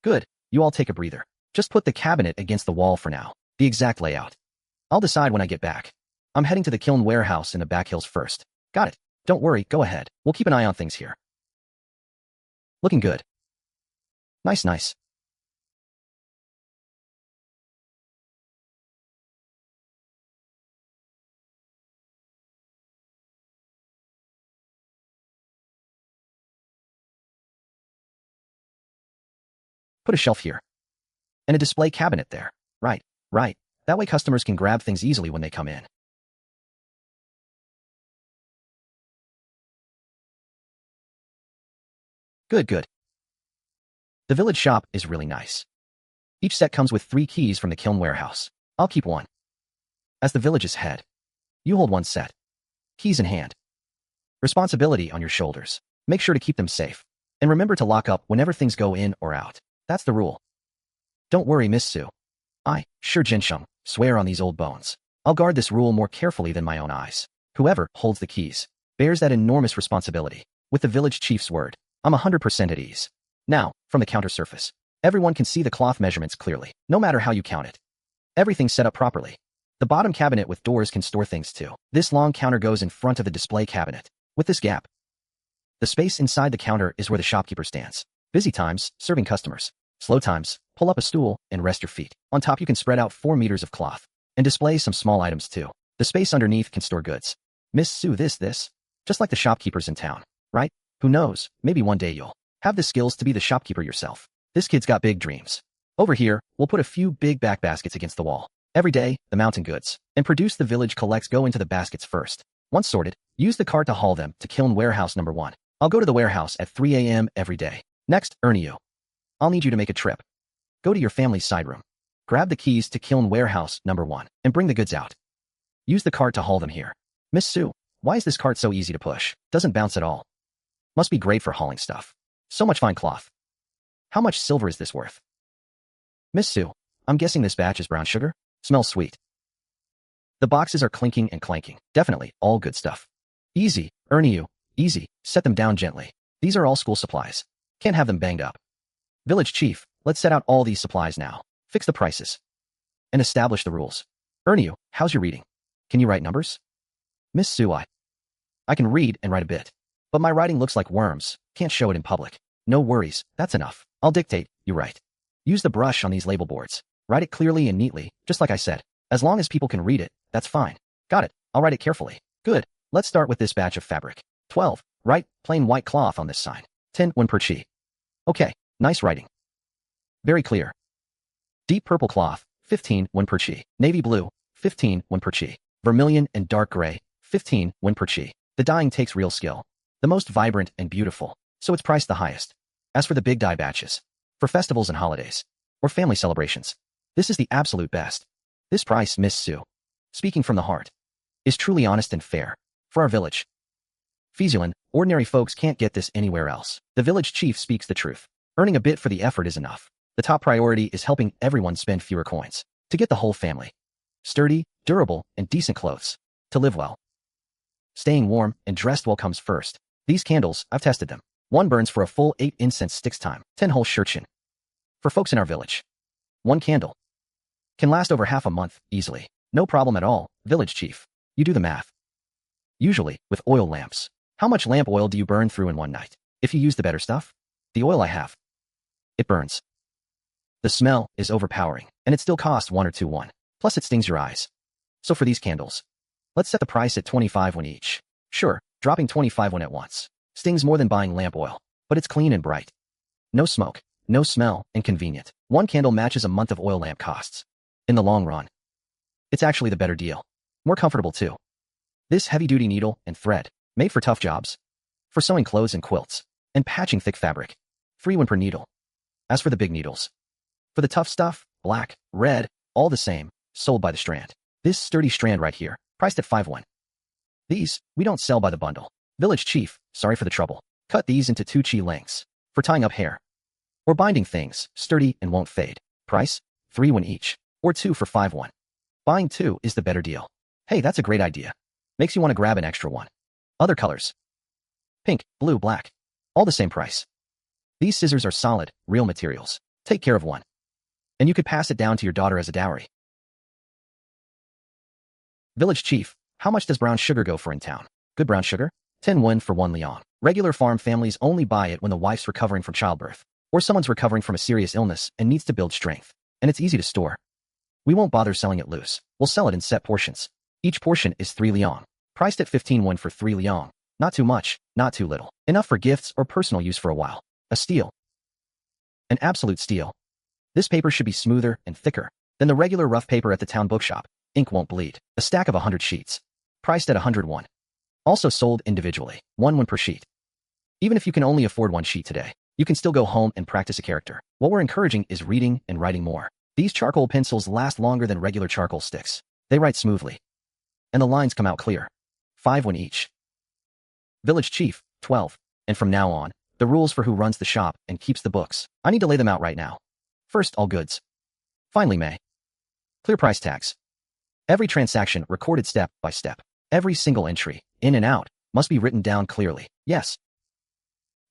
Good, you all take a breather. Just put the cabinet against the wall for now. The exact layout. I'll decide when I get back. I'm heading to the kiln warehouse in the back hills first. Got it. Don't worry, go ahead. We'll keep an eye on things here. Looking good. Nice. Put a shelf here. And a display cabinet there. Right. That way customers can grab things easily when they come in. Good. The village shop is really nice. Each set comes with 3 keys from the kiln warehouse. I'll keep one. As the village's head, you hold one set. Keys in hand. Responsibility on your shoulders. Make sure to keep them safe. And remember to lock up whenever things go in or out. That's the rule. Don't worry, Miss Su. I, sure Jinsheng, swear on these old bones. I'll guard this rule more carefully than my own eyes. Whoever holds the keys bears that enormous responsibility. With the village chief's word, I'm 100% at ease. Now, from the counter surface, everyone can see the cloth measurements clearly, no matter how you count it. Everything's set up properly. The bottom cabinet with doors can store things too. This long counter goes in front of the display cabinet. With this gap, the space inside the counter is where the shopkeeper stands. Busy times, serving customers. Slow times, pull up a stool and rest your feet. On top you can spread out 4 meters of cloth and display some small items too. The space underneath can store goods. Miss Su, this, just like the shopkeepers in town, right? Who knows, maybe one day you'll have the skills to be the shopkeeper yourself. This kid's got big dreams. Over here, we'll put a few big back baskets against the wall. Every day, the mountain goods and produce the village collects go into the baskets first. Once sorted, use the cart to haul them to kiln warehouse number 1. I'll go to the warehouse at 3 a.m. every day. Next, Ernie, I'll need you to make a trip. Go to your family's side room. Grab the keys to kiln warehouse number 1 and bring the goods out. Use the cart to haul them here. Miss Su, why is this cart so easy to push? Doesn't bounce at all. Must be great for hauling stuff. So much fine cloth. How much silver is this worth? Miss Su, I'm guessing this batch is brown sugar? Smells sweet. The boxes are clinking and clanking. Definitely, all good stuff. Easy, Ernie, easy. Set them down gently. These are all school supplies. Can't have them banged up. Village chief, let's set out all these supplies now. Fix the prices. And establish the rules. Ernie, how's your reading? Can you write numbers? Miss Su, I can read and write a bit. But my writing looks like worms. Can't show it in public. No worries, that's enough. I'll dictate, you write. Use the brush on these label boards. Write it clearly and neatly, just like I said. As long as people can read it, that's fine. Got it, I'll write it carefully. Good, let's start with this batch of fabric. 12, write plain white cloth on this sign. 10, 1 per chi. Okay, nice writing. Very clear. Deep purple cloth, 15, 1 per chi. Navy blue, 15, 1 per chi. Vermilion and dark gray, 15, 1 per chi. The dyeing takes real skill. The most vibrant and beautiful, so it's priced the highest. As for the big dye batches, for festivals and holidays, or family celebrations, this is the absolute best. This price, Miss Su, speaking from the heart, is truly honest and fair. For our village, Fizulin, ordinary folks can't get this anywhere else. The village chief speaks the truth. Earning a bit for the effort is enough. The top priority is helping everyone spend fewer coins. To get the whole family sturdy, durable, and decent clothes. To live well. Staying warm and dressed well comes first. These candles, I've tested them. 1 burns for a full 8 incense sticks time. 10 whole shirtshin. For folks in our village, 1 candle can last over half a month, easily. No problem at all, village chief. You do the math. Usually, with oil lamps, how much lamp oil do you burn through in one night? If you use the better stuff, the oil I have, it burns. The smell is overpowering, and it still costs 1 or 2 1. Plus it stings your eyes. So for these candles, let's set the price at 25 won each. Sure, dropping 25 won at once stings more than buying lamp oil, but it's clean and bright. No smoke, no smell, and convenient. One candle matches a month of oil lamp costs. In the long run, it's actually the better deal. More comfortable too. This heavy-duty needle and thread, made for tough jobs, for sewing clothes and quilts, and patching thick fabric. 3 won per needle. As for the big needles, for the tough stuff, black, red, all the same, sold by the strand. This sturdy strand right here, priced at 5 won. These, we don't sell by the bundle. Village chief, sorry for the trouble. Cut these into 2 chi lengths, for tying up hair, or binding things, sturdy and won't fade. Price, 3 won each, or 2 for 5 won. Buying 2 is the better deal. Hey, that's a great idea. Makes you want to grab an extra one. Other colors. Pink, blue, black. All the same price. These scissors are solid, real materials. Take care of one. And you could pass it down to your daughter as a dowry. Village chief, how much does brown sugar go for in town? Good brown sugar? 10 won for 1 liang. Regular farm families only buy it when the wife's recovering from childbirth, or someone's recovering from a serious illness and needs to build strength. And it's easy to store. We won't bother selling it loose. We'll sell it in set portions. Each portion is 3 liang. Priced at 15 won for 3 liang. Not too much, not too little. Enough for gifts or personal use for a while. A steal. An absolute steal. This paper should be smoother and thicker than the regular rough paper at the town bookshop. Ink won't bleed. A stack of 100 sheets. Priced at 100 won. Also sold individually. 1 won per sheet. Even if you can only afford 1 sheet today, you can still go home and practice a character. What we're encouraging is reading and writing more. These charcoal pencils last longer than regular charcoal sticks. They write smoothly. And the lines come out clear. 5 won each. Village chief, 12. And from now on, the rules for who runs the shop and keeps the books. I need to lay them out right now. First, all goods. Finally, May. Clear price tags. Every transaction recorded step by step. Every single entry, in and out, must be written down clearly. Yes.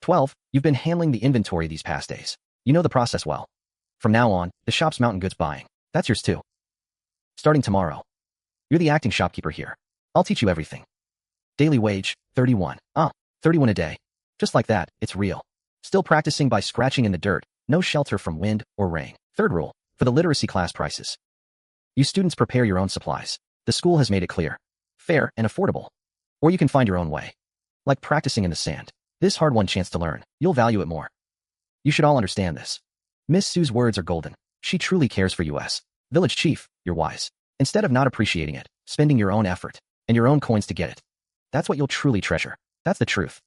12. You've been handling the inventory these past days. You know the process well. From now on, the shop's mountain goods buying. That's yours too. Starting tomorrow. You're the acting shopkeeper here. I'll teach you everything. Daily wage, 31. 31 a day. Just like that, it's real. Still practicing by scratching in the dirt. No shelter from wind or rain. Third rule, for the literacy class prices. You students prepare your own supplies. The school has made it clear. Fair and affordable. Or you can find your own way. Like practicing in the sand. This hard-won chance to learn. You'll value it more. You should all understand this. Miss Su's words are golden. She truly cares for us. Village chief, you're wise. Instead of not appreciating it, spending your own effort and your own coins to get it. That's what you'll truly treasure. That's the truth.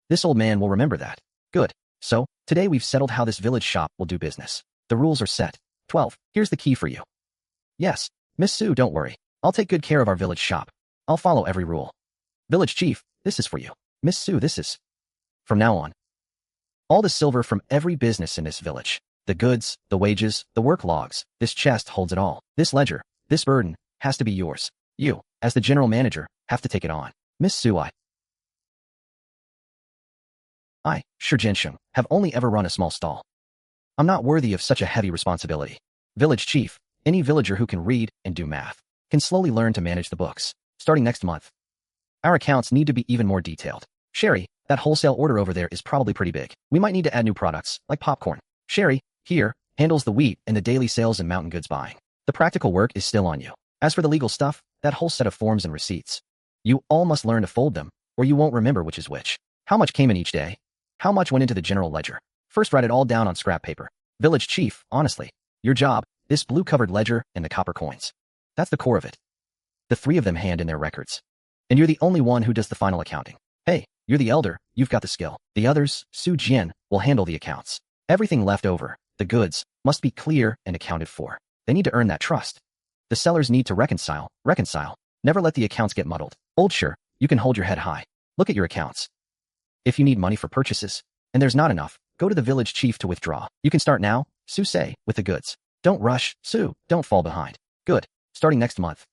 This old man will remember that. Good. So, today we've settled how this village shop will do business. The rules are set. 12. Here's the key for you. Yes, Miss Su, don't worry. I'll take good care of our village shop. I'll follow every rule. Village chief, this is for you. Miss Su, this is. From now on, all the silver from every business in this village, the goods, the wages, the work logs, this chest holds it all. This ledger, this burden, has to be yours. You, as the general manager, have to take it on. Miss Su, I, Shi Jinsheng, have only ever run a small stall. I'm not worthy of such a heavy responsibility. Village chief, any villager who can read and do math, can slowly learn to manage the books. Starting next month, our accounts need to be even more detailed. Sherry, that wholesale order over there is probably pretty big. We might need to add new products, like popcorn. Sherry, here, handles the wheat and the daily sales and mountain goods buying. The practical work is still on you. As for the legal stuff, that whole set of forms and receipts, you all must learn to fold them, or you won't remember which is which. How much came in each day? How much went into the general ledger? First write it all down on scrap paper. Village chief, honestly, your job, this blue-covered ledger and the copper coins. That's the core of it. The 3 of them hand in their records. And you're the only one who does the final accounting. Hey, you're the elder, you've got the skill. The others, Su Jian, will handle the accounts. Everything left over, the goods, must be clear and accounted for. They need to earn that trust. The sellers need to reconcile. Never let the accounts get muddled. Old Sure, you can hold your head high. Look at your accounts. If you need money for purchases, and there's not enough, go to the village chief to withdraw. You can start now, Su say, with the goods. Don't rush, Su, don't fall behind. Good. Starting next month.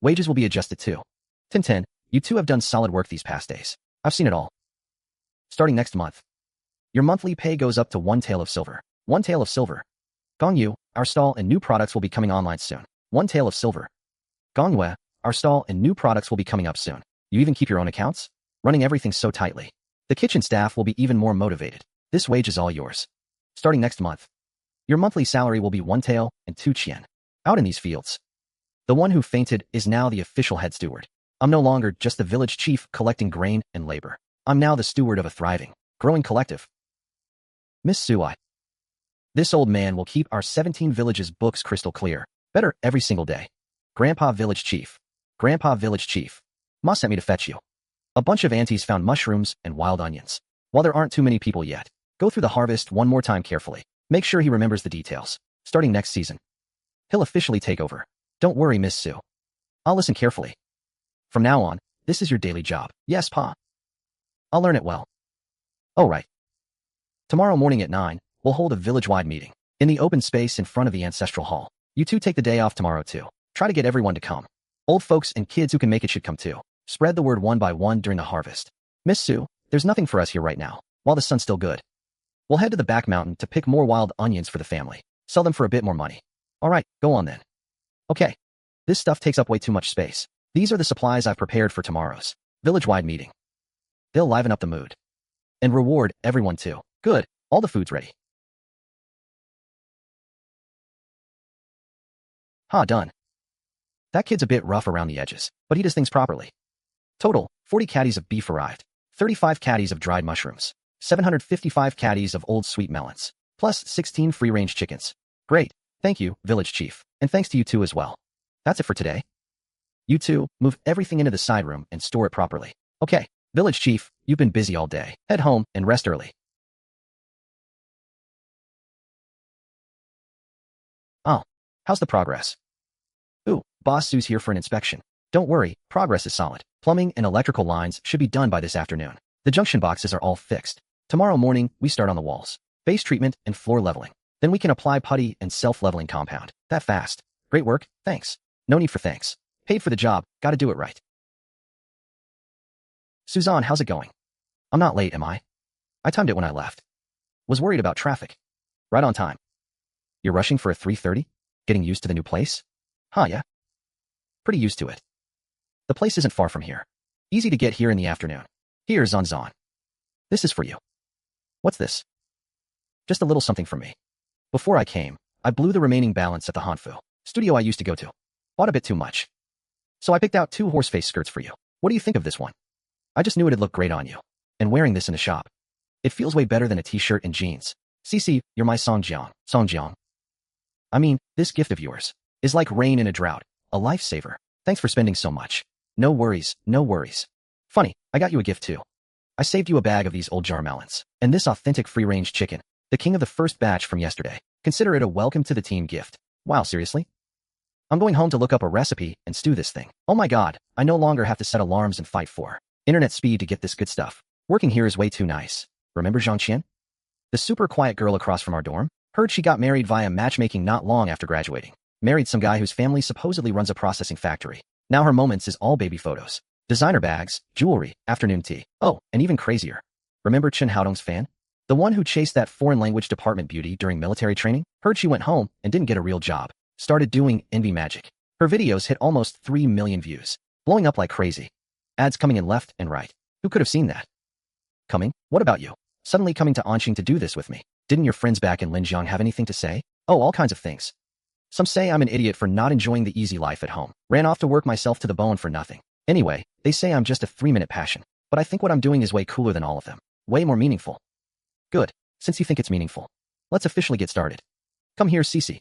Wages will be adjusted too. 10-10, you two have done solid work these past days. I've seen it all. Starting next month. Your monthly pay goes up to 1 tael of silver. 1 tael of silver. Gongyu, our stall and new products will be coming online soon. 1 tael of silver. Donghua, our stall and new products will be coming up soon. You even keep your own accounts? Running everything so tightly. The kitchen staff will be even more motivated. This wage is all yours. Starting next month. Your monthly salary will be 1 tael and 2 chien. Out in these fields. The one who fainted is now the official head steward. I'm no longer just the village chief collecting grain and labor. I'm now the steward of a thriving, growing collective. Miss Su. This old man will keep our 17 villages books crystal clear. Better every single day. Grandpa Village Chief. Grandpa Village Chief. Ma sent me to fetch you. A bunch of aunties found mushrooms and wild onions. While there aren't too many people yet, go through the harvest one more time carefully. Make sure he remembers the details. Starting next season, he'll officially take over. Don't worry, Miss Su. I'll listen carefully. From now on, this is your daily job. Yes, Pa. I'll learn it well. Oh, right. Tomorrow morning at 9, we'll hold a village-wide meeting in the open space in front of the ancestral hall. You two take the day off tomorrow too. Try to get everyone to come. Old folks and kids who can make it should come too. Spread the word one by one during the harvest. Miss Su, there's nothing for us here right now, while the sun's still good. We'll head to the back mountain to pick more wild onions for the family. Sell them for a bit more money. All right, go on then. Okay. This stuff takes up way too much space. These are the supplies I've prepared for tomorrow's village-wide meeting. They'll liven up the mood. And reward everyone too. Good, all the food's ready. Done. That kid's a bit rough around the edges, but he does things properly. Total, 40 caddies of beef arrived, 35 caddies of dried mushrooms, 755 caddies of old sweet melons, plus 16 free-range chickens. Great, thank you, village chief, and thanks to you too as well. That's it for today. You two, move everything into the side room and store it properly. Okay, village chief, you've been busy all day. Head home and rest early. Oh, how's the progress? Ooh, Boss Su's here for an inspection. Don't worry, progress is solid. Plumbing and electrical lines should be done by this afternoon. The junction boxes are all fixed. Tomorrow morning, we start on the walls. Base treatment and floor leveling. Then we can apply putty and self-leveling compound. That fast. Great work, thanks. No need for thanks. Paid for the job, gotta do it right. Su Zan, how's it going? I'm not late, am I? I timed it when I left. Was worried about traffic. Right on time. You're rushing for a 3:30? Getting used to the new place? Yeah. Pretty used to it. The place isn't far from here. Easy to get here in the afternoon. Here's Zan. This is for you. What's this? Just a little something for me. Before I came, I blew the remaining balance at the Hanfu studio I used to go to. Bought a bit too much. So I picked out 2 horseface skirts for you. What do you think of this one? I just knew it'd look great on you. And wearing this in the shop. It feels way better than a t-shirt and jeans. Cece, you're my Songjiang. I mean, this gift of yours is like rain in a drought, a lifesaver. Thanks for spending so much. No worries, no worries. Funny, I got you a gift too. I saved you a bag of these old jar melons, and this authentic free-range chicken, the king of the first batch from yesterday. Consider it a welcome to the team gift. Wow, seriously? I'm going home to look up a recipe and stew this thing. Oh my god, I no longer have to set alarms and fight for internet speed to get this good stuff. Working here is way too nice. Remember Zhang Qian? The super quiet girl across from our dorm? Heard she got married via matchmaking not long after graduating. Married some guy whose family supposedly runs a processing factory. Now her moments is all baby photos. Designer bags, jewelry, afternoon tea. Oh, and even crazier. Remember Chen Haodong's fan? The one who chased that foreign language department beauty during military training? Heard she went home and didn't get a real job. Started doing envy magic. Her videos hit almost 3 million views. Blowing up like crazy. Ads coming in left and right. Who could have seen that? Coming? What about you? Suddenly coming to Anqing to do this with me. Didn't your friends back in Linjiang have anything to say? Oh, all kinds of things. Some say I'm an idiot for not enjoying the easy life at home. Ran off to work myself to the bone for nothing. Anyway, they say I'm just a 3-minute passion. But I think what I'm doing is way cooler than all of them. Way more meaningful. Good. Since you think it's meaningful, let's officially get started. Come here, Cece.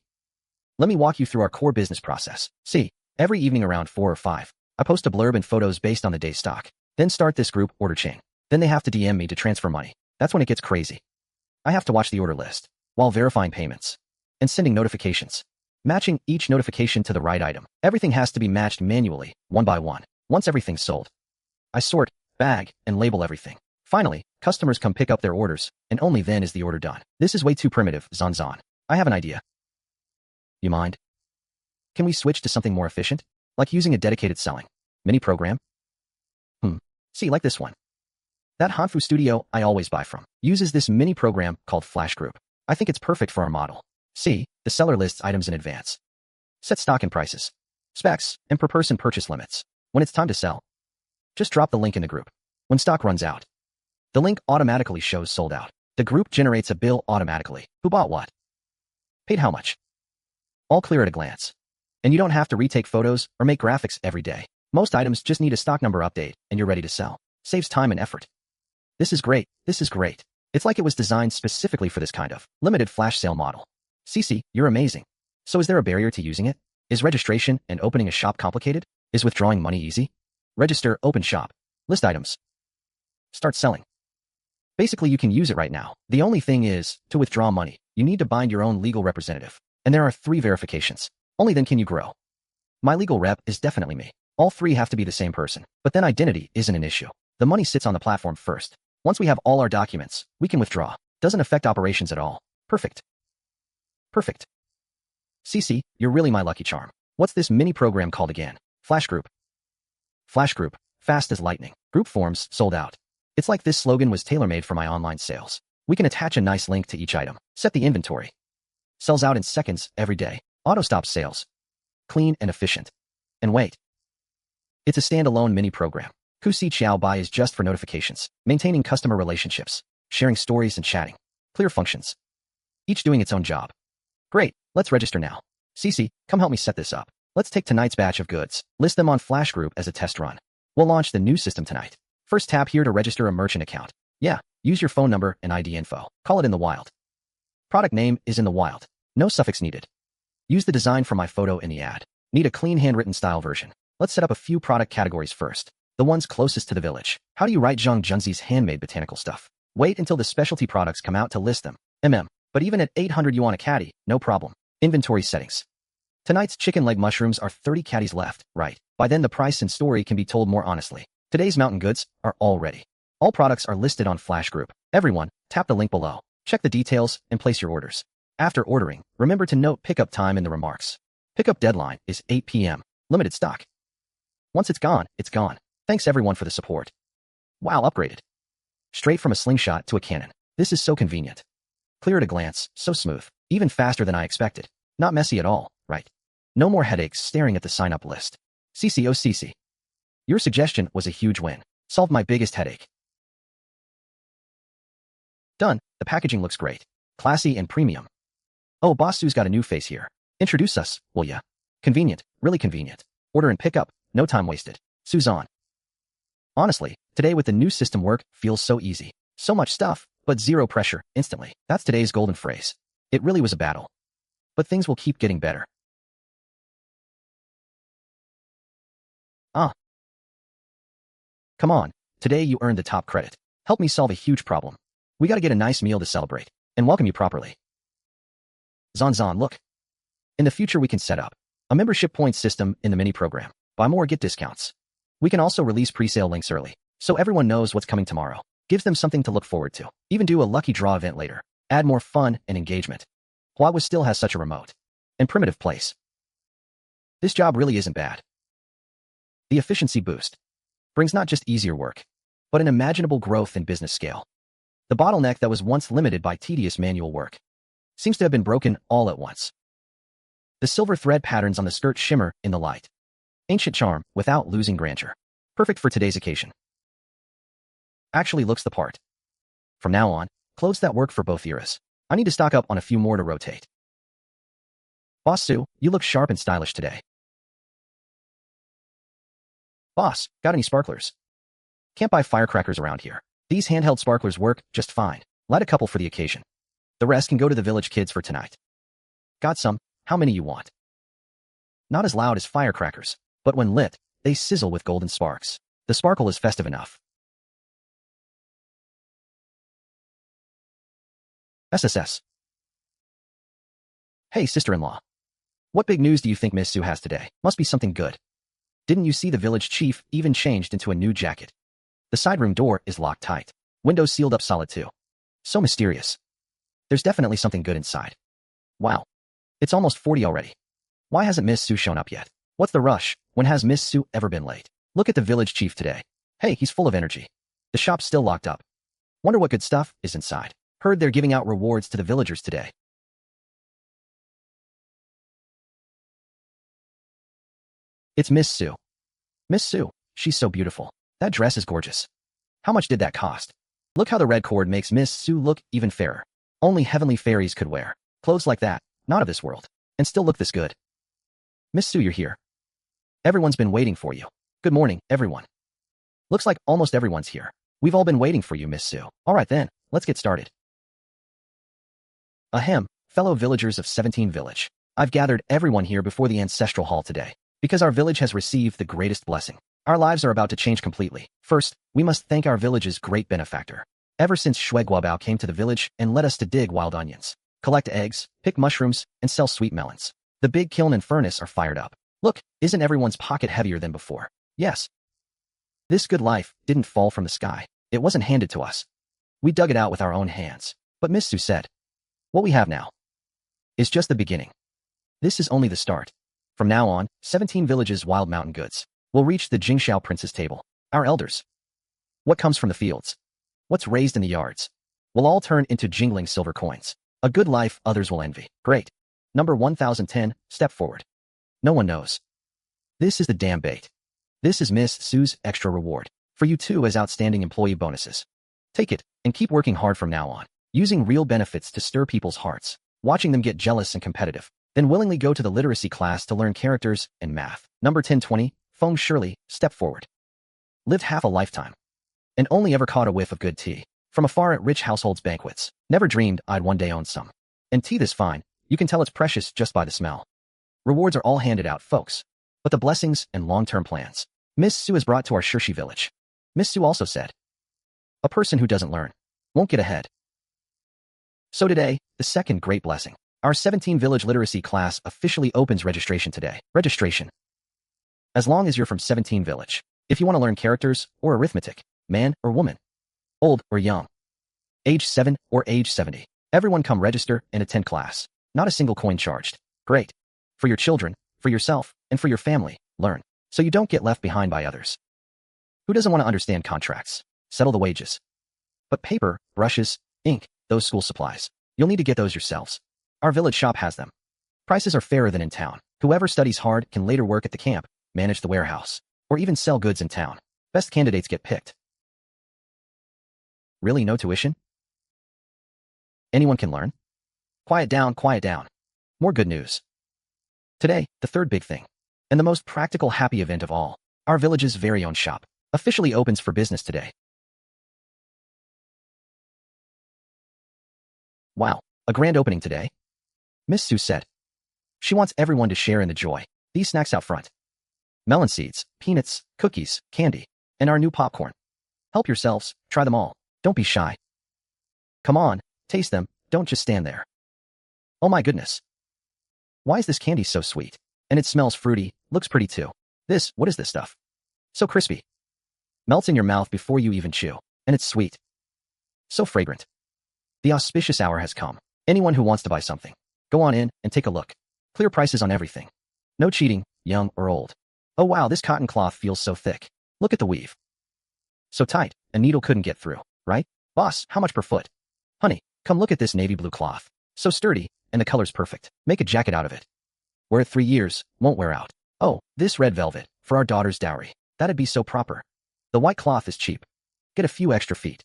Let me walk you through our core business process. See, every evening around 4 or 5, I post a blurb and photos based on the day's stock. Then start this group order chain. Then they have to DM me to transfer money. That's when it gets crazy. I have to watch the order list, while verifying payments, and sending notifications. Matching each notification to the right item. Everything has to be matched manually, one by one. Once everything's sold, I sort, bag, and label everything. Finally, customers come pick up their orders, and only then is the order done. This is way too primitive, Zan. I have an idea. You mind? Can we switch to something more efficient? Like using a dedicated selling mini program? See, like this one. That Hanfu studio I always buy from uses this mini program called Flash Group. I think it's perfect for our model. See, the seller lists items in advance. Set stock and prices, specs, and per person purchase limits. When it's time to sell, just drop the link in the group. When stock runs out, the link automatically shows sold out. The group generates a bill automatically. Who bought what? Paid how much? All clear at a glance. And you don't have to retake photos or make graphics every day. Most items just need a stock number update and you're ready to sell. Saves time and effort. This is great. This is great. It's like it was designed specifically for this kind of limited flash sale model. CC, you're amazing. So is there a barrier to using it? Is registration and opening a shop complicated? Is withdrawing money easy? Register, open shop. List items. Start selling. Basically, you can use it right now. The only thing is, to withdraw money, you need to bind your own legal representative. And there are 3 verifications. Only then can you grow. My legal rep is definitely me. All 3 have to be the same person. But then identity isn't an issue. The money sits on the platform first. Once we have all our documents, we can withdraw. Doesn't affect operations at all. Perfect. Perfect. CC, you're really my lucky charm. What's this mini program called again? Flash group. Flash group. Fast as lightning. Group forms, sold out. It's like this slogan was tailor-made for my online sales. We can attach a nice link to each item. Set the inventory. Sells out in seconds every day. Auto-stop sales. Clean and efficient. And wait. It's a standalone mini program. Kusi Xiao Bai is just for notifications, maintaining customer relationships, sharing stories and chatting. Clear functions. Each doing its own job. Great, let's register now. CC, come help me set this up. Let's take tonight's batch of goods, list them on Flash Group as a test run. We'll launch the new system tonight. First tap here to register a merchant account. Yeah, use your phone number and ID info. Call it in the wild. Product name is in the wild. No suffix needed. Use the design from my photo in the ad. Need a clean handwritten style version. Let's set up a few product categories first. The ones closest to the village. How do you write Zhang Junzi's handmade botanical stuff? Wait until the specialty products come out to list them. But even at 800 yuan a caddy, no problem. Inventory settings. Tonight's chicken leg mushrooms are 30 caddies left, right? By then the price and story can be told more honestly. Today's mountain goods are all ready. All products are listed on Flash Group. Everyone, tap the link below. Check the details and place your orders. After ordering, remember to note pickup time in the remarks. Pickup deadline is 8 p.m. Limited stock. Once it's gone, it's gone. Thanks everyone for the support. Wow, upgraded. Straight from a slingshot to a cannon. This is so convenient. Clear at a glance, so smooth. Even faster than I expected. Not messy at all, right? No more headaches staring at the sign-up list. CC. Your suggestion was a huge win. Solved my biggest headache. Done. The packaging looks great. Classy and premium. Oh, Boss Su's got a new face here. Introduce us, will ya? Convenient. Really convenient. Order and pick up. No time wasted. Su Zan. Honestly, today with the new system work feels so easy. So much stuff, but zero pressure, instantly. That's today's golden phrase. It really was a battle. But things will keep getting better. Come on, today you earned the top credit. Help me solve a huge problem. We gotta get a nice meal to celebrate and welcome you properly. Zan, look. In the future we can set up a membership point system in the mini program. Buy more, get discounts. We can also release pre-sale links early, so everyone knows what's coming tomorrow. Gives them something to look forward to. Even do a lucky draw event later. Add more fun and engagement. Huawei still has such a remote and primitive place. This job really isn't bad. The efficiency boost brings not just easier work, but an imaginable growth in business scale. The bottleneck that was once limited by tedious manual work seems to have been broken all at once. The silver thread patterns on the skirt shimmer in the light. Ancient charm without losing grandeur. Perfect for today's occasion. Actually looks the part. From now on, clothes that work for both eras. I need to stock up on a few more to rotate. Boss Su, you look sharp and stylish today. Boss, got any sparklers? Can't buy firecrackers around here. These handheld sparklers work just fine. Light a couple for the occasion. The rest can go to the village kids for tonight. Got some. How many you want? Not as loud as firecrackers, but when lit, they sizzle with golden sparks. The sparkle is festive enough. SSS. Hey, sister-in-law. What big news do you think Miss Su has today? Must be something good. Didn't you see the village chief even changed into a new jacket? The side room door is locked tight. Windows sealed up solid too. So mysterious. There's definitely something good inside. Wow. It's almost 40 already. Why hasn't Miss Su shown up yet? What's the rush? When has Miss Su ever been late? Look at the village chief today. Hey, he's full of energy. The shop's still locked up. Wonder what good stuff is inside. Heard they're giving out rewards to the villagers today. It's Miss Su. Miss Su, she's so beautiful. That dress is gorgeous. How much did that cost? Look how the red cord makes Miss Su look even fairer. Only heavenly fairies could wear clothes like that, not of this world, and still look this good. Miss Su, you're here. Everyone's been waiting for you. Good morning, everyone. Looks like almost everyone's here. We've all been waiting for you, Miss Su. All right then, let's get started. Ahem, fellow villagers of 17 Village. I've gathered everyone here before the ancestral hall today, because our village has received the greatest blessing. Our lives are about to change completely. First, we must thank our village's great benefactor. Ever since Shueguabao came to the village and led us to dig wild onions, collect eggs, pick mushrooms, and sell sweet melons, the big kiln and furnace are fired up. Look, isn't everyone's pocket heavier than before? Yes. This good life didn't fall from the sky. It wasn't handed to us. We dug it out with our own hands. But Miss Su said, what we have now is just the beginning. This is only the start. From now on, 17 Villages' wild mountain goods will reach the Jingxiao Prince's table. Our elders. What comes from the fields? What's raised in the yards? Will all turn into jingling silver coins. A good life others will envy. Great. Number 1010, step forward. No one knows. This is the damn bait. This is Miss Su's extra reward for you two as outstanding employee bonuses. Take it and keep working hard from now on, using real benefits to stir people's hearts, watching them get jealous and competitive, then willingly go to the literacy class to learn characters and math. Number 1020, Feng Shirley, step forward. Lived half a lifetime and only ever caught a whiff of good tea from afar at rich households' banquets. Never dreamed I'd one day own some. And tea this fine, you can tell it's precious just by the smell. Rewards are all handed out, folks. But the blessings and long-term plans Miss Su has brought to our Shirshi village. Miss Su also said, a person who doesn't learn won't get ahead. So today, the second great blessing. Our 17 Village Literacy class officially opens registration today. Registration. As long as you're from 17 Village. If you want to learn characters or arithmetic, man or woman, old or young, age 7 or age 70, everyone come register and attend class. Not a single coin charged. Great. For your children, for yourself, and for your family, learn, so you don't get left behind by others. Who doesn't want to understand contracts? Settle the wages. But paper, brushes, ink, those school supplies, you'll need to get those yourselves. Our village shop has them. Prices are fairer than in town. Whoever studies hard can later work at the camp, manage the warehouse, or even sell goods in town. Best candidates get picked. Really, no tuition? Anyone can learn? Quiet down, quiet down. More good news. Today, the third big thing, and the most practical happy event of all, our village's very own shop, officially opens for business today. Wow, a grand opening today? Miss Su said. She wants everyone to share in the joy. These snacks out front. Melon seeds, peanuts, cookies, candy, and our new popcorn. Help yourselves, try them all. Don't be shy. Come on, taste them, don't just stand there. Oh my goodness. Why is this candy so sweet? And it smells fruity, looks pretty too. What is this stuff? So crispy. Melts in your mouth before you even chew, and it's sweet. So fragrant. The auspicious hour has come. Anyone who wants to buy something, go on in and take a look. Clear prices on everything. No cheating, young or old. Oh wow, this cotton cloth feels so thick. Look at the weave. So tight, a needle couldn't get through, right? Boss, how much per foot? Honey, come look at this navy blue cloth. So sturdy, and the color's perfect. Make a jacket out of it. Wear it 3 years, won't wear out. Oh, this red velvet, for our daughter's dowry. That'd be so proper. The white cloth is cheap. Get a few extra feet.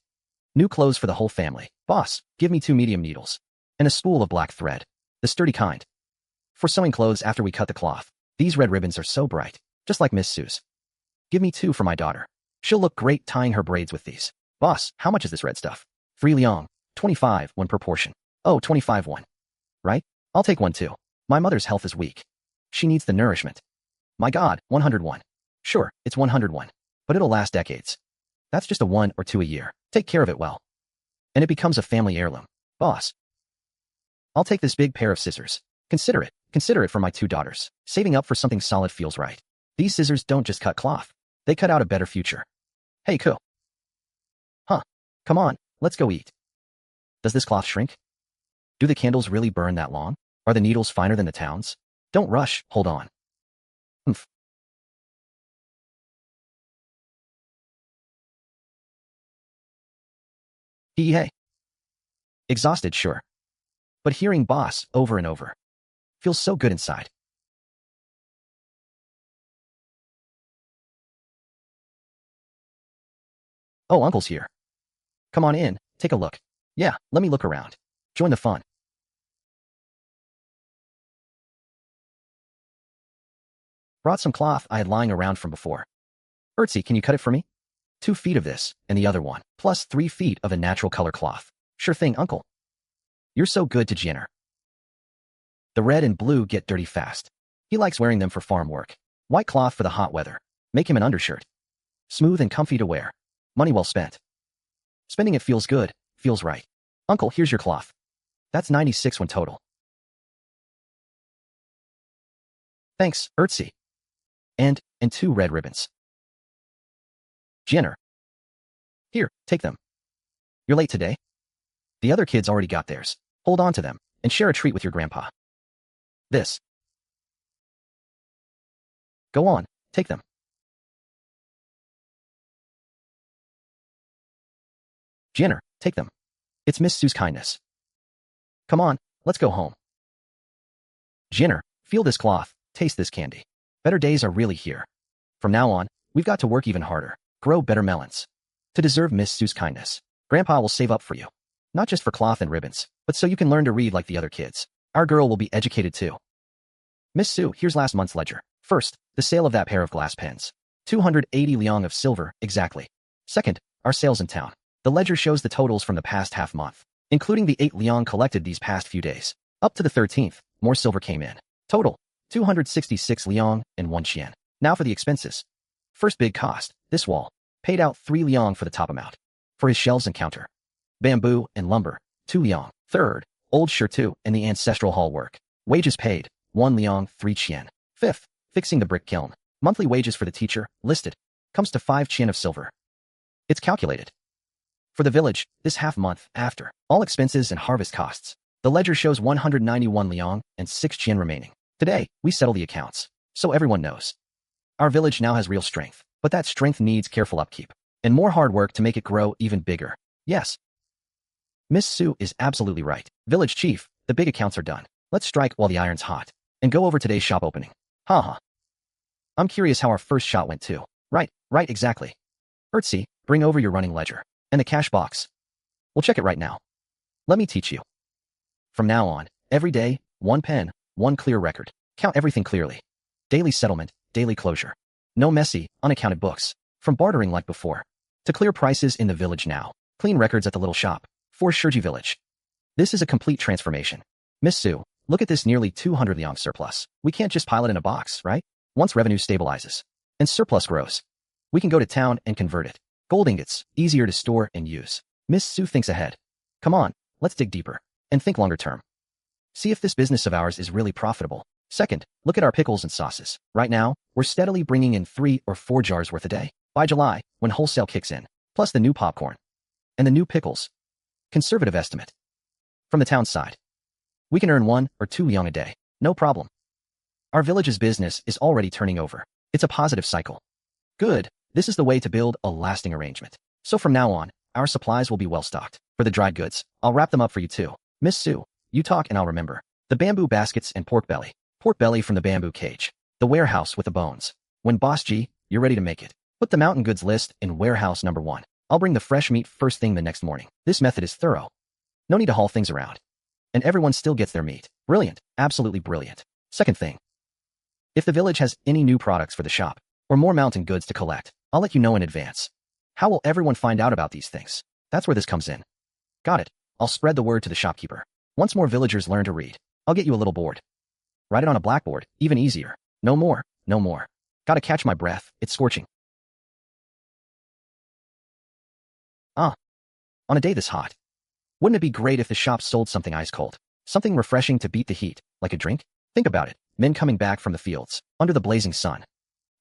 New clothes for the whole family. Boss, give me 2 medium needles. And a spool of black thread. The sturdy kind. For sewing clothes after we cut the cloth. These red ribbons are so bright. Just like Miss Su's. Give me 2 for my daughter. She'll look great tying her braids with these. Boss, how much is this red stuff? 3 liang. 25, 1 per portion. Oh, 25 1. Right? I'll take 1 too. My mother's health is weak. She needs the nourishment. My God, 101. Sure, it's 101. But it'll last decades. That's just a 1 or 2 a year. Take care of it well. And it becomes a family heirloom. Boss. I'll take this big pair of scissors. Consider it for my 2 daughters. Saving up for something solid feels right. These scissors don't just cut cloth. They cut out a better future. Hey, cool. Huh. Come on, let's go eat. Does this cloth shrink? Do the candles really burn that long? Are the needles finer than the towns? Don't rush, hold on. Oomph. Hey. Exhausted, sure. But hearing boss over and over feels so good inside. Oh, Uncle's here. Come on in, take a look. Yeah, let me look around. Join the fun. Brought some cloth I had lying around from before. Ertzi, can you cut it for me? 2 feet of this, and the other one, plus 3 feet of a natural color cloth. Sure thing, uncle. You're so good to Jenner. The red and blue get dirty fast. He likes wearing them for farm work. White cloth for the hot weather. Make him an undershirt. Smooth and comfy to wear. Money well spent. Spending it feels good, feels right. Uncle, here's your cloth. That's 96 one total. Thanks, Ertzi. And 2 red ribbons. Jenner. Here, take them. You're late today? The other kids already got theirs. Hold on to them, and share a treat with your grandpa. This. Go on, take them. Jenner, take them. It's Miss Su's kindness. Come on, let's go home. Jenner, feel this cloth, taste this candy. Better days are really here. From now on, we've got to work even harder, grow better melons. To deserve Miss Su's kindness, Grandpa will save up for you. Not just for cloth and ribbons, but so you can learn to read like the other kids. Our girl will be educated too. Miss Su, here's last month's ledger. First, the sale of that pair of glass pens. 280 liang of silver, exactly. Second, our sales in town. The ledger shows the totals from the past half month, including the 8 liang collected these past few days. Up to the 13th, more silver came in. Total, 266 liang and 1 qian. Now for the expenses. First big cost, this wall. Paid out 3 liang for the top amount. For his shelves and counter. Bamboo and lumber, 2 liang. Third, old shirtu and the ancestral hall work. Wages paid, 1 liang, 3 qian. Fifth, fixing the brick kiln. Monthly wages for the teacher, listed, comes to 5 qian of silver. It's calculated. For the village, this half month, after all expenses and harvest costs, the ledger shows 191 liang and 6 qian remaining. Today, we settle the accounts, so everyone knows. Our village now has real strength, but that strength needs careful upkeep and more hard work to make it grow even bigger. Yes. Miss Su is absolutely right. Village chief, the big accounts are done. Let's strike while the iron's hot and go over today's shop opening. Haha. I'm curious how our first shot went too. Right, exactly. Ertzi, bring over your running ledger and the cash box. We'll check it right now. Let me teach you. From now on, every day, 1 pen, 1 clear record. Count everything clearly. Daily settlement, daily closure. No messy, unaccounted books. From bartering like before, to clear prices in the village now. Clean records at the little shop. For Shiji village. This is a complete transformation. Miss Su, look at this nearly 200 liang surplus. We can't just pile it in a box, right? Once revenue stabilizes and surplus grows, we can go to town and convert it. Gold ingots, easier to store and use. Miss Su thinks ahead. Come on, let's dig deeper and think longer term. See if this business of ours is really profitable. Second, look at our pickles and sauces. Right now, we're steadily bringing in 3 or 4 jars worth a day. By July, when wholesale kicks in, plus the new popcorn and the new pickles. Conservative estimate. From the town side, we can earn 1 or 2 liang a day. No problem. Our village's business is already turning over. It's a positive cycle. Good. This is the way to build a lasting arrangement. So from now on, our supplies will be well stocked. For the dried goods, I'll wrap them up for you too. Miss Su, you talk and I'll remember. The bamboo baskets and pork belly. Pork belly from the bamboo cage. The warehouse with the bones. When Boss G, you're ready to make it. Put the mountain goods list in warehouse number 1. I'll bring the fresh meat first thing the next morning. This method is thorough. No need to haul things around. And everyone still gets their meat. Brilliant. Absolutely brilliant. Second thing. If the village has any new products for the shop, or more mountain goods to collect, I'll let you know in advance. How will everyone find out about these things? That's where this comes in. Got it. I'll spread the word to the shopkeeper. Once more villagers learn to read, I'll get you a little board. Write it on a blackboard, even easier. No more. Gotta catch my breath, it's scorching. On a day this hot, wouldn't it be great if the shop sold something ice cold? Something refreshing to beat the heat, like a drink? Think about it, men coming back from the fields, under the blazing sun.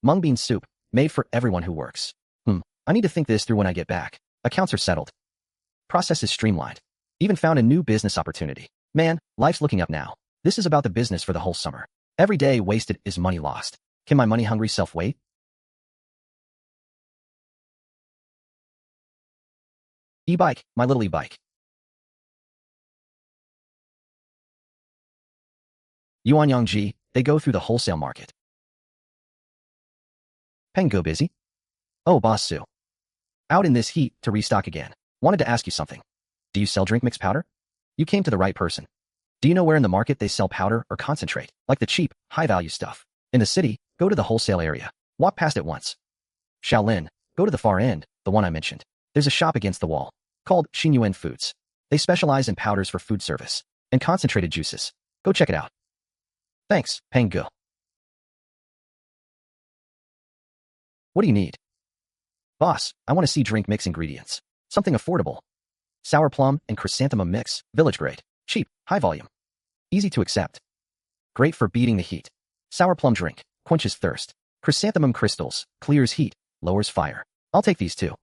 Mung bean soup, made for everyone who works. I need to think this through when I get back. Accounts are settled. Process is streamlined. Even found a new business opportunity. Man, life's looking up now. This is about the business for the whole summer. Every day wasted is money lost. Can my money-hungry self wait? E-bike, my little e-bike. Yuan Yangji, they go through the wholesale market. Peng go busy? Oh, Boss Su. Out in this heat to restock again. Wanted to ask you something. Do you sell drink mix powder? You came to the right person. Do you know where in the market they sell powder or concentrate, like the cheap, high-value stuff? In the city, go to the wholesale area. Walk past it once. Shaolin, go to the far end, the one I mentioned. There's a shop against the wall, called Xinyuan Foods. They specialize in powders for food service and concentrated juices. Go check it out. Thanks, Peng Gu. What do you need? Boss, I want to see drink mix ingredients. Something affordable. Sour plum and chrysanthemum mix, village grade. Cheap, high volume. Easy to accept. Great for beating the heat. Sour plum drink, quenches thirst. Chrysanthemum crystals, clears heat, lowers fire. I'll take these too.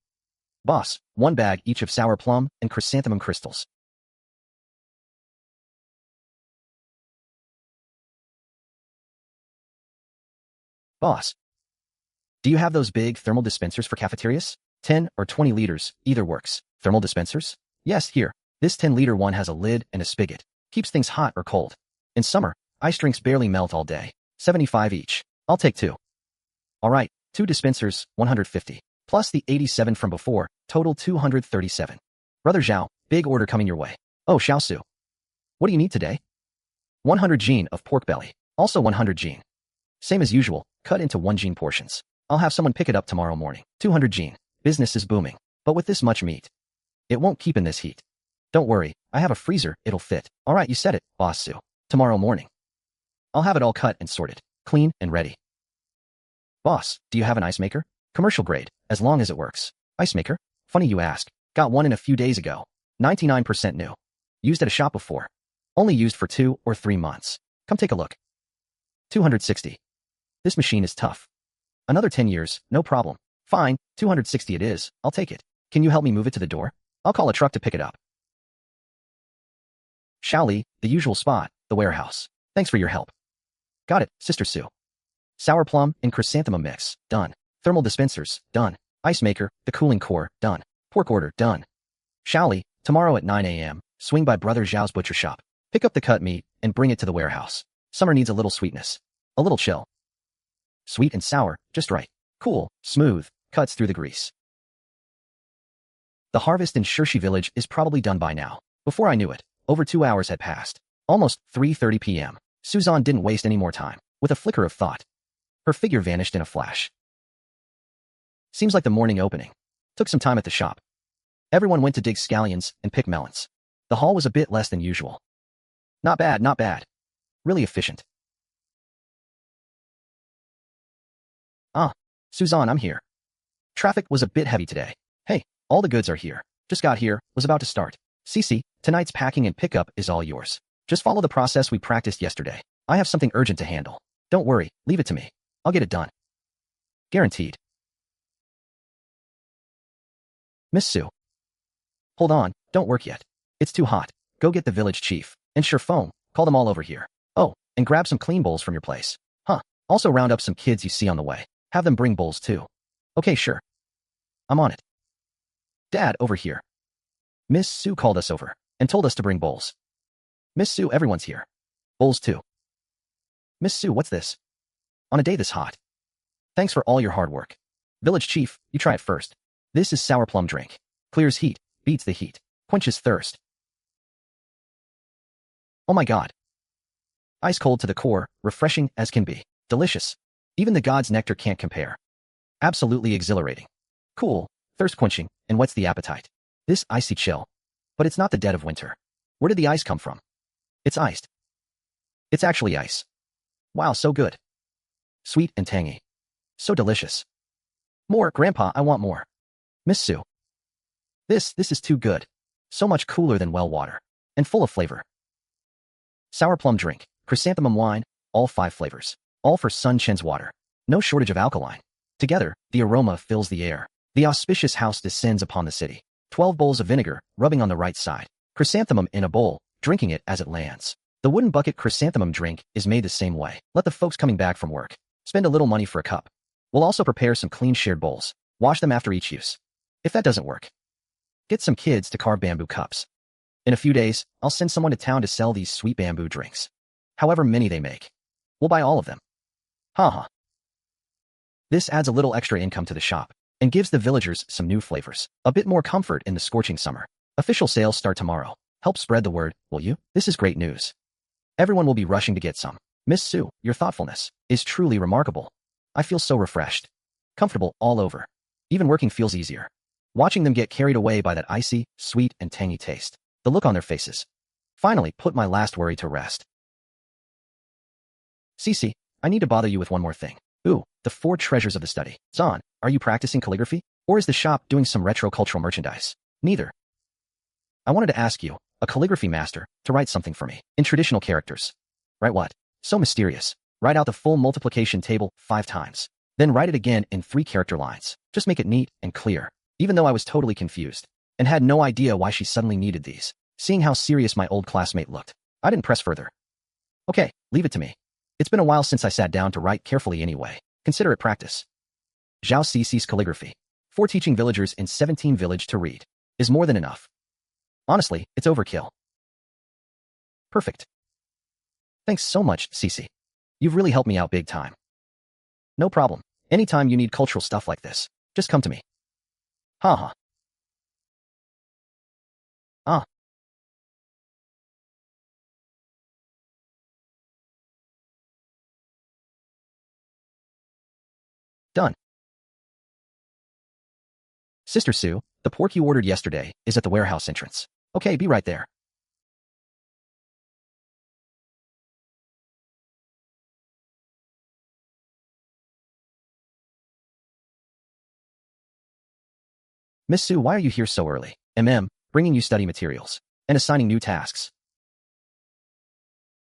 Boss, 1 bag each of sour plum and chrysanthemum crystals. Boss, do you have those big thermal dispensers for cafeterias? 10 or 20 liters, either works. Thermal dispensers? Yes, here. This 10-liter one has a lid and a spigot. Keeps things hot or cold. In summer, ice drinks barely melt all day. 75 each. I'll take 2. All right, 2 dispensers, 150. Plus the 87 from before, total 237. Brother Zhao, big order coming your way. Oh, Xiao Su. What do you need today? 100 gene of pork belly. Also 100 gene. Same as usual, cut into 1 gene portions. I'll have someone pick it up tomorrow morning. 200 gene. Business is booming. But with this much meat, it won't keep in this heat. Don't worry, I have a freezer, it'll fit. All right, you said it, Boss Su. Tomorrow morning. I'll have it all cut and sorted, clean and ready. Boss, do you have an ice maker? Commercial grade, as long as it works. Ice maker? Funny you ask. Got one in a few days ago. 99% new. Used at a shop before. Only used for 2 or 3 months. Come take a look. 260. This machine is tough. Another 10 years, no problem. Fine, 260 it is, I'll take it. Can you help me move it to the door? I'll call a truck to pick it up. Shaoli, the usual spot, the warehouse. Thanks for your help. Got it, Sister Su. Sour plum and chrysanthemum mix, done. Thermal dispensers, done. Ice maker, the cooling core, done. Pork order, done. Shaoli, tomorrow at 9 a.m., swing by Brother Zhao's butcher shop. Pick up the cut meat and bring it to the warehouse. Summer needs a little sweetness. A little chill. Sweet and sour, just right. Cool, smooth, cuts through the grease. The harvest in Shirshi village is probably done by now. Before I knew it, over 2 hours had passed. Almost 3:30 p.m. Su Zan didn't waste any more time. With a flicker of thought, her figure vanished in a flash. Seems like the morning opening. Took some time at the shop. Everyone went to dig scallions and pick melons. The haul was a bit less than usual. Not bad, not bad. Really efficient. Ah, Su Zan, I'm here. Traffic was a bit heavy today. Hey, all the goods are here. Just got here, was about to start. Cece, tonight's packing and pickup is all yours. Just follow the process we practiced yesterday. I have something urgent to handle. Don't worry, leave it to me. I'll get it done. Guaranteed. Miss Su. Hold on, don't work yet. It's too hot. Go get the village chief. And sure phone, call them all over here. Oh, and grab some clean bowls from your place. Huh, also round up some kids you see on the way. Have them bring bowls too. Okay, sure. I'm on it. Dad, over here. Miss Su called us over and told us to bring bowls. Miss Su, everyone's here. Bowls too. Miss Su, what's this? On a day this hot. Thanks for all your hard work. Village chief, you try it first. This is sour plum drink. Clears heat, beats the heat, quenches thirst. Oh my god. Ice cold to the core, refreshing as can be. Delicious. Even the god's nectar can't compare. Absolutely exhilarating. Cool, thirst quenching, and whets the appetite. This icy chill. But it's not the dead of winter. Where did the ice come from? It's iced. It's actually ice. Wow, so good. Sweet and tangy. So delicious. More, Grandpa, I want more. Miss Su. This is too good. So much cooler than well water. And full of flavor. Sour plum drink, chrysanthemum wine, all 5 flavors. All for Sun Chen's water. No shortage of alkaline. Together, the aroma fills the air. The auspicious house descends upon the city. 12 bowls of vinegar, rubbing on the right side. Chrysanthemum in a bowl, drinking it as it lands. The wooden bucket chrysanthemum drink is made the same way. Let the folks coming back from work spend a little money for a cup. We'll also prepare some clean shared bowls. Wash them after each use. If that doesn't work, get some kids to carve bamboo cups. In a few days, I'll send someone to town to sell these sweet bamboo drinks. However many they make. We'll buy all of them. Haha. This adds a little extra income to the shop and gives the villagers some new flavors. A bit more comfort in the scorching summer. Official sales start tomorrow. Help spread the word, will you? This is great news. Everyone will be rushing to get some. Miss Su, your thoughtfulness is truly remarkable. I feel so refreshed. Comfortable all over. Even working feels easier. Watching them get carried away by that icy, sweet, and tangy taste. The look on their faces. Finally put my last worry to rest. Cece, I need to bother you with one more thing. Ooh, the 4 treasures of the study. Zan, are you practicing calligraphy? Or is the shop doing some retro cultural merchandise? Neither. I wanted to ask you, a calligraphy master, to write something for me, in traditional characters. Write what? So mysterious. Write out the full multiplication table 5 times. Then write it again in 3 character lines. Just make it neat and clear. Even though I was totally confused, and had no idea why she suddenly needed these. Seeing how serious my old classmate looked, I didn't press further. Okay, leave it to me. It's been a while since I sat down to write carefully anyway. Consider it practice. Zhao Cece's calligraphy. 4 teaching villagers in 17 village to read. Is more than enough. Honestly, it's overkill. Perfect. Thanks so much, Cece. You've really helped me out big time. No problem. Anytime you need cultural stuff like this, just come to me. Haha. Ah. Done. Sister Sue, the pork you ordered yesterday is at the warehouse entrance. Okay, be right there. Miss Sue, why are you here so early? Bringing you study materials and assigning new tasks.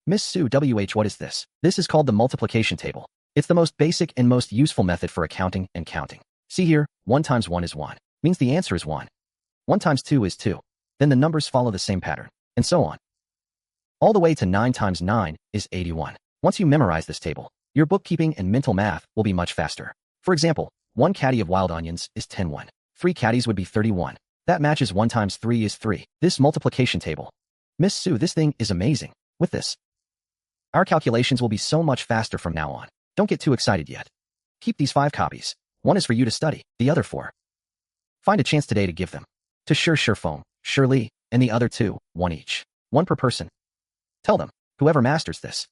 Miss Sue, what is this? This is called the multiplication table. It's the most basic and most useful method for accounting and counting. See here, 1 times 1 is 1. Means the answer is 1. 1 times 2 is 2. Then the numbers follow the same pattern, and so on. All the way to 9 times 9 is 81. Once you memorize this table, your bookkeeping and mental math will be much faster. For example, 1 caddy of wild onions is 10 3 caddies would be 31. That matches 1 times 3 is 3. This multiplication table. Miss Sue, this thing is amazing. With this, our calculations will be so much faster from now on. Don't get too excited yet. Keep these 5 copies. 1 is for you to study, the other 4. Find a chance today to give them. To Foam, Shirley, and the other 2, 1 each. 1 per person. Tell them, whoever masters this,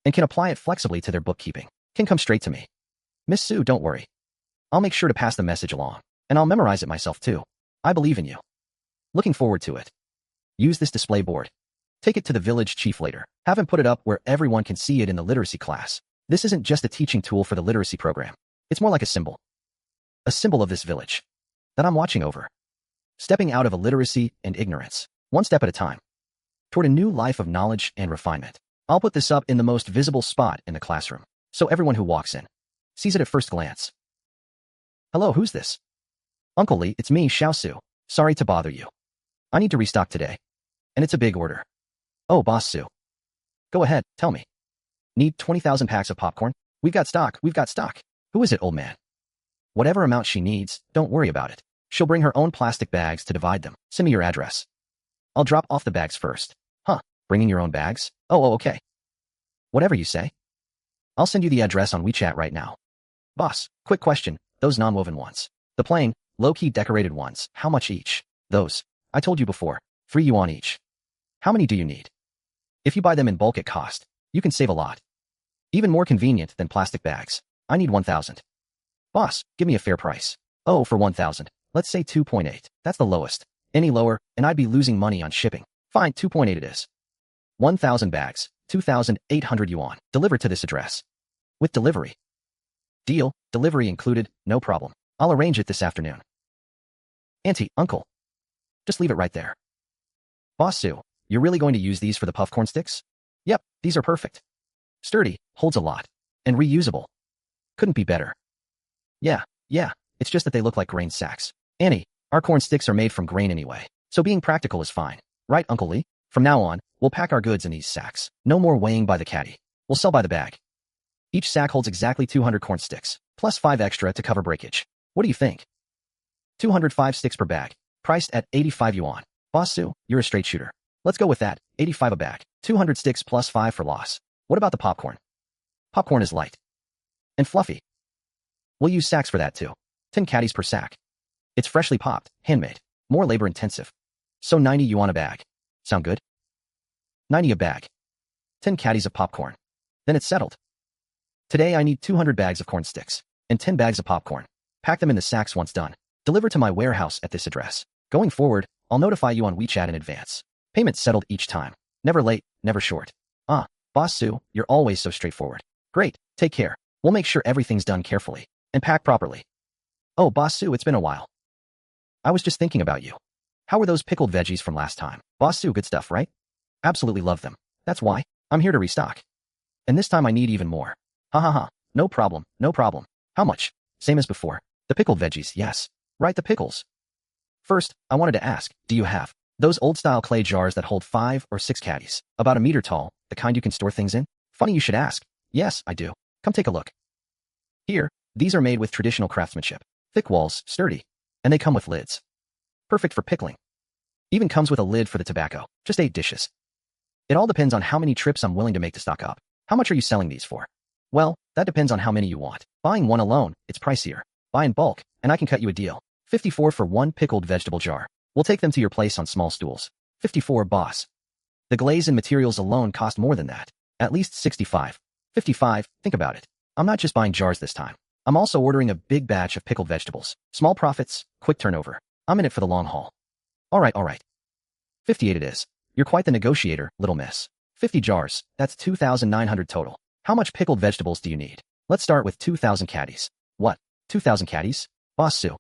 and can apply it flexibly to their bookkeeping, can come straight to me. Miss Sue, don't worry. I'll make sure to pass the message along, and I'll memorize it myself too. I believe in you. Looking forward to it. Use this display board. Take it to the village chief later. Have him put it up where everyone can see it in the literacy class. This isn't just a teaching tool for the literacy program. It's more like a symbol. A symbol of this village that I'm watching over. Stepping out of illiteracy and ignorance, 1 step at a time, toward a new life of knowledge and refinement. I'll put this up in the most visible spot in the classroom, so everyone who walks in sees it at first glance. Hello, who's this? Uncle Lee, it's me, Xiao Su. Sorry to bother you. I need to restock today, and it's a big order. Oh, Boss Su. Go ahead, tell me. Need 20,000 packs of popcorn? We've got stock. Who is it, old man? Whatever amount she needs, don't worry about it. She'll bring her own plastic bags to divide them. Send me your address. I'll drop off the bags first. Huh, bringing your own bags? Oh, okay. Whatever you say. I'll send you the address on WeChat right now. Boss, quick question, those non-woven ones. The plain, low-key decorated ones, how much each? Those, I told you before, 3 yuan each. How many do you need? If you buy them in bulk at cost, you can save a lot. Even more convenient than plastic bags. I need 1,000. Boss, give me a fair price. Oh, for 1,000, let's say 2.8. That's the lowest. Any lower, and I'd be losing money on shipping. Fine, 2.8 it is. 1,000 bags, 2,800 yuan. Delivered to this address. With delivery. Deal, delivery included, no problem. I'll arrange it this afternoon. Auntie, uncle. Just leave it right there. Boss Sue, you're really going to use these for the puffcorn sticks? Yep, these are perfect. Sturdy, holds a lot. And reusable. Couldn't be better. Yeah, it's just that they look like grain sacks. Annie, our corn sticks are made from grain anyway, so being practical is fine. Right, Uncle Lee? From now on, we'll pack our goods in these sacks. No more weighing by the caddy. We'll sell by the bag. Each sack holds exactly 200 corn sticks, plus 5 extra to cover breakage. What do you think? 205 sticks per bag, priced at 85 yuan. Boss Sue, you're a straight shooter. Let's go with that, 85 a bag. 200 sticks plus 5 for loss. What about the popcorn? Popcorn is light. And fluffy. We'll use sacks for that too. 10 caddies per sack. It's freshly popped, handmade, more labor intensive. So 90 yuan a bag. Sound good? 90 a bag. 10 caddies of popcorn. Then it's settled. Today I need 200 bags of corn sticks and 10 bags of popcorn. Pack them in the sacks once done. Deliver to my warehouse at this address. Going forward, I'll notify you on WeChat in advance. Payment settled each time. Never late, never short. Ah, Boss Su, you're always so straightforward. Great, take care. We'll make sure everything's done carefully and packed properly. Oh, Boss Su, it's been a while. I was just thinking about you. How were those pickled veggies from last time? Boss Su, good stuff, right? Absolutely love them. That's why I'm here to restock. And this time I need even more. Ha ha ha. No problem, no problem. How much? Same as before. The pickled veggies, yes. Right, the pickles. First, I wanted to ask, do you have those old-style clay jars that hold 5 or 6 caddies, about a meter tall, the kind you can store things in? Funny you should ask. Yes, I do. Come take a look. Here, these are made with traditional craftsmanship. Thick walls, sturdy. And they come with lids. Perfect for pickling. Even comes with a lid for the tobacco. Just 8 dishes. It all depends on how many trips I'm willing to make to stock up. How much are you selling these for? Well, that depends on how many you want. Buying one alone, it's pricier. Buy in bulk, and I can cut you a deal. 54 for one pickled vegetable jar. We'll take them to your place on small stools. 54, boss. The glaze and materials alone cost more than that. At least 65. 55, think about it. I'm not just buying jars this time. I'm also ordering a big batch of pickled vegetables. Small profits, quick turnover. I'm in it for the long haul. All right. 58 it is. You're quite the negotiator, little miss. 50 jars, that's 2,900 total. How much pickled vegetables do you need? Let's start with 2,000 caddies. What? 2,000 caddies? Boss Su.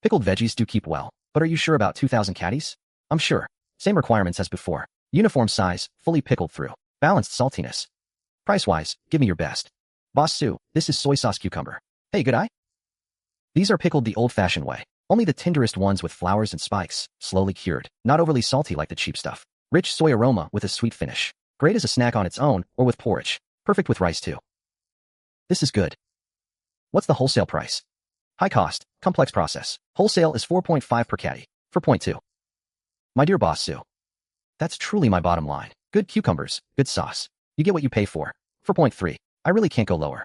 Pickled veggies do keep well, but are you sure about 2,000 caddies? I'm sure. Same requirements as before. Uniform size, fully pickled through. Balanced saltiness. Price-wise, give me your best. Boss Su, this is soy sauce cucumber. Hey, good eye? These are pickled the old-fashioned way. Only the tenderest ones with flowers and spikes, slowly cured. Not overly salty like the cheap stuff. Rich soy aroma with a sweet finish. Great as a snack on its own or with porridge. Perfect with rice too. This is good. What's the wholesale price? High cost, complex process. Wholesale is 4.5 per caddy. 4.2. My dear Boss Su. That's truly my bottom line. Good cucumbers, good sauce. You get what you pay for. 4.3. I really can't go lower.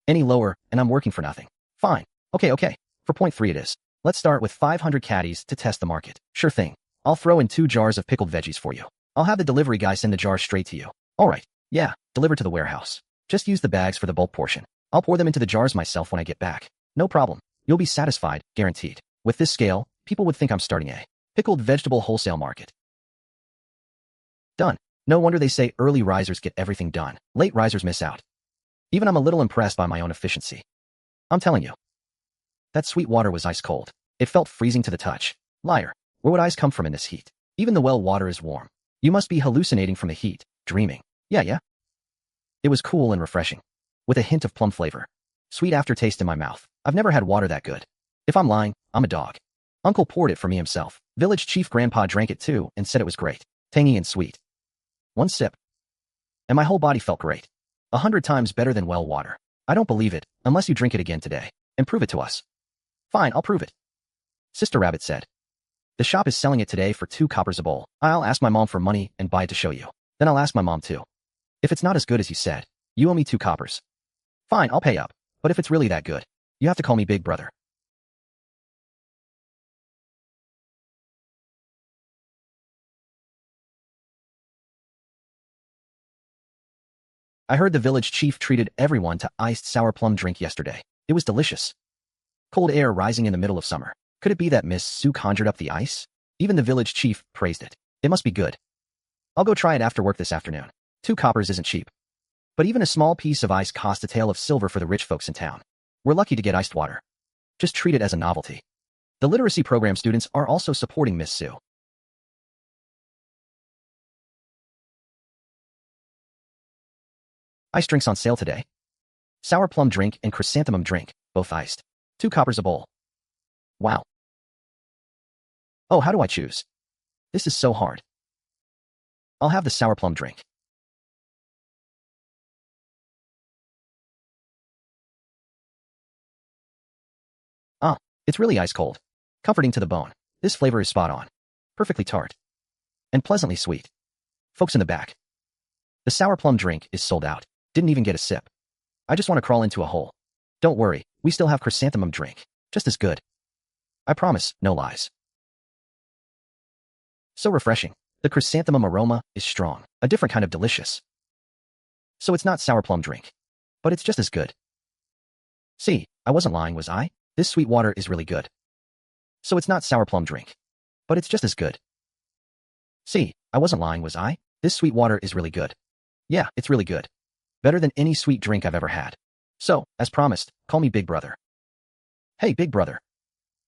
Any lower, and I'm working for nothing. Fine. Okay. 4.3 it is. Let's start with 500 caddies to test the market. Sure thing. I'll throw in 2 jars of pickled veggies for you. I'll have the delivery guy send the jars straight to you. All right. Yeah, deliver to the warehouse. Just use the bags for the bulk portion. I'll pour them into the jars myself when I get back. No problem. You'll be satisfied, guaranteed. With this scale, people would think I'm starting a pickled vegetable wholesale market. Done. No wonder they say early risers get everything done. Late risers miss out. Even I'm a little impressed by my own efficiency. I'm telling you. That sweet water was ice cold. It felt freezing to the touch. Liar. Where would ice come from in this heat? Even the well water is warm. You must be hallucinating from the heat, dreaming. Yeah. It was cool and refreshing. With a hint of plum flavor. Sweet aftertaste in my mouth. I've never had water that good. If I'm lying, I'm a dog. Uncle poured it for me himself. Village chief grandpa drank it too and said it was great. Tangy and sweet. One sip. And my whole body felt great. 100 times better than well water. I don't believe it, unless you drink it again today. And prove it to us. Fine, I'll prove it. Sister Rabbit said. The shop is selling it today for 2 coppers a bowl. I'll ask my mom for money and buy it to show you. Then I'll ask my mom too. If it's not as good as you said, you owe me 2 coppers. Fine, I'll pay up. But if it's really that good, you have to call me Big Brother. I heard the village chief treated everyone to iced sour plum drink yesterday. It was delicious. Cold air rising in the middle of summer. Could it be that Miss Su conjured up the ice? Even the village chief praised it. It must be good. I'll go try it after work this afternoon. 2 coppers isn't cheap. But even a small piece of ice costs a tael of silver for the rich folks in town. We're lucky to get iced water. Just treat it as a novelty. The literacy program students are also supporting Miss Su. Ice drinks on sale today. Sour plum drink and chrysanthemum drink, both iced. 2 coppers a bowl. Wow. Oh, how do I choose? This is so hard. I'll have the sour plum drink. Ah, it's really ice cold. Comforting to the bone. This flavor is spot on. Perfectly tart. And pleasantly sweet. Folks in the back. The sour plum drink is sold out. Didn't even get a sip. I just want to crawl into a hole. Don't worry, we still have chrysanthemum drink. Just as good. I promise, no lies. So refreshing. The chrysanthemum aroma is strong. A different kind of delicious. So it's not sour plum drink. but it's just as good. See, I wasn't lying, was I? This sweet water is really good. So it's not sour plum drink, but it's just as good. See, I wasn't lying, was I? This sweet water is really good. Yeah, it's really good. Better than any sweet drink I've ever had. So, as promised, call me Big Brother. Hey, Big Brother.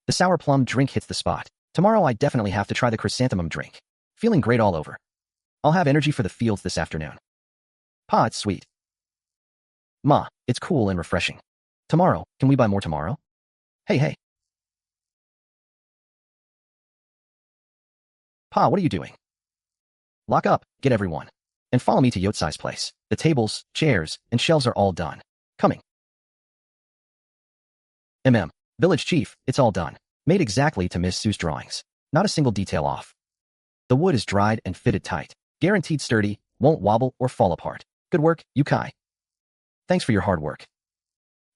The sour plum drink hits the spot. Tomorrow I definitely have to try the chrysanthemum drink. Feeling great all over. I'll have energy for the fields this afternoon. Pa, it's sweet. Ma, it's cool and refreshing. Tomorrow, can we buy more tomorrow? Hey. Pa, what are you doing? Lock up, get everyone. And follow me to Yotsai's place. The tables, chairs, and shelves are all done. Coming. Village Chief, it's all done. Made exactly to Miss Su's drawings. Not a single detail off. The wood is dried and fitted tight. Guaranteed sturdy, won't wobble or fall apart. Good work, Yukai. Thanks for your hard work.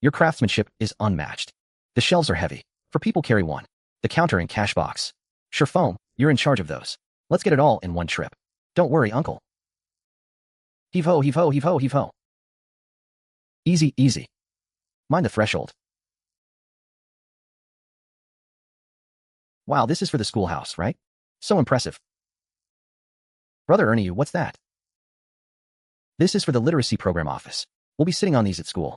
Your craftsmanship is unmatched. The shelves are heavy. For people carry one. The counter and cash box. Sure foam, you're in charge of those. Let's get it all in one trip. Don't worry, uncle. Heave ho, heave ho, heave ho, heave ho. Easy, easy. Mind the threshold. Wow, this is for the schoolhouse, right? So impressive. Brother Ernie, what's that? This is for the literacy program office. We'll be sitting on these at school.